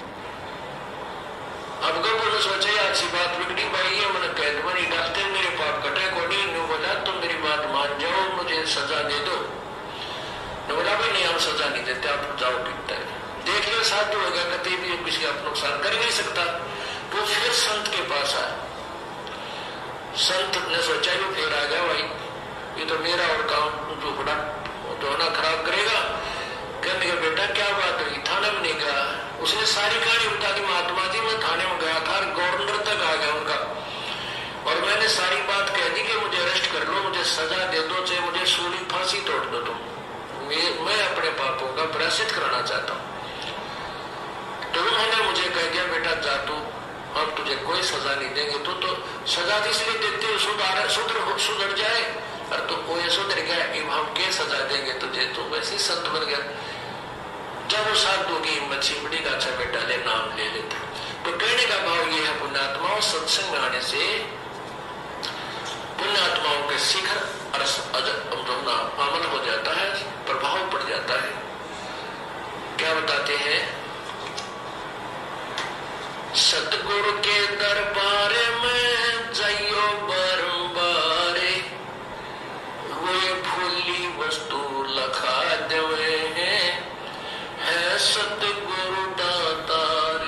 अब गब्बू ने सोचा ये अच्छी बात बिगड़ी भाई, ये मैंने कैद में नहीं डालते, मेरे पाप कटे को नहीं। नु बोला तुम मेरी बात मान जाओ, मुझे सजा दे दो। नु बोला भाई नहीं, हम सजा नहीं देते, आप जाओ टिकता है। देख लो साधु हो गया, कभी भी किसी का नुकसान कर नहीं सकता। तो फिर संत के पास आया। संत ने सोचा ये फिर आ गया भाई, ये तो मेरा और काम जो बड़ा तो ना खराब करेगा। कहने का बेटा क्या बात हुई, थाने में नहीं गया। उसने सारी कहानी बता दी, महात्मा जी मैं थाने में गया था, गवर्नर तक आ गया उनका, और मैंने सारी बात कह दी कि मुझे अरेस्ट कर लो, मुझे सजा दे दो, चाहे मुझे सूली फांसी तोड़ दो तुम, मैं अपने पापों का प्रायश्चित कराना चाहता हूँ। तो उन्होंने मुझे कह दिया बेटा जा तू, अब तुझे कोई सजा नहीं देंगे, तो सजा इसलिए देते हो सुधर जाए, और तो कोई सुधर गया, हम क्या सजा देंगे तुझे, तो वैसे संत बन गया। जब वो साधु की हिम्मत छिपड़ी का, अच्छा बेटा ले नाम ले लेता। तो कहने का भाव ये है पुण्यात्माओं, सत्संग आने से पुण्यात्माओं के शिखर अमल हो जाता है, प्रभाव पड़ जाता है। क्या बताते हैं, सतगुरु के दरबार में जाइयो बारंबारे, वे भूली वस्तु लखा देवे है सतगुरु दातार।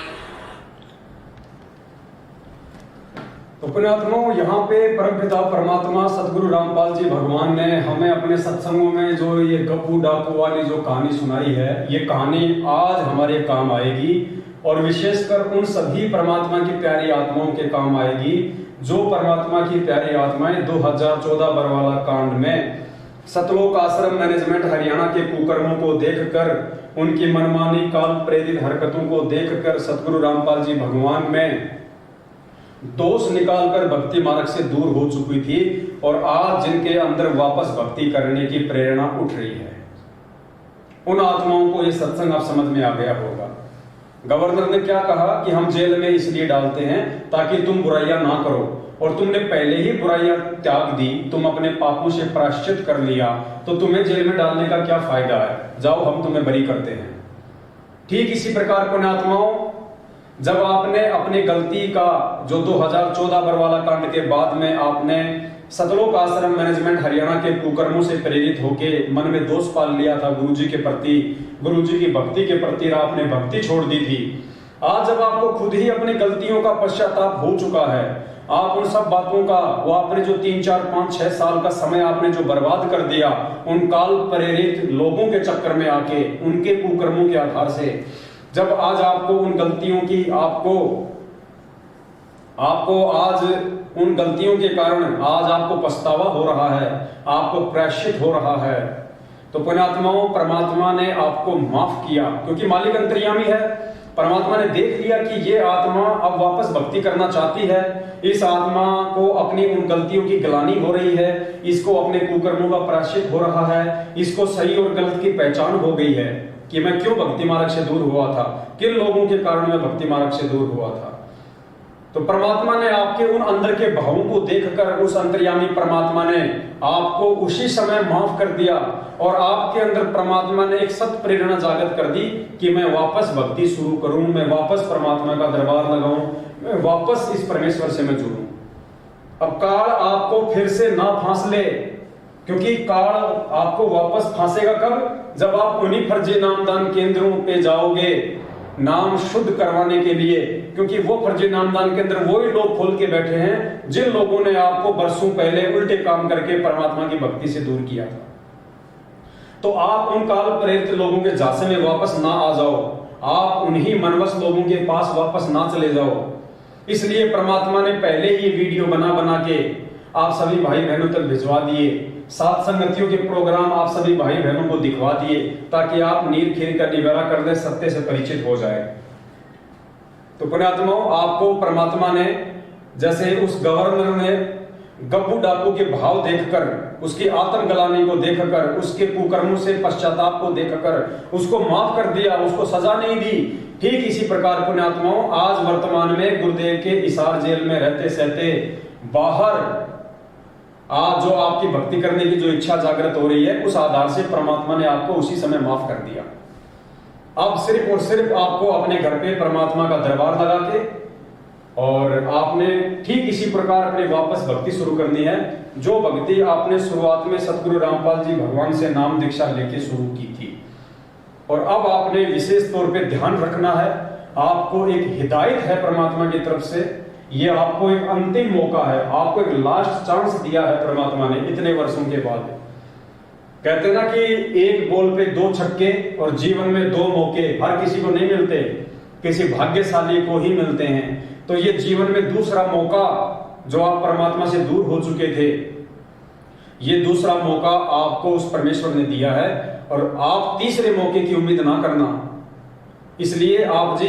तो पुण्यात्माओं, यहाँ पे परमपिता परमात्मा सतगुरु रामपाल जी भगवान ने हमें अपने सत्संगों में जो ये गप्पू डाकू वाली जो कहानी सुनाई है, ये कहानी आज हमारे काम आएगी, और विशेषकर उन सभी परमात्मा की प्यारी आत्माओं के काम आएगी जो परमात्मा की प्यारी आत्माएं 2014 बरवाला कांड में सतलोक आश्रम मैनेजमेंट हरियाणा के कुकर्मों को देखकर, उनकी मनमानी काल प्रेरित हरकतों को देखकर सतगुरु रामपाल जी भगवान में दोष निकालकर भक्ति मार्ग से दूर हो चुकी थी, और आज जिनके अंदर वापस भक्ति करने की प्रेरणा उठ रही है, उन आत्माओं को यह सत्संग आप समझ में आ गया होगा। गवर्नर ने क्या कहा कि हम जेल में इसलिए डालते हैं ताकि तुम बुराइयां ना करो, और तुमने पहले ही बुराइयां त्याग दी, तुम अपने पापों से प्रायश्चित कर लिया, तो तुम्हें जेल में डालने का क्या फायदा है, जाओ हम तुम्हें बरी करते हैं। ठीक इसी प्रकार पुण्यात्माओं, जब आपने अपनी गलती का जो 2014 बरवाला कांड के बाद में आपने सतलोक आश्रम मैनेजमेंट हरियाणा के कुकर्मों से प्रेरित होके मन में दोष पाल लिया था गुरुजी के प्रति, गुरुजी की भक्ति के प्रति, आपने भक्ति छोड़ दी थी, आज जब आपको खुद ही अपनी गलतियों का पश्चाताप हो चुका है, आप उन सब बातों का, वो आपने जो 3, 4, 5, 6 साल का समय आपने जो बर्बाद कर दिया उन काल प्रेरित लोगों के चक्कर में आके, उनके कुकर्मों के आधार से, जब आज आपको उन गलतियों की आपको आज उन गलतियों के कारण आज आपको पछतावा हो रहा है, आपको प्रायश्चित हो रहा है, तो पुण्यात्माओं परमात्मा ने आपको माफ किया, क्योंकि मालिक अंतर्यामी है। परमात्मा ने देख लिया कि ये आत्मा अब वापस भक्ति करना चाहती है, इस आत्मा को अपनी उन गलतियों की ग्लानि हो रही है, इसको अपने कुकर्मों का प्रायश्चित हो रहा है, इसको सही और गलत की पहचान हो गई है कि मैं क्यों भक्ति मार्ग से दूर हुआ था, किन लोगों के कारण मैं भक्ति मार्ग से दूर हुआ था। तो परमात्मा ने आपके उन अंदर के भावों को देखकर, उस अंतर्यामी परमात्मा ने आपको उसी समय माफ कर दिया, और आपके अंदर परमात्मा ने एक सत प्रेरणा जागृत कर दी कि मैं वापस भक्ति शुरू करूं, मैं वापस परमात्मा का दरबार लगाऊं, मैं वापस इस परमेश्वर से मैं जुड़ूं। अब काल आपको फिर से ना फांस ले, क्योंकि काल आपको वापस फांसेगा कब, जब आप उन्हीं फर्जी नामदान केंद्रों पे जाओगे नाम शुद्ध करवाने के लिए, क्योंकि वो फर्जी नामदान केंद्र वही लोग खोल के बैठे हैं जिन लोगों ने आपको बरसों पहले उल्टे काम करके परमात्मा की भक्ति से दूर किया था। तो आप उन काल प्रेरित लोगों के झांसे में वापस ना आ जाओ, आप उन्हीं मनवश लोगों के पास वापस ना चले जाओ। इसलिए परमात्मा ने पहले ही वीडियो बना के आप सभी भाई बहनों तक भिजवा दिए, सात संगतियों के प्रोग्राम आप सभी भाई बहनों को दिखवा दिए, ताकि आप नीर खीर का निवारा कर दे, सत्य से परिचित हो जाए। तो पुण्यात्माओं, आपको परमात्मा ने, जैसे उस गवर्नर ने गब्बू डाकू के भाव देखकर, उसकी आत्म गलानी को देखकर, उसके कुकर्मों से पश्चाताप को देखकर उसको माफ कर दिया, उसको सजा नहीं दी। ठीक इसी प्रकार पुण्यात्माओं, आज वर्तमान में गुरुदेव के हिसार जेल में रहते सहते बाहर आज जो आपकी भक्ति करने की जो इच्छा जागृत हो रही है, उस आधार से परमात्मा ने आपको उसी समय माफ कर दिया। अब सिर्फ और सिर्फ आपको अपने घर पे परमात्मा का दरबार लगा के और आपने ठीक इसी प्रकार अपने वापस भक्ति शुरू करनी है, जो भक्ति आपने शुरुआत में सतगुरु रामपाल जी भगवान से नाम दीक्षा लेके शुरू की थी। और अब आपने विशेष तौर पे ध्यान रखना है, आपको एक हिदायत है परमात्मा की तरफ से, ये आपको एक अंतिम मौका है, आपको एक लास्ट चांस दिया है परमात्मा ने इतने वर्षों के बाद। कहते ना कि एक बॉल पे 2 छक्के और जीवन में 2 मौके हर किसी को नहीं मिलते, किसी भाग्यशाली को ही मिलते हैं। तो ये जीवन में दूसरा मौका, जो आप परमात्मा से दूर हो चुके थे, ये दूसरा मौका आपको उस परमेश्वर ने दिया है और आप तीसरे मौके की उम्मीद ना करना। इसलिए आप जी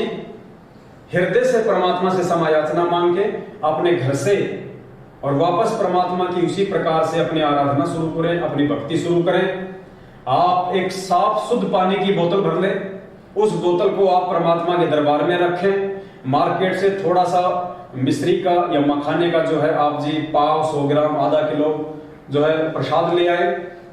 हृदय से परमात्मा से समायाचना मांग के अपने घर से और वापस परमात्मा की उसी प्रकार से अपनी आराधना शुरू करें, अपनी भक्ति शुरू करें। आप एक साफ शुद्ध पानी की बोतल भर लें, उस बोतल को आप परमात्मा के दरबार में रखें। मार्केट से थोड़ा सा मिश्री का या मखाने का जो है आप जी पाव 100 ग्राम आधा किलो जो है प्रसाद ले आए,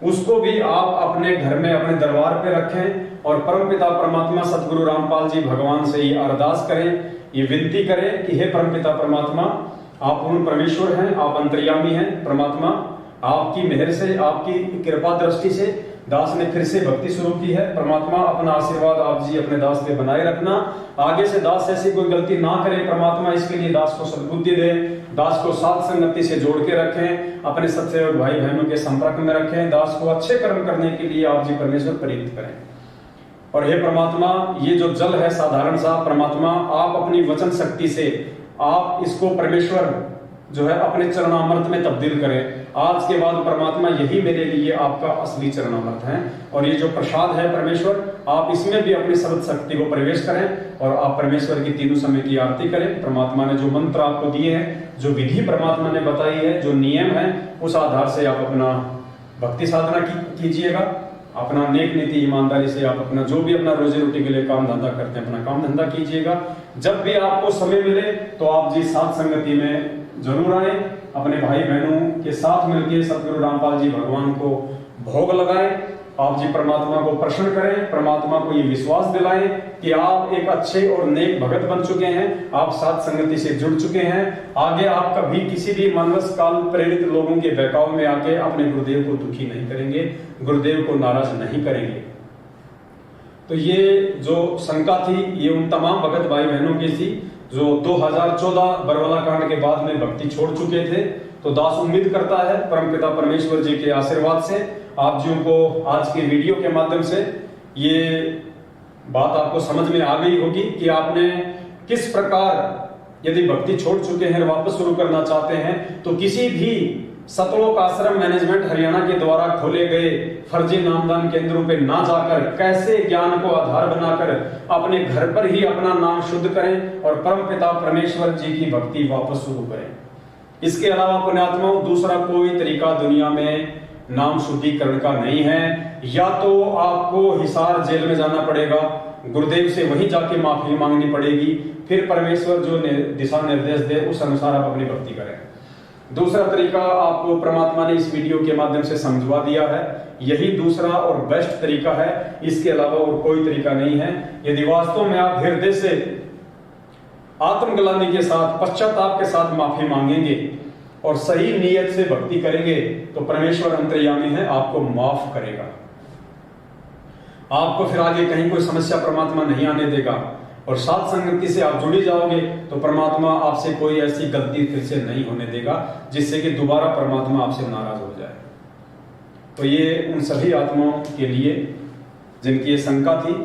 उसको भी आप अपने घर में अपने दरबार पे रखें और परमपिता परमात्मा सतगुरु रामपाल जी भगवान से ये अरदास करें, ये विनती करें कि हे परमपिता परमात्मा, आप पूर्ण परमेश्वर हैं, आप अंतर्यामी हैं। परमात्मा आपकी मेहर से, आपकी कृपा दृष्टि से दास ने फिर से भक्ति शुरू की है। परमात्मा अपना आशीर्वाद आप जी अपने दास पे बनाए रखना, आगे से दास ऐसी कोई गलती ना करे। परमात्मा इसके लिए दास को सद्बुद्धि दे, दास को साथ संगति से जोड़ के रखें, अपने सत्सेवक भाई बहनों के संपर्क में रखें, दास को अच्छे कर्म करने के लिए आप जी परमेश्वर प्रेरित करें। और हे परमात्मा, ये जो जल है साधारण सा, परमात्मा आप अपनी वचन शक्ति से आप इसको परमेश्वर जो है अपने चरणामृत में तब्दील करें। आज के बाद परमात्मा यही मेरे लिए आपका असली चरणामृत है और ये जो प्रसाद है परमेश्वर, आप इसमें भी अपनी सर्व शक्ति को प्रवेश करें और आप परमेश्वर की तीनों समय की आरती करें। परमात्मा ने जो मंत्र आपको दिए हैं, जो विधि परमात्मा ने बताई है, जो नियम है, उस आधार से आप अपना भक्ति साधना कीजिएगा। अपना नेक नीति ईमानदारी से आप अपना जो भी अपना रोजी रोटी के लिए काम धंधा करते हैं, अपना काम धंधा कीजिएगा। जब भी आपको समय मिले तो आप जी साथ संगति में जरूर आए, अपने भाई बहनों के साथ मिलकर सतगुरु रामपाल जी भगवान को भोग लगाएं। आप जी परमात्मा को प्रसन्न करें, परमात्मा को ये विश्वास दिलाएं कि आप एक अच्छे और नेक भगत बन चुके हैं, आप साथ संगति से जुड़ चुके हैं। आगे आप कभी किसी भी मानवस काल प्रेरित लोगों के बहकाव में आके अपने गुरुदेव को दुखी नहीं करेंगे, गुरुदेव को नाराज नहीं करेंगे। तो ये जो शंका थी, ये उन तमाम भगत भाई बहनों की थी जो 2014 बरवाला कांड के बाद में भक्ति छोड़ चुके थे। तो दास उम्मीद करता है परमपिता परमेश्वर जी के आशीर्वाद से आप जी को आज के वीडियो के माध्यम से ये बात आपको समझ में आ गई होगी कि आपने किस प्रकार यदि भक्ति छोड़ चुके हैं वापस शुरू करना चाहते हैं तो किसी भी सतलोक आश्रम मैनेजमेंट हरियाणा के द्वारा खोले गए फर्जी नामदान केंद्रों पे ना जाकर कैसे ज्ञान को आधार बनाकर अपने घर पर ही अपना नाम शुद्ध करें और परमपिता परमेश्वर जी की भक्ति वापस शुरू करें। इसके अलावा पुण्यात्माओं दूसरा कोई तरीका दुनिया में नाम शुद्धिकरण का नहीं है। या तो आपको हिसार जेल में जाना पड़ेगा, गुरुदेव से वहीं जाके माफी मांगनी पड़ेगी, फिर परमेश्वर जो दिशा निर्देश दे उस अनुसार आप अपनी भक्ति करें। दूसरा तरीका आपको परमात्मा ने इस वीडियो के माध्यम से समझवा दिया है, यही दूसरा और बेस्ट तरीका है, इसके अलावा और कोई तरीका नहीं है। यदि वास्तव में आप हृदय से आत्मग्लानि के साथ, पश्चाताप के साथ माफी मांगेंगे और सही नीयत से भक्ति करेंगे तो परमेश्वर अंतर्यामी है, आपको माफ करेगा। आपको फिर आगे कहीं कोई समस्या परमात्मा नहीं आने देगा और साथ संगति से आप जुड़े जाओगे तो परमात्मा आपसे कोई ऐसी गलती फिर से नहीं होने देगा जिससे कि दोबारा परमात्मा आपसे नाराज हो जाए। तो ये उन सभी आत्माओं के लिए जिनकी ये शंका थी,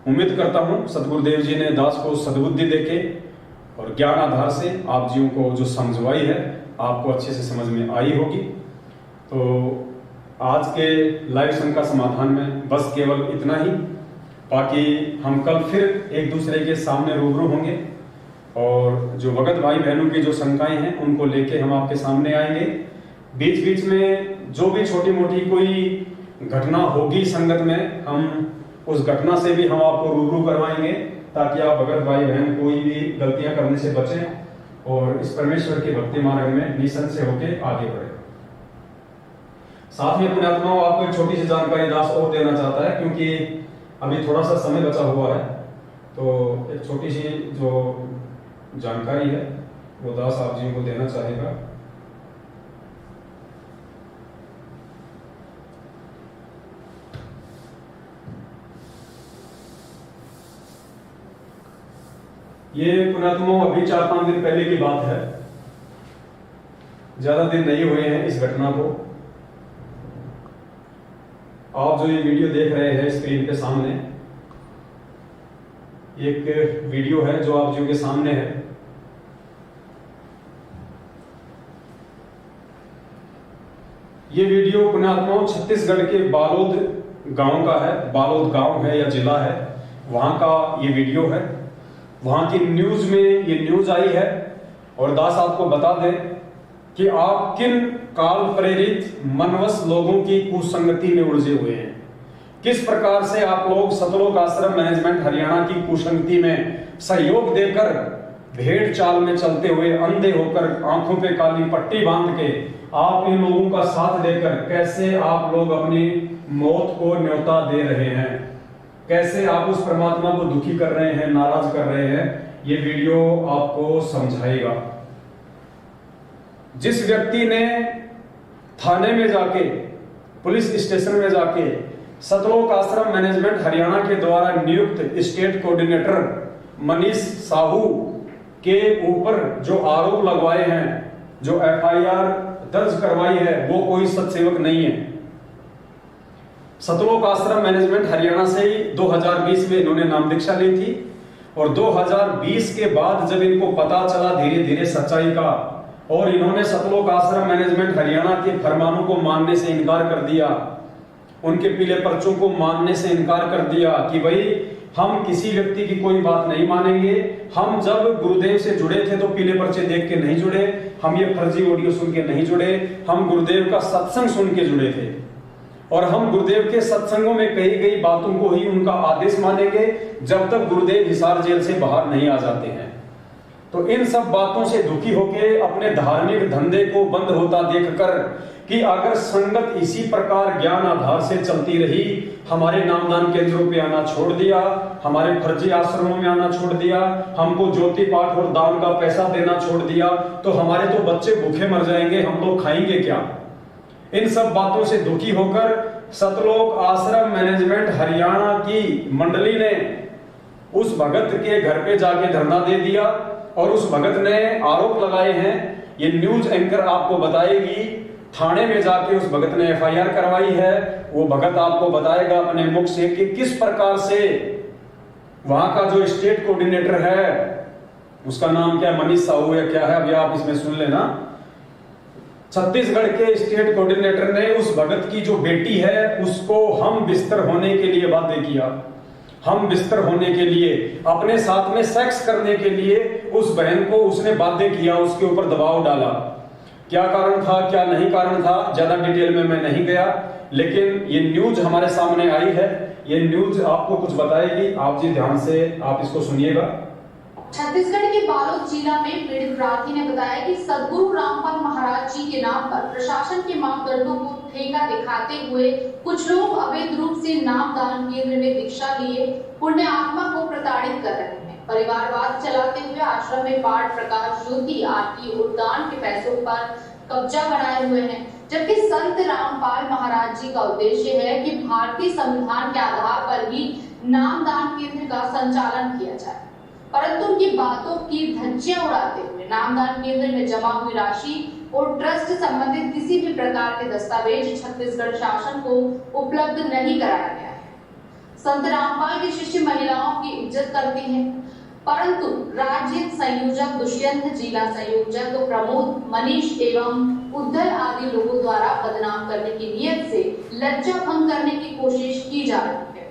उम्मीद करता हूं सदगुरुदेव जी ने दास को सद्बुद्धि देके और ज्ञान आधार से आप जीवों को जो समझवाई है आपको अच्छे से समझ में आई होगी। तो आज के लाइव शंका समाधान में बस केवल इतना ही, बाकी हम कल फिर एक दूसरे के सामने रूबरू होंगे और जो भगत भाई बहनों की जो शंकाएं हैं उनको लेके हम आपके सामने आएंगे। बीच बीच में जो भी छोटी मोटी कोई घटना होगी संगत में, हम उस घटना से भी हम आपको रूबरू करवाएंगे ताकि आप भगत भाई बहन कोई भी गलतियां करने से बचें और इस परमेश्वर के भक्ति मार्ग में निसंशय होकर आगे बढ़े। साथ में पुण्यात्माओं आपको एक छोटी सी जानकारी दास और देना चाहता है, क्योंकि अभी थोड़ा सा समय बचा हुआ है, तो एक छोटी सी जो जानकारी है वो दास आप जी को देना चाहेगा। ये पुण्यात्माओं अभी 4-5 दिन पहले की बात है, ज्यादा दिन नहीं हुए हैं इस घटना को। आप जो ये वीडियो देख रहे हैं स्क्रीन के सामने, एक वीडियो है जो आप जी के सामने है। ये वीडियो पुण्यात्माओं छत्तीसगढ़ के बालोद गांव का है। बालोद गांव है या जिला है, वहां का ये वीडियो है। वहां की न्यूज में ये न्यूज आई है। और दास आपको बता दें कि आप किन काल प्रेरित मनवश लोगों की कुसंगति में उलझे हुए हैं, किस प्रकार से आप लोग सतलोक आश्रम मैनेजमेंट हरियाणा की कुसंगति में सहयोग देकर, भेड़ चाल में चलते हुए, अंधे होकर, आंखों पे काली पट्टी बांध के आप इन लोगों का साथ देकर कैसे आप लोग अपनी मौत को न्योता दे रहे हैं, कैसे आप उस परमात्मा को दुखी कर रहे हैं, नाराज कर रहे हैं, ये वीडियो आपको समझाएगा। जिस व्यक्ति ने थाने में जाके, पुलिस स्टेशन में जाके सतलोक आश्रम मैनेजमेंट हरियाणा के द्वारा नियुक्त स्टेट कोऑर्डिनेटर मनीष साहू के ऊपर जो आरोप लगवाए हैं, जो एफआईआर दर्ज करवाई है, वो कोई सत्सेवक नहीं है। सतलोक आश्रम मैनेजमेंट हरियाणा से ही 2020 में इन्होंने नाम दीक्षा ली थी। और 2020 के बाद जब इनको पता चला धीरे धीरे सच्चाई का, और इन्होंने सतलोक आश्रम मैनेजमेंट हरियाणा के फरमानों को मानने से इनकार कर दिया, उनके पीले पर्चों को मानने से इनकार कर दिया कि भाई हम किसी व्यक्ति की कोई बात नहीं मानेंगे। हम जब गुरुदेव से जुड़े थे तो पीले पर्चे देख के नहीं जुड़े, हम ये फर्जी ऑडियो सुन के नहीं जुड़े, हम गुरुदेव का सत्संग सुन के जुड़े थे। और हम गुरुदेव के सत्संगों में कही गई बातों को ही उनका आदेश मानेंगे जब तक गुरुदेव हिसार जेल से बाहर नहीं आ जाते हैं। तो इन सब बातों से दुखी होकर अपने धार्मिक धंधे को बंद होता देखकर कि अगर संगत इसी प्रकार ज्ञान आधार से चलती रही, हमारे नामदान केंद्रों पे आना छोड़ दिया, हमारे फर्जी आश्रमों में आना छोड़ दिया, हमको ज्योति पाठ और दान का पैसा देना छोड़ दिया, तो हमारे तो बच्चे भूखे मर जाएंगे, हम लोग खाएंगे क्या। इन सब बातों से दुखी होकर सतलोक आश्रम मैनेजमेंट हरियाणा की मंडली ने उस भगत के घर पे जाके धरना दे दिया। और उस भगत ने आरोप लगाए हैं, ये न्यूज एंकर आपको बताएगी, थाने में जाके उस भगत ने एफआईआर करवाई है। वो भगत आपको बताएगा अपने मुख से कि किस प्रकार से वहां का जो स्टेट कोऑर्डिनेटर है, उसका नाम क्या, मनीष साहू या क्या है, अभी आप इसमें सुन लेना। छत्तीसगढ़ के स्टेट कोऑर्डिनेटर ने उस भगत की जो बेटी है उसको हम बिस्तर होने के लिए बाध्य किया। हम बिस्तर होने के लिए, अपने साथ में सेक्स करने के लिए उस बहन को उसने बाध्य किया, उसके ऊपर दबाव डाला। क्या कारण था, क्या नहीं कारण था, ज्यादा डिटेल में मैं नहीं गया, लेकिन ये न्यूज हमारे सामने आई है। ये न्यूज आपको कुछ बताएगी, आप जी ध्यान से आप इसको सुनिएगा। छत्तीसगढ़ के बालोद जिला में पीड़ित प्रार्थी ने बताया कि सदगुरु रामपाल महाराज जी के नाम पर प्रशासन के मापदंडों को ठेका दिखाते हुए कुछ लोग अवैध रूप से नामदान केंद्र में दीक्षा लिए पुण्य आत्मा को प्रताड़ित कर रहे हैं। परिवारवाद चलाते हुए आश्रम में पाठ, प्रकाश, ज्योति, आरती और दान के पैसों पर कब्जा बनाए हुए हैं। जबकि संत रामपाल महाराज जी का उद्देश्य है कि भारतीय संविधान के आधार पर ही नामदान केंद्र का संचालन किया जाए, परंतु उनकी बातों की धज्जियां उड़ाते हुए नामदान केंद्र में जमा हुई राशि और ट्रस्ट संबंधित किसी भी प्रकार के दस्तावेज छत्तीसगढ़ शासन को उपलब्ध नहीं कराया गया है। संत रामपाल के शिष्य महिलाओं की इज्जत करते हैं, परंतु राज्य संयोजक दुष्यंत, जिला संयोजक प्रमोद, मनीष एवं उद्धव आदि लोगों द्वारा बदनाम करने की नियत से लज्जा भंग करने की कोशिश की जा रही है।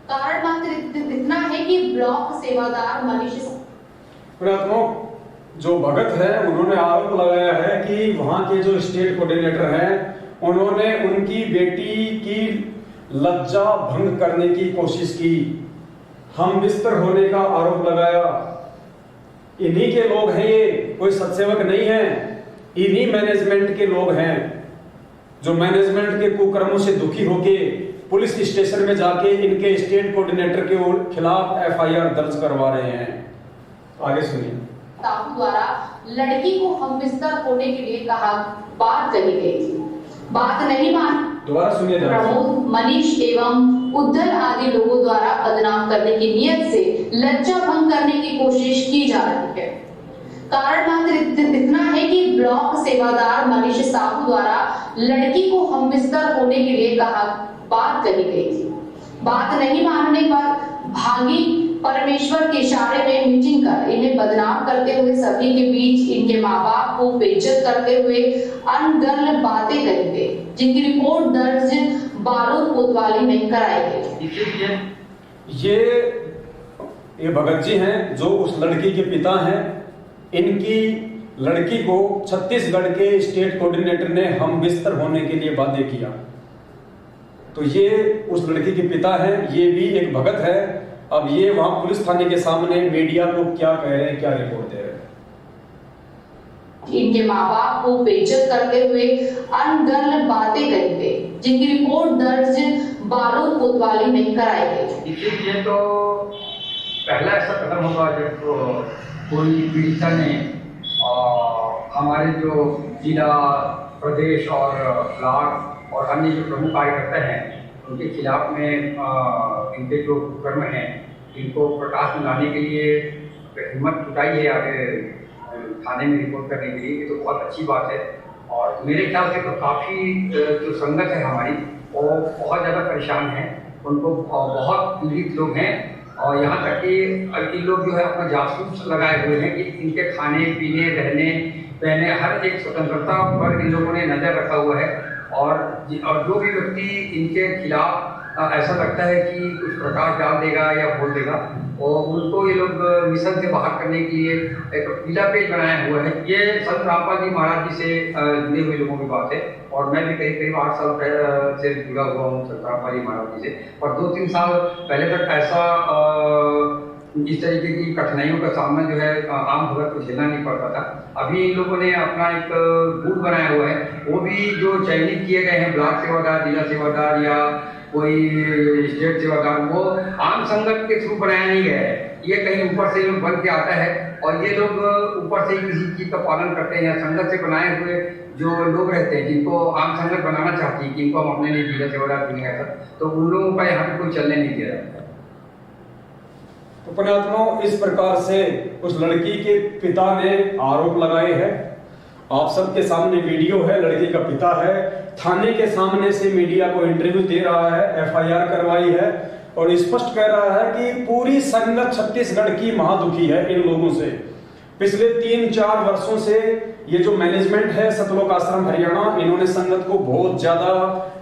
कारण मात्र इतना है कि ब्लॉक सेवादार मनीष जो भगत है उन्होंने आरोप लगाया है कि वहां के जो स्टेट कोऑर्डिनेटर हैं उन्होंने उनकी बेटी की लज्जा भंग करने की कोशिश की, हम बिस्तर होने का आरोप लगाया। इन्हीं के लोग हैं ये, कोई सत्सेवक नहीं है, इन्हीं मैनेजमेंट के लोग हैं जो मैनेजमेंट के कुकर्मों से दुखी होके पुलिस स्टेशन में जाके इनके स्टेट कोऑर्डिनेटर के खिलाफ एफआईआर दर्ज करवा रहे हैं। आगे सुनिए। साहू द्वारा लड़की को हमबिस्तर होने के लिए कहा, बात कही गई थी, बात नहीं मान। दोबारा सुनिए। प्रमोद, मनीष एवं उद्धव आदि लोगों द्वारा बदनाम करने की नियत से लज्जा भंग करने की कोशिश की जा रही है। कारण मात्र इतना है कि ब्लॉक सेवादार मनीष साहू द्वारा लड़की को हमबिस्तर होने के लिए कहा, बात कही गई थी, बात नहीं मानने पर भागी परमेश्वर के इशारे में मीटिंग कर इन्हें बदनाम करते हुए सभी के बीच इनके माँ बाप को बेइज्जत करते हुए अनगर्ल बातें कही गई, जिनकी रिपोर्ट दर्ज बारूद कोतवाली में कराई गई। ये भगत जी हैं जो उस लड़की के पिता हैं। इनकी लड़की को छत्तीसगढ़ के स्टेट कोऑर्डिनेटर ने हम बिस्तर होने के लिए वादे किया। तो ये उस लड़की के पिता हैं, ये भी एक भगत है। अब ये वहां पुलिस थाने के सामने मीडिया को क्या कह रहे हैं, क्या रिपोर्ट दे रहे हैं। इनके माँ बाप को बेइज्जत करते हुए अनगर्ल बातें कही गई, जिनकी रिपोर्ट दर्ज बारूद कोतवाली में कराई गई। ये तो पहला ऐसा कदम होगा जब कोई पीड़िता ने हमारे जो जिला, प्रदेश और ब्लॉक और अन्य जो प्रमुख कार्यकर्ता हैं उनके खिलाफ में इनके जो कर्म हैं इनको प्रकाश में लाने के लिए हिम्मत जुटाई है आगे थाने में रिपोर्ट करने के लिए। ये तो बहुत अच्छी बात है। और मेरे ख्याल से तो काफ़ी जो संगत है हमारी वो बहुत ज़्यादा परेशान है, उनको बहुत पीड़ित लोग हैं। और यहाँ तक कि इन लोग जो है अपना जासूस लगाए हुए हैं कि इनके खाने पीने, रहने पहने हर एक स्वतंत्रता पर इन लोगों ने नज़र रखा हुआ है। और जो भी व्यक्ति इनके खिलाफ ऐसा लगता है कि कुछ प्रकाश डाल देगा या बोल देगा और उनको ये लोग मिशन से बाहर करने के लिए एक पीला पेज बनाया हुआ है। ये संत रामपाल जी महाराज जी से जुड़े हुए लोगों की बात है। और मैं भी करीब 8 साल से जुड़ा हुआ हूँ संत रामपाल जी महाराज जी से। और 2-3 साल पहले तक ऐसा इस तरीके की कठिनाइयों का सामना जो है आम भगत को झेलना नहीं पड़ता था। अभी इन लोगों ने अपना एक बूथ बनाया हुआ है, वो भी जो चयनित किए गए हैं ब्लॉक सेवादार, जिला सेवादार या कोई स्टेट सेवादार, वो आम संगत के थ्रू बनाया नहीं गया है। ये कहीं ऊपर से लोग बन के आता है और ये लोग ऊपर से ही किसी चीज का पालन करते हैं या संगत से बनाए हुए जो लोग रहते हैं जिनको आम संगत बनाना चाहती है कि इनको हम अपने लिए जिला सेवादार चुनेंगे ऐसा, तो उन लोगों का यहाँ पे कोई चलने नहीं दे रहा है। तो पुण्यात्माओं, इस प्रकार से उस लड़की के पिता ने आरोप लगाए हैं। आप सबके सामने वीडियो है, लड़की का पिता है, थाने के सामने से मीडिया को इंटरव्यू दे रहा है, एफआईआर करवाई है और स्पष्ट कह रहा है कि पूरी संगत छत्तीसगढ़ की महादुखी है इन लोगों से। पिछले 3-4 वर्षों से ये जो मैनेजमेंट है सतलोक आश्रम हरियाणा, इन्होंने संगत को बहुत ज्यादा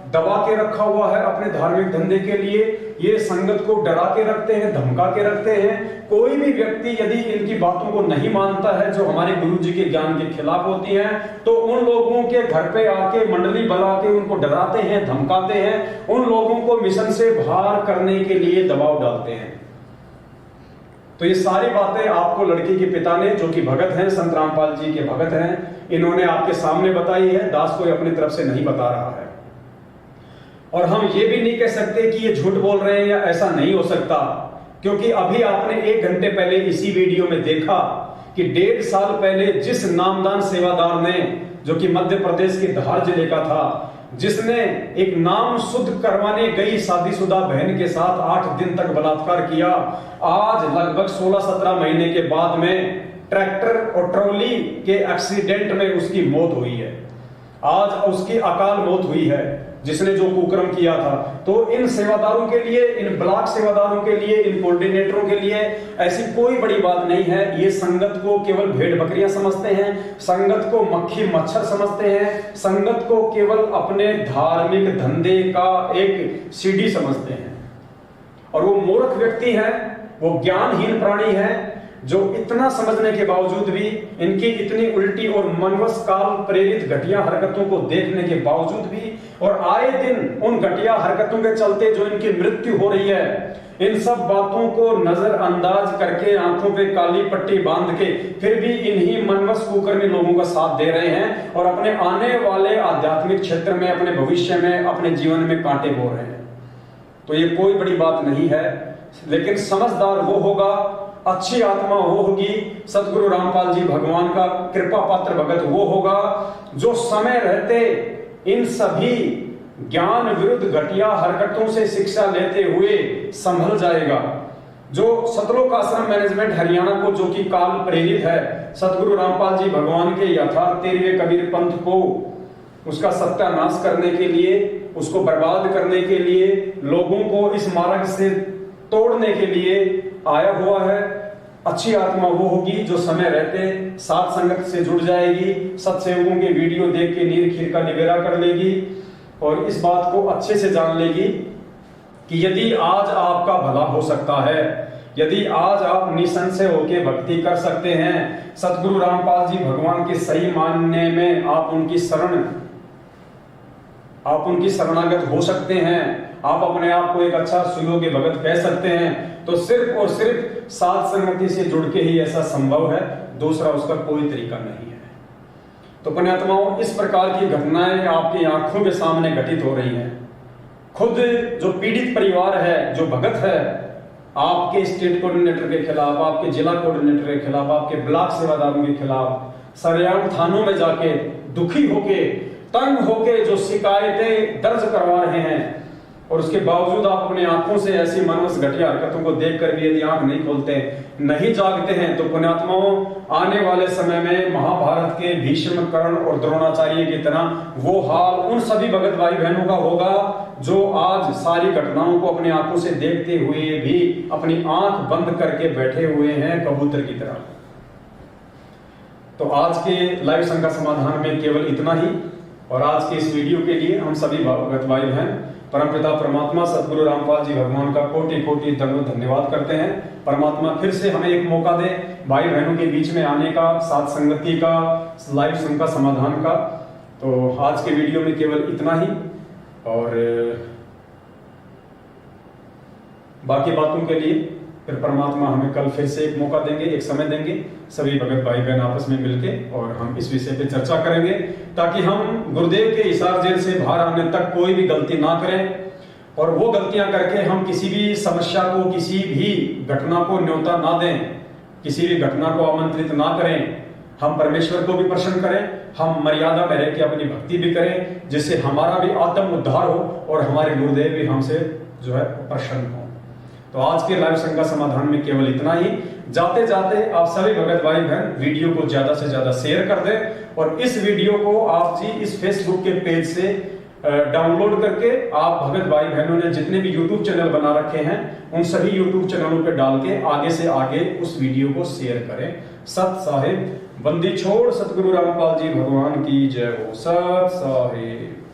दबा के रखा हुआ है अपने धार्मिक धंधे के लिए। ये संगत को डरा के रखते हैं, धमका के रखते हैं। कोई भी व्यक्ति यदि इनकी बातों को नहीं मानता है जो हमारे गुरु जी के ज्ञान के खिलाफ होती हैं, तो उन लोगों के घर पे आके मंडली बुला के उनको डराते हैं, धमकाते हैं, उन लोगों को मिशन से बाहर करने के लिए दबाव डालते हैं। तो ये सारी बातें आपको लड़की के पिता ने, जो कि भगत हैं, संत रामपाल जी के भगत हैं, इन्होंने आपके सामने बताई है। दास कोई अपनी तरफ से नहीं बता रहा है। और हम ये भी नहीं कह सकते कि ये झूठ बोल रहे हैं या ऐसा नहीं हो सकता, क्योंकि अभी आपने 1 घंटे पहले इसी वीडियो में देखा कि 1.5 साल पहले जिस नामदान सेवादार ने, जो कि मध्य प्रदेश के धार जिले का था, जिसने एक नाम शुद्ध करवाने गई शादीशुदा बहन के साथ 8 दिन तक बलात्कार किया, आज लगभग 16-17 महीने के बाद में ट्रैक्टर और ट्रॉली के एक्सीडेंट में उसकी मौत हुई है। आज उसकी अकाल मौत हुई है जिसने जो कुकर्म किया था। तो इन सेवादारों के लिए, इन ब्लॉक सेवादारों के लिए, इन कोऑर्डिनेटरों के लिए ऐसी कोई बड़ी बात नहीं है। ये संगत को केवल भेड़ बकरियां समझते हैं, संगत को मक्खी मच्छर समझते हैं, संगत को केवल अपने धार्मिक धंधे का एक सीढ़ी समझते हैं। और वो मूर्ख व्यक्ति है, वो ज्ञानहीन प्राणी है, जो इतना समझने के बावजूद भी, इनकी इतनी उल्टी और मनवश काल प्रेरित घटिया हरकतों को देखने के बावजूद भी, और आए दिन उन घटिया हरकतों के चलते जो इनकी मृत्यु हो रही है, इन सब बातों को नजरअंदाज करके, आंखों पे काली पट्टी बांध के, फिर भी इन्हीं मनवश कुकर्मी लोगों का साथ दे रहे हैं और अपने आने वाले आध्यात्मिक क्षेत्र में, अपने भविष्य में, अपने जीवन में कांटे बो रहे हैं। तो ये कोई बड़ी बात नहीं है। लेकिन समझदार वो होगा, अच्छी आत्मा वो होगी, सदगुरु रामपाल जी भगवान का कृपा पात्र भगत वो होगा जो समय रहते इन सभी ज्ञान विरुद्ध घटिया हरकतों से शिक्षा लेते हुए संभल जाएगा। जो सतलोक आश्रम मैनेजमेंट हरियाणा को, जो कि काल प्रेरित है, सदगुरु रामपाल जी भगवान के यथार्थ 13वें कबीर पंथ को उसका सत्यानाश करने के लिए, उसको बर्बाद करने के लिए, लोगों को इस मार्ग से तोड़ने के लिए आया हुआ है। अच्छी आत्मा वो होगी जो समय रहते सात संगत से जुड़ जाएगी, सत्सेवकों के वीडियो देख के नीर खीर का निबेरा कर लेगी और इस बात को अच्छे से जान लेगी कि यदि आज आपका भला हो सकता है, यदि आज आप निसंशय होकर भक्ति कर सकते हैं, सदगुरु रामपाल जी भगवान के सही मानने में आप उनकी शरणागत हो सकते हैं, आप अपने आप को एक अच्छा सुयोग्य भगत कह सकते हैं, तो सिर्फ और सिर्फ सात संगति से जुड़ के ही ऐसा संभव है, दूसरा उसका कोई तरीका नहीं है। तो पुण्यात्माओं, इस प्रकार की घटनाएं आपकी आंखों के सामने घटित हो रही हैं। खुद जो पीड़ित परिवार है, जो भगत है, आपके स्टेट कोऑर्डिनेटर के खिलाफ, आपके जिला कोऑर्डिनेटर के खिलाफ, आपके ब्लॉक सेवादारों के खिलाफ सरेआम थानों में जाके दुखी होके, तंग होके जो शिकायतें दर्ज करवा रहे हैं, और उसके बावजूद आप अपनी आंखों से ऐसी मनवस घटिया हरकतों को देखकर भी यदि आंख नहीं खोलते, नहीं जागते हैं, तो पुण्यात्माओं, आने वाले समय में महाभारत के भीष्म, कर्ण और द्रोणाचार्य की तरह वो हाल उन सभी भगत भाई बहनों का होगा जो आज सारी घटनाओं को अपनी आंखों से देखते हुए भी अपनी आंख बंद करके बैठे हुए हैं कबूतर की तरह। तो आज के लाइव संघ का समाधान में केवल इतना ही, और आज के इस वीडियो के लिए हम सभी भगत भाई बहन परमपिता परमात्मा सदगुरु रामपाल जी भगवान का कोटि कोटि दंडवत धन्यवाद करते हैं। परमात्मा फिर से हमें एक मौका दे भाई बहनों के बीच में आने का, साथ संगति का, लाइव संघ का समाधान का। तो आज के वीडियो में केवल इतना ही, और बाकी बातों के लिए फिर परमात्मा हमें कल फिर से एक मौका देंगे, एक समय देंगे, सभी भगत भाई बहन आपस में मिलके, और हम इस विषय पे चर्चा करेंगे ताकि हम गुरुदेव के हिसार जेल से बाहर आने तक कोई भी गलती ना करें, और वो गलतियां करके हम किसी भी समस्या को, किसी भी घटना को न्योता ना दें, किसी भी घटना को आमंत्रित ना करें। हम परमेश्वर को भी प्रसन्न करें, हम मर्यादा में रह के अपनी भक्ति भी करें, जिससे हमारा भी आत्म उद्धार हो और हमारे गुरुदेव भी हमसे जो है प्रसन्न हो। तो आज के लाइव संघ का समाधान में केवल इतना ही। जाते जाते आप सभी भगत भाई बहन वीडियो को ज्यादा से ज्यादा शेयर कर दें, और इस वीडियो को आप जी इस फेसबुक के पेज से डाउनलोड करके आप भगत भाई बहनों ने जितने भी यूट्यूब चैनल बना रखे हैं उन सभी यूट्यूब चैनलों पे डाल के आगे से आगे उस वीडियो को शेयर करें। सत साहिब बंदी छोड़ सतगुरु रामपाल जी भगवान की जय हो। सत साहिब।